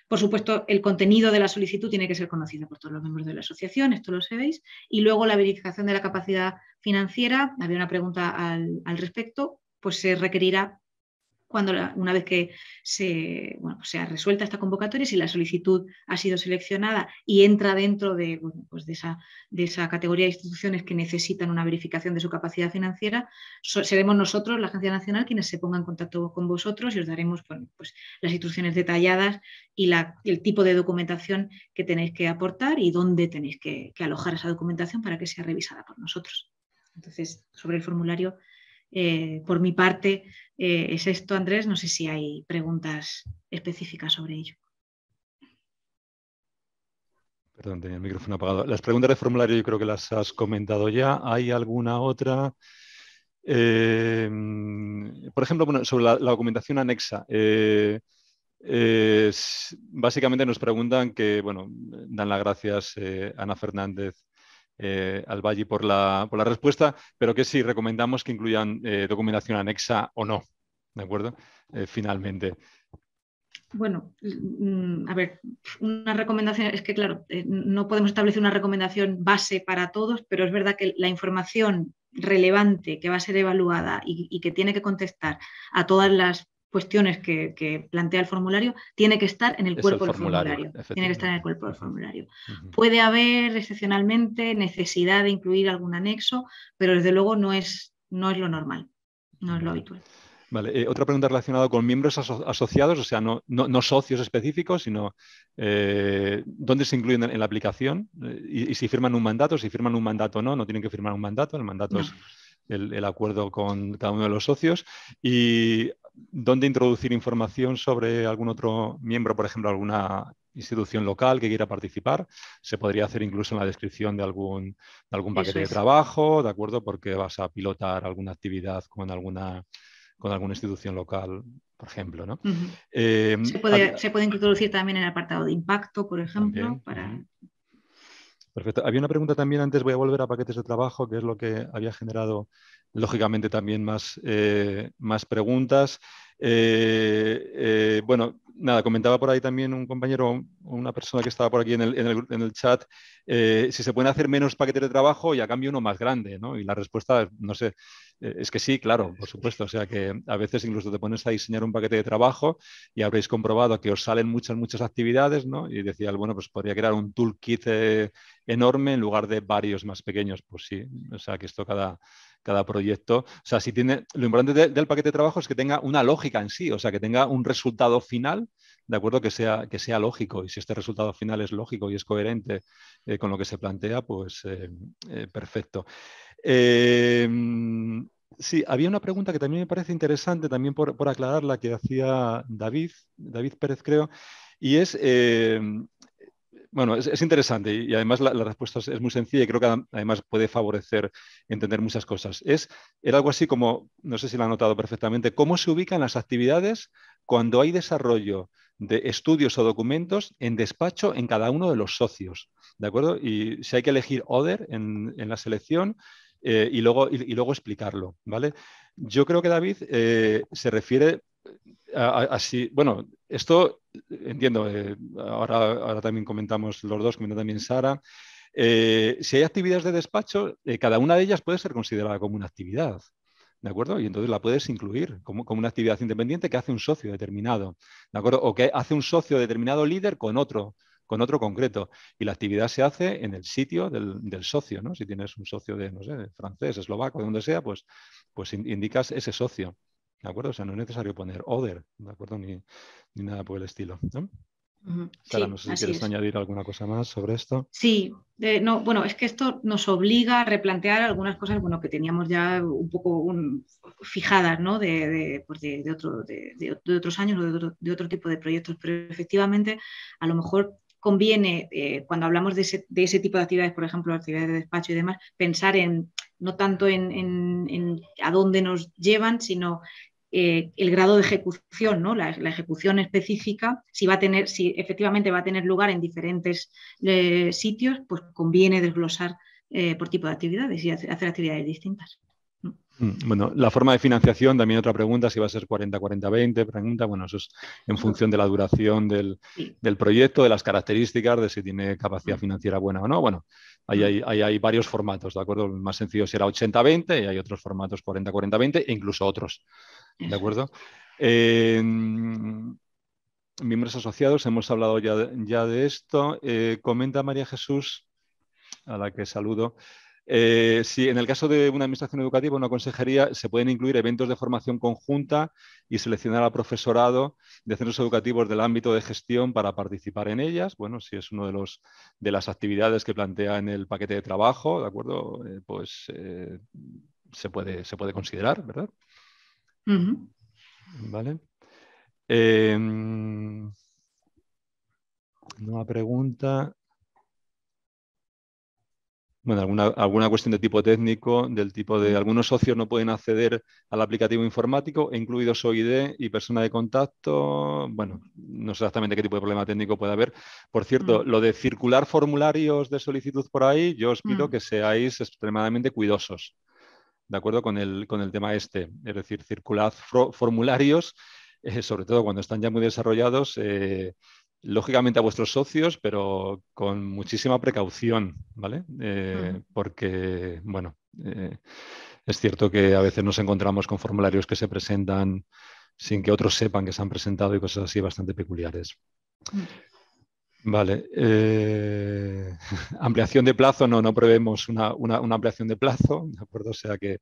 Por supuesto, el contenido de la solicitud tiene que ser conocido por todos los miembros de la asociación, esto lo sabéis, y luego la verificación de la capacidad financiera, había una pregunta al respecto, pues se requerirá una vez que se ha resuelta esta convocatoria, si la solicitud ha sido seleccionada y entra dentro de esa categoría de instituciones que necesitan una verificación de su capacidad financiera, seremos nosotros, la Agencia Nacional, quienes se pongan en contacto con vosotros y os daremos pues, las instrucciones detalladas y el tipo de documentación que tenéis que aportar y dónde tenéis que alojar esa documentación para que sea revisada por nosotros. Entonces, sobre el formulario, por mi parte, es esto, Andrés. No sé si hay preguntas específicas sobre ello. Perdón, tenía el micrófono apagado. Las preguntas de formulario yo creo que las has comentado ya. ¿Hay alguna otra? Por ejemplo, sobre la documentación anexa. Básicamente nos preguntan dan las gracias Ana Fernández al Valli por la respuesta, pero que sí recomendamos que incluyan documentación anexa o no, ¿de acuerdo? Finalmente. Bueno, a ver, una recomendación, es que claro, no podemos establecer una recomendación base para todos, pero es verdad que la información relevante que va a ser evaluada y que tiene que contestar a todas las cuestiones que plantea el formulario, tiene que estar en el Es el cuerpo del formulario, formulario. Tiene que estar en el efectivamente. cuerpo del Uh -huh. formulario. Uh -huh. Puede haber excepcionalmente necesidad de incluir algún anexo, pero desde luego no es lo normal, no es lo Vale. habitual. Vale. Otra pregunta relacionada con miembros asociados, o sea, no socios específicos, sino dónde se incluyen en la aplicación y si firman un mandato. Si firman un mandato o no, no tienen que firmar un mandato. El mandato No. es el acuerdo con cada uno de los socios. Y dónde introducir información sobre algún otro miembro, por ejemplo, alguna institución local que quiera participar. Se podría hacer incluso en la descripción de algún Eso paquete de es. trabajo, ¿de acuerdo? Porque vas a pilotar alguna actividad con alguna institución local, por ejemplo, ¿no? Uh-huh. Eh, Se puede introducir también en el apartado de impacto, por ejemplo, también. Uh para... -huh. Perfecto. Había una pregunta también antes, voy a volver a paquetes de trabajo, que es lo que había generado, lógicamente, también más preguntas. Bueno, nada, comentaba por ahí también un compañero, una persona que estaba por aquí en el chat, si se pueden hacer menos paquetes de trabajo y a cambio uno más grande, ¿no? Y la respuesta, no sé, es que sí, claro, por supuesto. O sea que a veces incluso te pones a diseñar un paquete de trabajo y habréis comprobado que os salen muchas actividades, ¿no? Y decía, bueno, pues podría crear un toolkit enorme en lugar de varios más pequeños. Pues sí, o sea que esto cada proyecto, o sea, si tiene, lo importante del paquete de trabajo es que tenga una lógica en sí, o sea, que tenga un resultado final, de acuerdo, que sea lógico. Y si este resultado final es lógico y es coherente con lo que se plantea, pues perfecto. Eh, sí, había una pregunta que también me parece interesante, también por aclarar, la que hacía David Pérez, creo, y es, bueno, es interesante y además la respuesta es muy sencilla y creo que además puede favorecer entender muchas cosas. Era algo así como, no sé si lo han notado perfectamente, cómo se ubican las actividades cuando hay desarrollo de estudios o documentos en despacho en cada uno de los socios, ¿de acuerdo? Y si hay que elegir Other en la selección y luego explicarlo, ¿vale? Yo creo que David se refiere así, bueno, esto entiendo, ahora también comentamos los dos, comenta también Sara. Si hay actividades de despacho, cada una de ellas puede ser considerada como una actividad, ¿de acuerdo? Y entonces la puedes incluir como una actividad independiente que hace un socio determinado, ¿de acuerdo? O que hace un socio determinado líder con otro concreto. Y la actividad se hace en el sitio del socio, ¿no? Si tienes un socio de, no sé, de francés, eslovaco, de donde sea, pues indicas ese socio. ¿De acuerdo? O sea, no es necesario poner other, ¿de acuerdo? Ni nada por el estilo, ¿no? Uh-huh. Sara, no Sí, sé si así quieres es. añadir alguna cosa más sobre esto. Sí, no, bueno, es que esto nos obliga a replantear algunas cosas, bueno, que teníamos ya un poco fijadas, ¿no? Pues de otros años o de otro tipo de proyectos, pero efectivamente a lo mejor conviene, cuando hablamos de ese tipo de actividades, por ejemplo, actividades de despacho y demás, pensar no tanto en a dónde nos llevan, sino el grado de ejecución, ¿no? La ejecución específica, si efectivamente va a tener lugar en diferentes sitios, pues conviene desglosar por tipo de actividades y hacer actividades distintas. Bueno, la forma de financiación, también otra pregunta, si va a ser 40-40-20, pregunta, bueno, eso es en Eso, función de la duración sí. del proyecto, de las características, de si tiene capacidad financiera buena o no. Bueno, hay varios formatos, ¿de acuerdo? El más sencillo será 80-20 y hay otros formatos 40-40-20 e incluso otros, ¿de Eso acuerdo? es. Miembros asociados, hemos hablado ya de esto. Comenta María Jesús, a la que saludo. Si en el caso de una administración educativa, una consejería, se pueden incluir eventos de formación conjunta y seleccionar al profesorado de centros educativos del ámbito de gestión para participar en ellas. Bueno, si es uno de las actividades que plantea en el paquete de trabajo, ¿de acuerdo? Pues se puede considerar, ¿verdad? Uh-huh. Vale. Nueva pregunta. bueno, alguna cuestión de tipo técnico, del tipo de algunos socios no pueden acceder al aplicativo informático, incluidos OID y persona de contacto. Bueno, no sé exactamente qué tipo de problema técnico puede haber. Por cierto, lo de circular formularios de solicitud por ahí, yo os pido que seáis extremadamente cuidadosos, ¿de acuerdo? Con el tema este. Es decir, circulad formularios, sobre todo cuando están ya muy desarrollados, lógicamente a vuestros socios, pero con muchísima precaución, ¿vale? Porque, bueno, es cierto que a veces nos encontramos con formularios que se presentan sin que otros sepan que se han presentado y cosas así bastante peculiares. Vale. Ampliación de plazo, no prevemos una ampliación de plazo, ¿de acuerdo? O sea que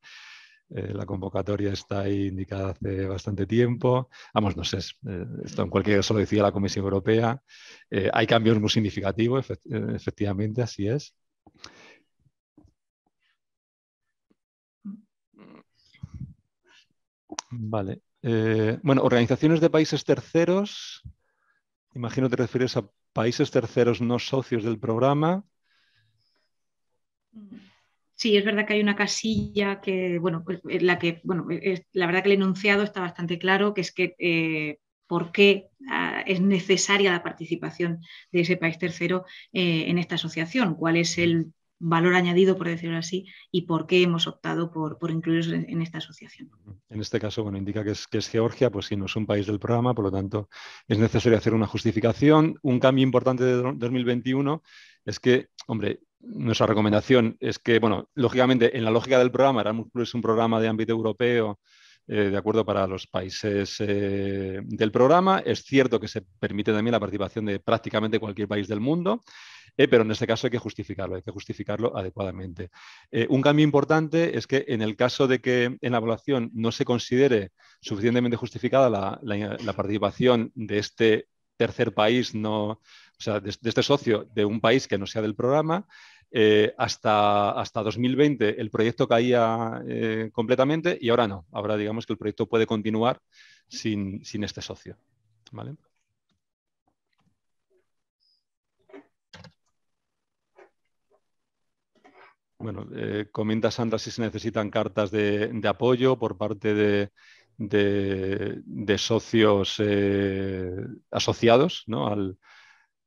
la convocatoria está ahí indicada hace bastante tiempo. Vamos, no sé, esto en cualquier caso lo decía la Comisión Europea. Hay cambios muy significativos, efectivamente, así es. Vale. Bueno, organizaciones de países terceros. Imagino que te refieres a países terceros no socios del programa. Sí, es verdad que hay una casilla que, bueno, la que, bueno, la verdad que el enunciado está bastante claro, que es que por qué es necesaria la participación de ese país tercero en esta asociación, cuál es el valor añadido, por decirlo así, y por qué hemos optado por incluirlos en esta asociación. En este caso, bueno, indica que es Georgia, pues sí, no es un país del programa, por lo tanto, es necesario hacer una justificación. Un cambio importante de 2021 es que, hombre, nuestra recomendación es que, bueno, lógicamente, en la lógica del programa, Erasmus Plus es un programa de ámbito europeo, de acuerdo para los países del programa. Es cierto que se permite también la participación de prácticamente cualquier país del mundo. Pero en este caso hay que justificarlo adecuadamente. Un cambio importante es que en el caso de que en la evaluación no se considere suficientemente justificada la participación de este tercer país, o sea, de este socio de un país que no sea del programa, hasta 2020 el proyecto caía completamente y ahora no. Ahora digamos que el proyecto puede continuar sin este socio. ¿Vale? Bueno, comenta Sandra si se necesitan cartas de apoyo por parte de socios asociados, ¿no?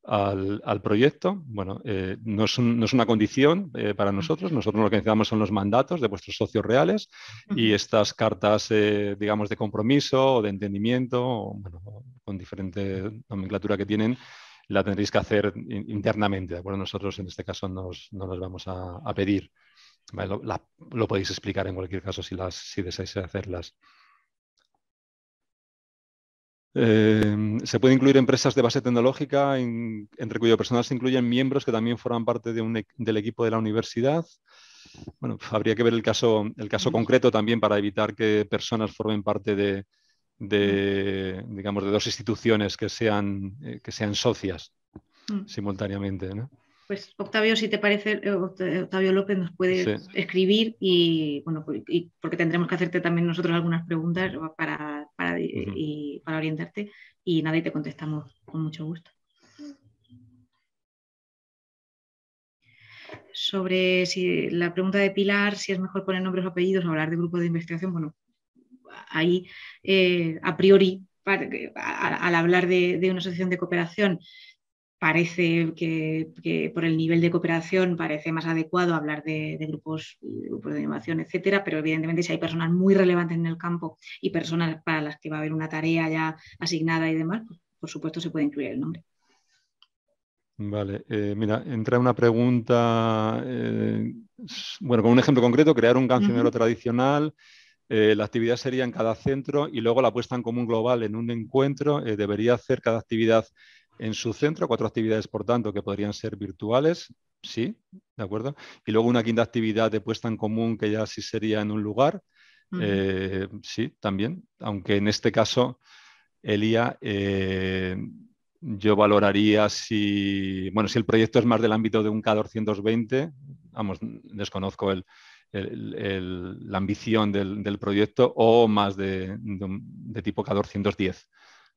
al proyecto. Bueno, no es una condición para nosotros. Nosotros lo que necesitamos son los mandatos de vuestros socios reales y estas cartas, digamos, de compromiso o de entendimiento, o, bueno, con diferente nomenclatura que tienen, la tendréis que hacer internamente, ¿de acuerdo? Nosotros en este caso no las vamos a pedir. ¿Vale? Lo podéis explicar en cualquier caso si deseáis hacerlas. Se puede incluir empresas de base tecnológica entre cuyo personal se incluyen miembros que también forman parte del equipo de la universidad. Bueno, habría que ver el caso concreto también para evitar que personas formen parte digamos, de dos instituciones que sean socias simultáneamente, ¿no? Pues Octavio, si te parece, Octavio López nos puede escribir y, bueno, porque tendremos que hacerte también nosotros algunas preguntas para orientarte y nada, y te contestamos con mucho gusto. Sobre si la pregunta de Pilar, si es mejor poner nombres o apellidos o hablar de grupo de investigación, bueno, ahí a priori, al hablar de una asociación de cooperación, parece que por el nivel de cooperación parece más adecuado hablar de grupos de innovación, etcétera, pero evidentemente si hay personas muy relevantes en el campo y personas para las que va a haber una tarea ya asignada y demás, pues, por supuesto se puede incluir el nombre. Vale, mira, entra una pregunta, bueno, con un ejemplo concreto, crear un cancionero tradicional. La actividad sería en cada centro y luego la puesta en común global en un encuentro. Debería hacer cada actividad en su centro, 4 actividades, por tanto, que podrían ser virtuales, sí, ¿de acuerdo? Y luego una quinta actividad de puesta en común que ya sí sería en un lugar, sí, también, aunque en este caso, Elia, yo valoraría si el proyecto es más del ámbito de un K220, vamos, desconozco la ambición del proyecto, o más de tipo K210,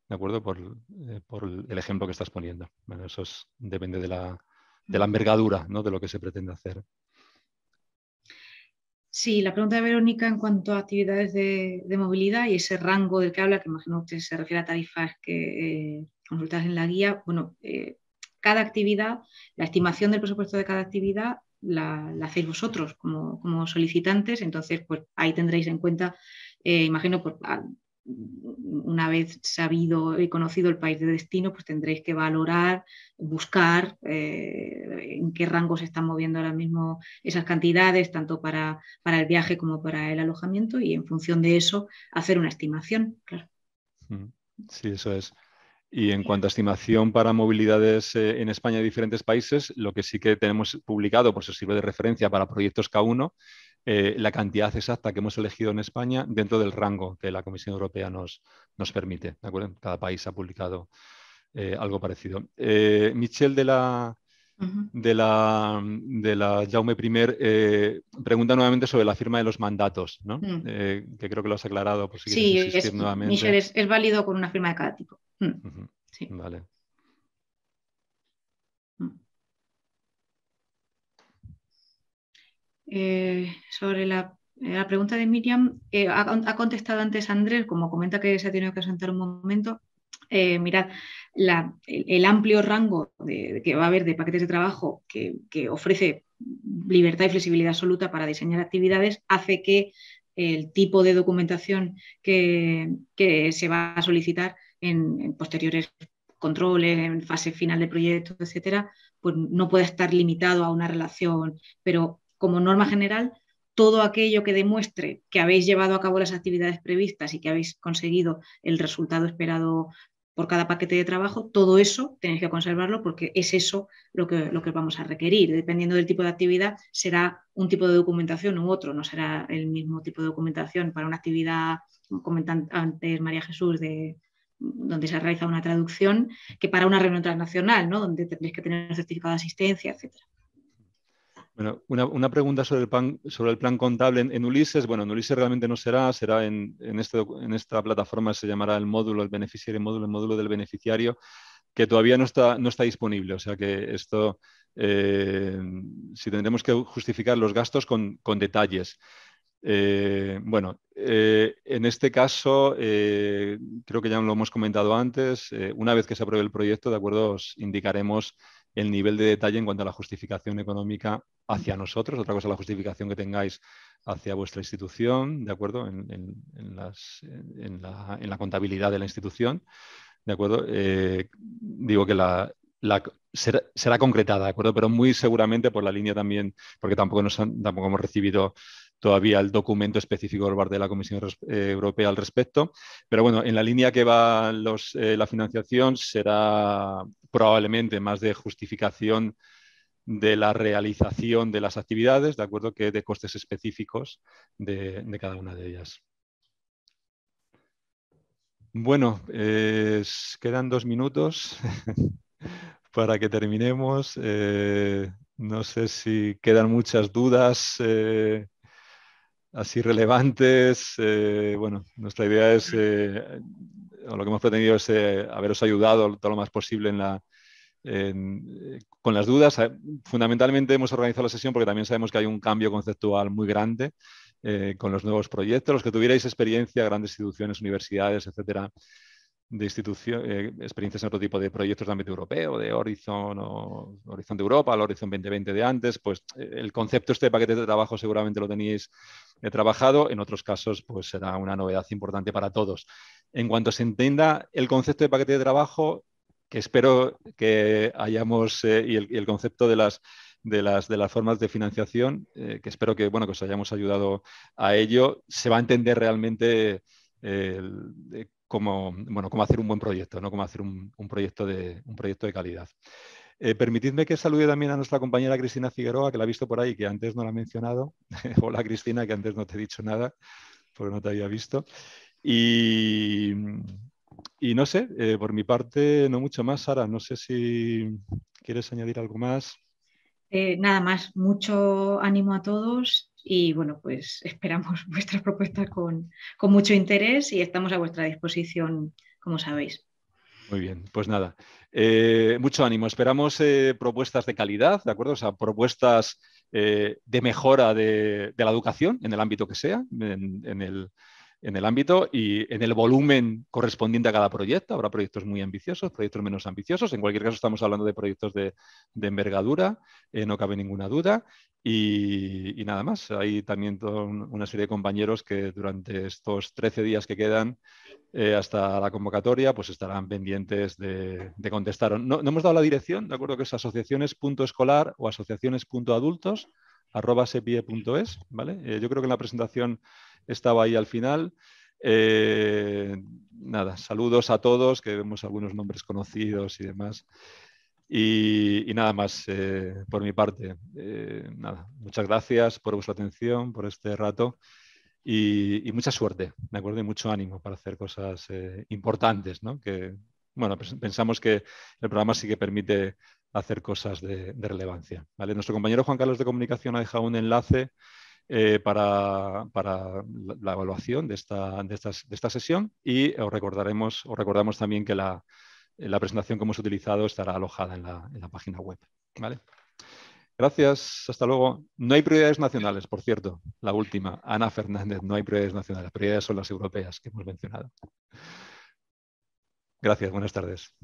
¿de acuerdo? Por el ejemplo que estás poniendo. Bueno, eso depende de la envergadura, ¿no? De lo que se pretende hacer. Sí, la pregunta de Verónica en cuanto a actividades de movilidad y ese rango del que habla, que imagino que se refiere a tarifas que consultas en la guía. Bueno, cada actividad, la estimación del presupuesto de cada actividad la hacéis vosotros como solicitantes, entonces pues ahí tendréis en cuenta, imagino, pues, una vez sabido y conocido el país de destino, pues tendréis que valorar, buscar en qué rango se están moviendo ahora mismo esas cantidades, tanto para el viaje como para el alojamiento, y en función de eso hacer una estimación, claro. Sí, eso es. Y en cuanto a estimación para movilidades en España y diferentes países, lo que sí que tenemos publicado, por si os sirve de referencia para proyectos K1, la cantidad exacta que hemos elegido en España dentro del rango que la Comisión Europea nos permite. ¿De acuerdo? Cada país ha publicado algo parecido. Michelle de la Jaume I pregunta nuevamente sobre la firma de los mandatos, ¿no? Que creo que lo has aclarado, por si quieres Sí, insistir nuevamente. Michelle, es válido con una firma de cada tipo. Sí. Vale. Sobre la pregunta de Miriam, ha contestado antes Andrés, como comenta que se ha tenido que asentar un momento. Mirad, el amplio rango que va a haber de paquetes de trabajo que ofrece libertad y flexibilidad absoluta para diseñar actividades hace que el tipo de documentación que se va a solicitar en posteriores controles, en fase final de proyecto, etcétera, pues no puede estar limitado a una relación, pero como norma general, todo aquello que demuestre que habéis llevado a cabo las actividades previstas y que habéis conseguido el resultado esperado por cada paquete de trabajo, todo eso tenéis que conservarlo porque es eso lo que vamos a requerir. Dependiendo del tipo de actividad, será un tipo de documentación u otro, no será el mismo tipo de documentación para una actividad, como comentaba antes María Jesús, donde se realiza una traducción, que para una reunión transnacional, ¿no? Donde tendréis que tener certificado de asistencia, etcétera. Bueno, una pregunta sobre el plan contable en Ulises. Bueno, en Ulises realmente no será en esta plataforma se llamará el módulo el módulo del beneficiario, que todavía no está disponible. O sea que esto, si tendremos que justificar los gastos con detalles. En este caso, creo que ya lo hemos comentado antes, una vez que se apruebe el proyecto, de acuerdo, os indicaremos el nivel de detalle en cuanto a la justificación económica hacia nosotros, otra cosa la justificación que tengáis hacia vuestra institución, ¿de acuerdo? En la contabilidad de la institución, ¿de acuerdo? Digo que será concretada, ¿de acuerdo? Pero muy seguramente por la línea también, porque tampoco hemos recibido todavía el documento específico por parte de la Comisión Europea al respecto. Pero bueno, en la línea que va la financiación será probablemente más de justificación de la realización de las actividades, de acuerdo, que de costes específicos de cada una de ellas. Bueno, quedan 2 minutos para que terminemos. No sé si quedan muchas dudas así relevantes. Bueno, nuestra idea es, o lo que hemos pretendido es haberos ayudado todo lo más posible con las dudas. Fundamentalmente hemos organizado la sesión porque también sabemos que hay un cambio conceptual muy grande con los nuevos proyectos. Los que tuvierais experiencia, grandes instituciones, universidades, etcétera, de experiencias en otro tipo de proyectos de ámbito europeo, de Horizon o Horizon de Europa, el Horizon 2020 de antes, pues el concepto de paquete de trabajo seguramente lo teníais trabajado. En otros casos, pues será una novedad importante para todos. En cuanto se entienda el concepto de paquete de trabajo, que espero que hayamos, y el concepto de las formas de financiación, que espero que os hayamos ayudado a ello, se va a entender realmente cómo hacer un buen proyecto, ¿no? Cómo hacer un proyecto de calidad. Permitidme que salude también a nuestra compañera Cristina Figueroa, que la he visto por ahí, que antes no la he mencionado. Hola Cristina, que antes no te he dicho nada, porque no te había visto. Y no sé, por mi parte, no mucho más. Sara, no sé si quieres añadir algo más. Nada más, mucho ánimo a todos y bueno, pues esperamos vuestras propuestas con mucho interés y estamos a vuestra disposición, como sabéis. Muy bien, pues nada, mucho ánimo. Esperamos propuestas de calidad, ¿de acuerdo? O sea, propuestas de mejora de la educación en el ámbito que sea, en el ámbito y en el volumen correspondiente a cada proyecto. Habrá proyectos muy ambiciosos, proyectos menos ambiciosos. En cualquier caso, estamos hablando de proyectos de envergadura, no cabe ninguna duda. Y nada más, hay también toda una serie de compañeros que durante estos 13 días que quedan hasta la convocatoria, pues estarán pendientes de contestar. No hemos dado la dirección, de acuerdo que es asociaciones.escolar o asociaciones.adultos@sepie.es, ¿vale? Yo creo que en la presentación estaba ahí al final. Nada, saludos a todos, que vemos algunos nombres conocidos y demás. Y nada más por mi parte. Nada, muchas gracias por vuestra atención, por este rato y mucha suerte, ¿de acuerdo? Y mucho ánimo para hacer cosas importantes, ¿no? Que, bueno, pensamos que el programa sí que permite hacer cosas de relevancia, ¿vale? Nuestro compañero Juan Carlos de Comunicación ha dejado un enlace para la evaluación de esta sesión y os recordamos también que la presentación que hemos utilizado estará alojada en la página web, ¿vale? Gracias, hasta luego. No hay prioridades nacionales, por cierto. La última, Ana Fernández, no hay prioridades nacionales. Las prioridades son las europeas que hemos mencionado. Gracias, buenas tardes.